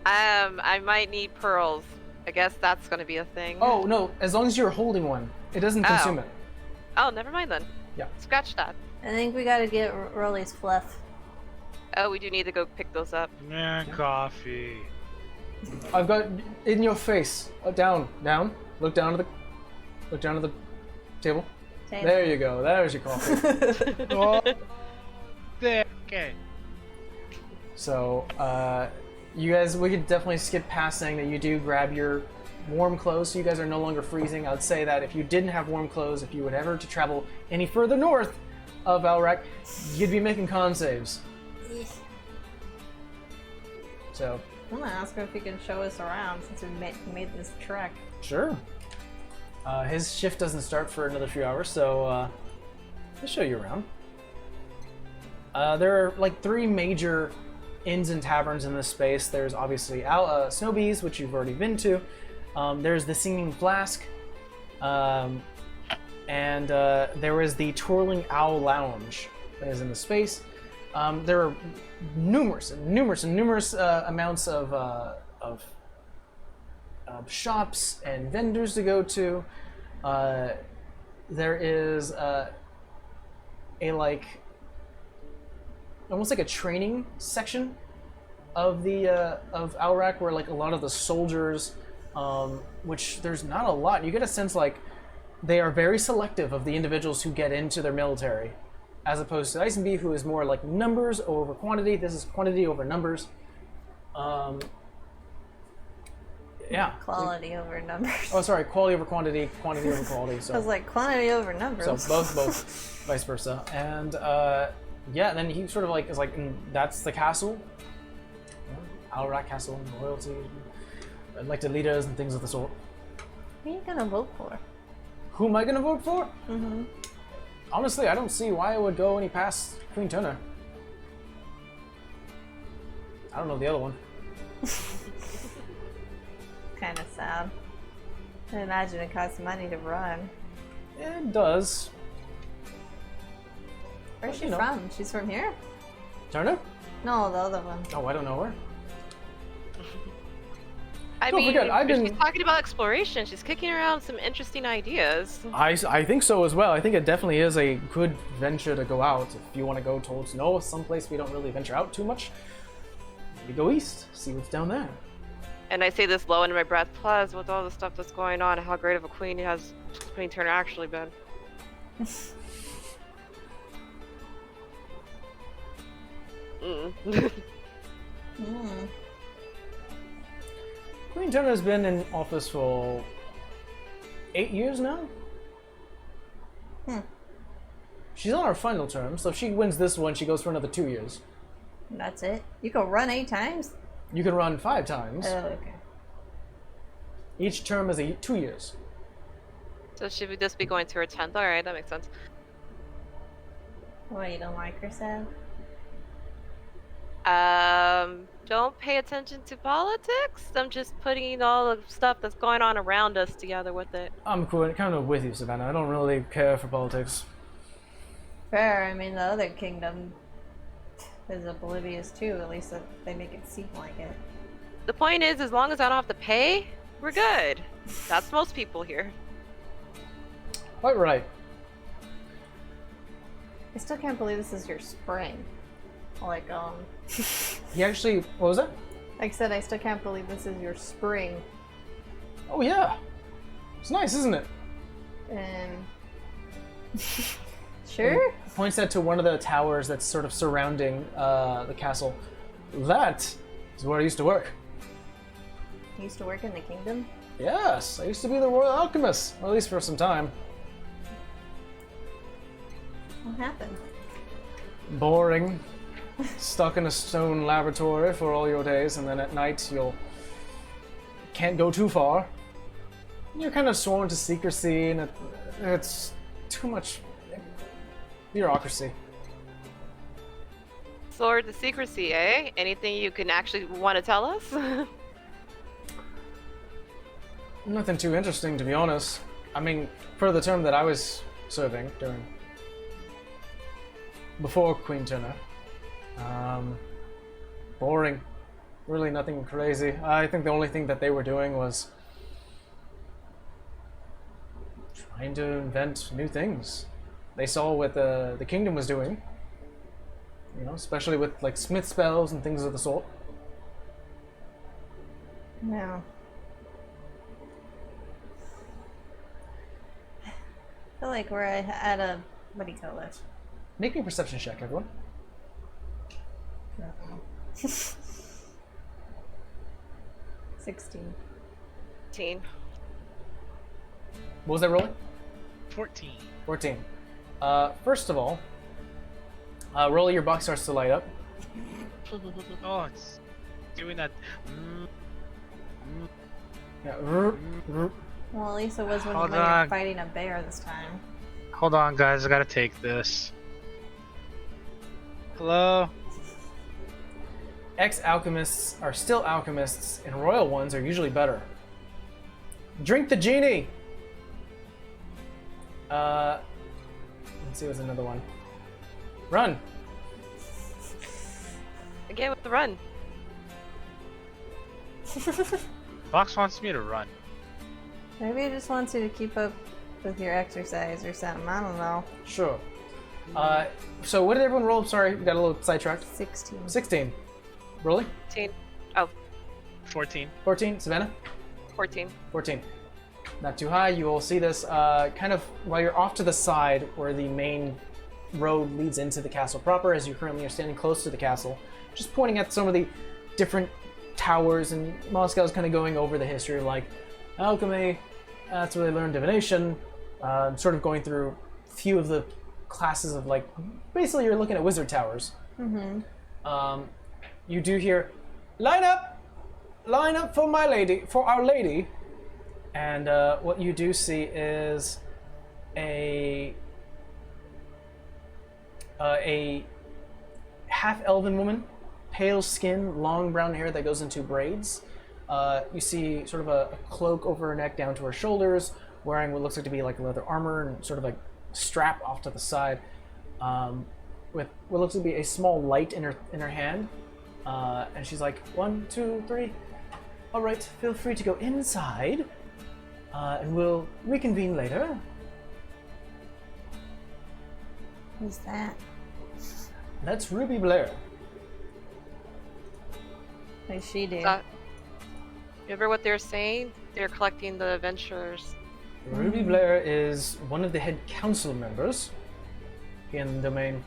I might need pearls. I guess that's gonna be a thing. Oh no! As long as you're holding one, it doesn't consume it. Oh, never mind then. Yeah. Scratch that. I think we gotta get Rolly's fluff. Oh, we do need to go pick those up. Man, coffee. I've got in your face. Down. Look down to the table. Table. There you go. There's your coffee. Oh, there. Okay. So, you guys, we could definitely skip past saying that you do grab your warm clothes, so you guys are no longer freezing. I would say that if you didn't have warm clothes, if you would ever to travel any further north of Valrak, you'd be making con saves. So, I'm gonna ask her if he can show us around since we made this trek. sure. His shift doesn't start for another few hours, so he'll show you around. There are like 3 major inns and taverns in this space. There's obviously Snowbees, which you've already been to. There's the singing flask, and there is the twirling owl lounge that is in the space. There are numerous amounts of shops and vendors to go to. There is a almost like a training section of the of Alrak, where like a lot of the soldiers, which there's not a lot. You get a sense like they are very selective of the individuals who get into their military, as opposed to Ice and B, who is more like numbers over quantity. This is quantity over numbers. Yeah. Quality over numbers. Oh, sorry, quality over quantity, quantity over quality. So I was like, quantity over numbers. So both, vice versa. And yeah, and then he sort of like is like, and that's the castle, Alrak Castle, and royalty, and elected leaders and things of the sort. Who are you gonna vote for? Who am I gonna vote for? Mm-hmm. Honestly, I don't see why it would go any past Queen Turner. I don't know the other one. Kind of sad. I imagine it costs money to run. It does. Where's she You know. from? She's from here? Turner? No, the other one. Oh, I don't know her. I Don't mean, forget, I've if been- she's talking about exploration. She's kicking around some interesting ideas. I think so as well. I think it definitely is a good venture to go out. If you want to go towards someplace we don't really venture out too much, we go east, see what's down there. And I say this low under my breath. Plus, with all the stuff that's going on, how great of a queen has Queen Turner actually been? Mm. Queen Turner's been in office for 8 years now. Hmm. She's on her final term, so if she wins this one, she goes for another 2 years. That's it? You can run 8 times? You can run 5 times. Oh, okay. Each term is 2 years. So should we just be going to her 10th? Alright, that makes sense. Why, you don't like her, Sam? Don't pay attention to politics. I'm just putting all the stuff that's going on around us together with it. I'm kind of with you, Savannah. I don't really care for politics. Fair, I mean, the other kingdom is oblivious too, at least they make it seem like it. The point is, as long as I don't have to pay, we're good. That's most people here. Quite right. I still can't believe this is your spring. Like, He actually, what was that? like I said, I still can't believe this is your spring. Oh yeah. It's nice, isn't it? And sure? Points that to one of the towers that's sort of surrounding the castle. That is where I used to work. You used to work in the kingdom? Yes, I used to be the royal alchemist, or at least for some time. What happened? Boring. Stuck in a stone laboratory for all your days, and then at night can't go too far. You're kind of sworn to secrecy, and it's too much bureaucracy. Sword to secrecy, eh? Anything you can actually want to tell us? Nothing too interesting, to be honest. I mean, for the term that I was serving before Queen Turner. Boring. Really nothing crazy. I think the only thing that they were doing was trying to invent new things. They saw what the kingdom was doing, especially with like smith spells and things of the sort. No. I feel like we're at a, what do you call it? Make me a perception check, everyone. 16. 18. What was that rolling? 14. 14. First of all, roll your box starts to light up. Oh, it's doing that. Yeah. Well, at least it was when Hold you're on. fighting a bear this time. Hold on, guys. I gotta take this. Hello? Ex-alchemists are still alchemists, and royal ones are usually better. Drink the genie! Let's see what's another one. Run! Again with the run. Fox wants me to run. Maybe he just wants you to keep up with your exercise or something. I don't know. Sure. So what did everyone roll? Sorry, we got a little sidetracked. 16. 16. Rolly? 14. Oh, 14. 14. Savannah? 14. 14. Not too high. You will see this kind of while you're off to the side where the main road leads into the castle proper, as you currently are standing close to the castle, just pointing at some of the different towers, and Moskow's kind of going over the history of like alchemy, that's where they learn divination, sort of going through a few of the classes of like, basically you're looking at wizard towers. You do hear, line up for my lady, for our lady. And what you do see is a half-elven woman, pale skin, long brown hair that goes into braids. You see sort of a cloak over her neck down to her shoulders, wearing what looks like to be like leather armor and sort of like strap off to the side, with what looks to be a small light in her hand. And she's like, 1, 2, 3. All right, feel free to go inside, and we'll reconvene later. Who's that? That's Ruby Blair. What does she do? You ever what they're saying? They're collecting the adventurers. Ruby Blair is one of the head council members in the domain.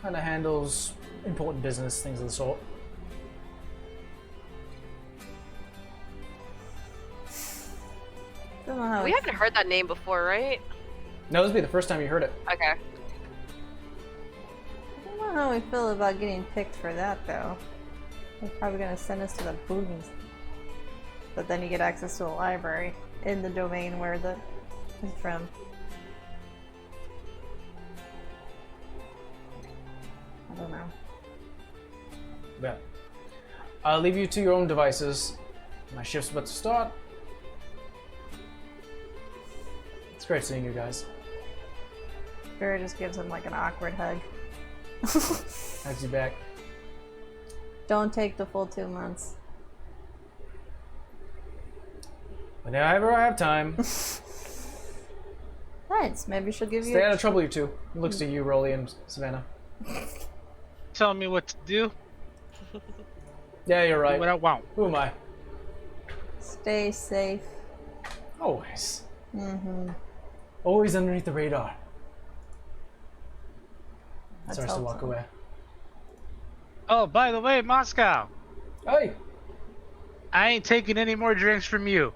Kind of handles important business, things of the sort. Don't know how We haven't heard that name before, right? No, this will be the first time you heard it. Okay. I don't know how we feel about getting picked for that, though. They're probably gonna send us to the boonies. But then you get access to a library in the domain where the is from. I don't know. Yeah. I'll leave you to your own devices. My shift's about to start. It's great seeing you guys. Vera just gives him like an awkward hug. Hugs you back. Don't take the full 2 months. Whenever I have time. Nice. Maybe she'll give you. Stay out of trouble, you two. Looks to you, Rolly and Savannah. Tell me what to do. Yeah, you're Do right. what I want. Who am I? Stay safe. Always. Mm-hmm. Always underneath the radar. That's Starts to walk helpful. away. Oh, by the way, Moscow, Hey! I ain't taking any more drinks from you.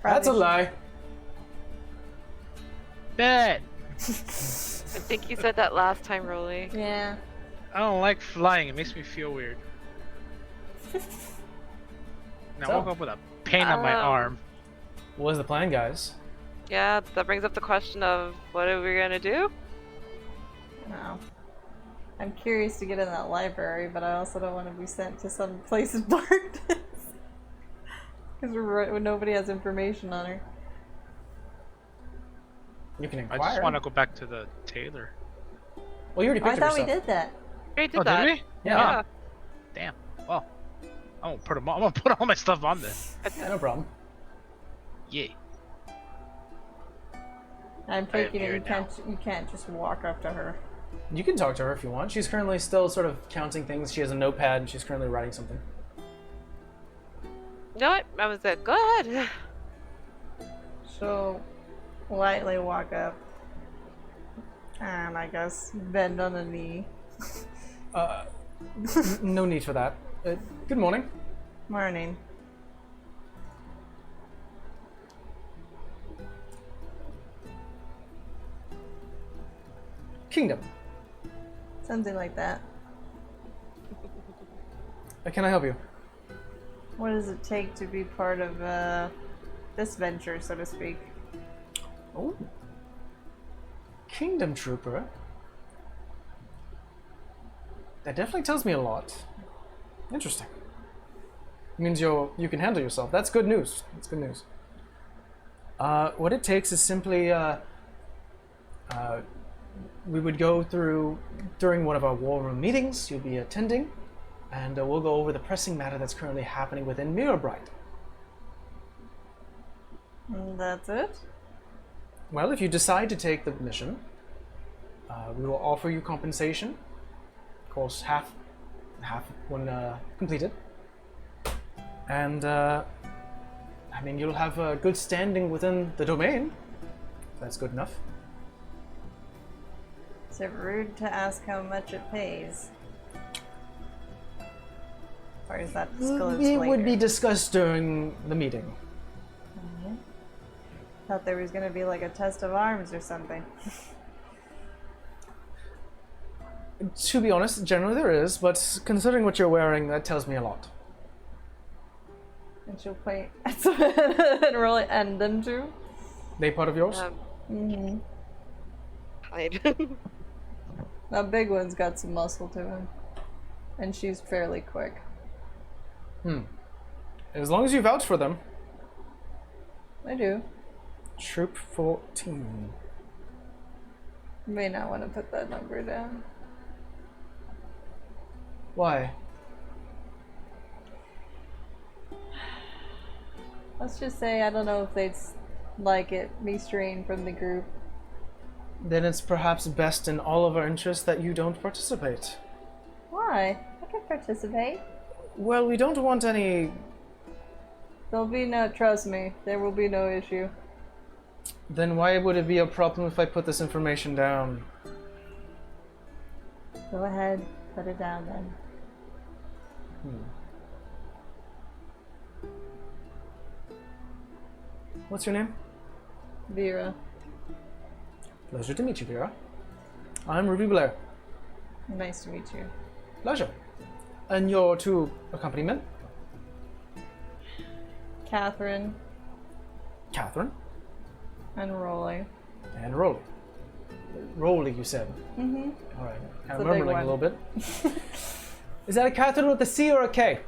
That's a lie. Bet. I think you said that last time, Rolly. Yeah. I don't like flying. It makes me feel weird. Now I woke up with a pain on my arm. What is the plan, guys? Yeah, that brings up the question of what are we gonna do? No. I'm curious to get in that library, but I also don't want to be sent to some place of darkness. Because nobody has information on her. You can I inquire. just want to go back to the tailor. Well, you already Oh, I picked up thought we yourself. did that. We did Oh, that. did we? Yeah. Damn. Well, I'm gonna put 'em all, I'm gonna put all my stuff on there. Yeah, no problem. Yeah. I'm I am taking it here you can't just walk up to her. You can talk to her if you want. She's currently still sort of counting things. She has a notepad and she's currently writing something. You know what? I was like, go ahead. So, lightly walk up. And I guess bend on a knee. No need for that. Good morning. Morning. Kingdom. Something like that. Can I help you? What does it take to be part of this venture, so to speak? Oh. Kingdom Trooper. That definitely tells me a lot. Interesting. It means you can handle yourself. That's good news. That's good news. What it takes is simply we would go through during one of our war room meetings. You'll be attending, and we'll go over the pressing matter that's currently happening within Mirrorbright. That's it? Well, if you decide to take the mission, we will offer you compensation. Of course, half when completed. And I mean, you'll have a good standing within the domain. That's good enough. Is it rude to ask how much it pays? Or is that disclosed It later? would be discussed during the meeting. Thought there was gonna be like a test of arms or something. To be honest, generally there is, but considering what you're wearing, that tells me a lot. And she'll point and roll it and them too. They part of yours? Mm-hmm. Hide. That big one's got some muscle to him. And she's fairly quick. As long as you vouch for them. I do. Troop 14. May not want to put that number down. Why? Let's just say I don't know if they'd like it, me straying from the group. Then it's perhaps best in all of our interests that you don't participate. Why? I can participate. Well, we don't want any... There'll be no, trust me, there will be no issue. Then why would it be a problem if I put this information down? Go ahead, put it down then. What's your name? Vera. Pleasure to meet you, Vera. I'm Ruby Blair. Nice to meet you. Pleasure. And your two accompaniment? Catherine Catherine and Rolly. and Rolly. Rolly, you said. Mm-hmm. All right. It's Kind a of big murmuring a one. little bit. Is that a Catherine with a C or a K?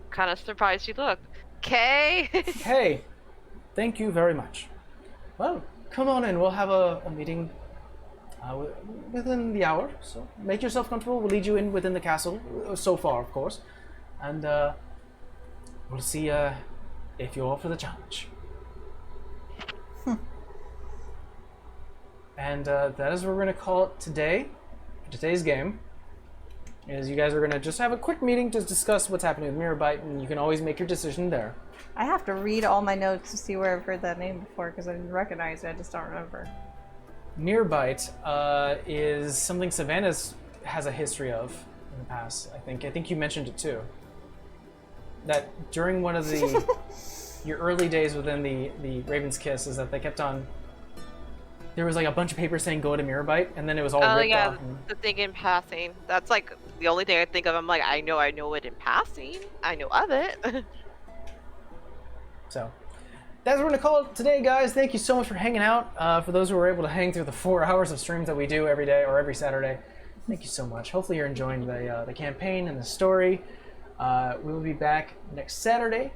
Kind of surprised you looked. Kay? Hey, thank you very much. Well, come on in. We'll have a meeting within the hour. So make yourself comfortable. We'll lead you in within the castle, so far, of course. And we'll see if you're up for the challenge. And that is what we're going to call it today. For today's game is you guys are going to just have a quick meeting to discuss what's happening with Mirrorbyte, and you can always make your decision there. I have to read all my notes to see where I've heard that name before because I didn't recognize it. I just don't remember. Mirrorbyte is something Savannah's has a history of in the past. I think you mentioned it too. That during one of the your early days within the Raven's Kiss is that they kept on. There was like a bunch of papers saying go to Mirrorbyte, and then it was all Oh ripped yeah, off. And, the thing in passing. That's like the only thing I think of. I'm like, I know it in passing. I know of it. so that's what we're gonna call it today, guys. Thank you so much for hanging out. For those who were able to hang through the 4 hours of streams that we do every day or every Saturday, thank you so much. Hopefully you're enjoying the campaign and the story. We will be back next Saturday.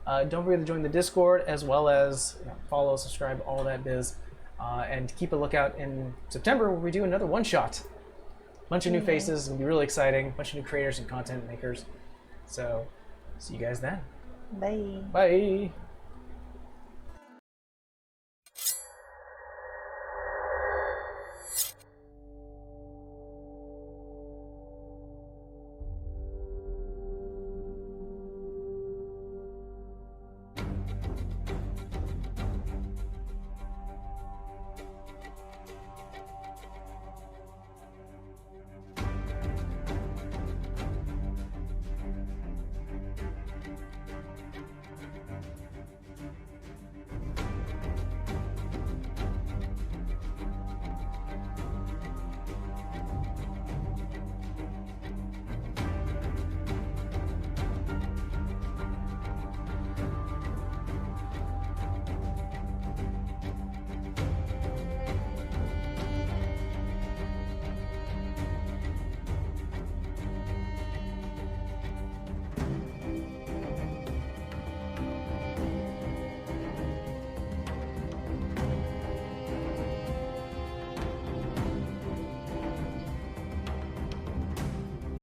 Don't forget to join the Discord as well as follow, subscribe, all that biz. And keep a lookout in September where we do another one-shot. Bunch of new faces, it'll be really exciting. Bunch of new creators and content makers. So, see you guys then. Bye. Bye!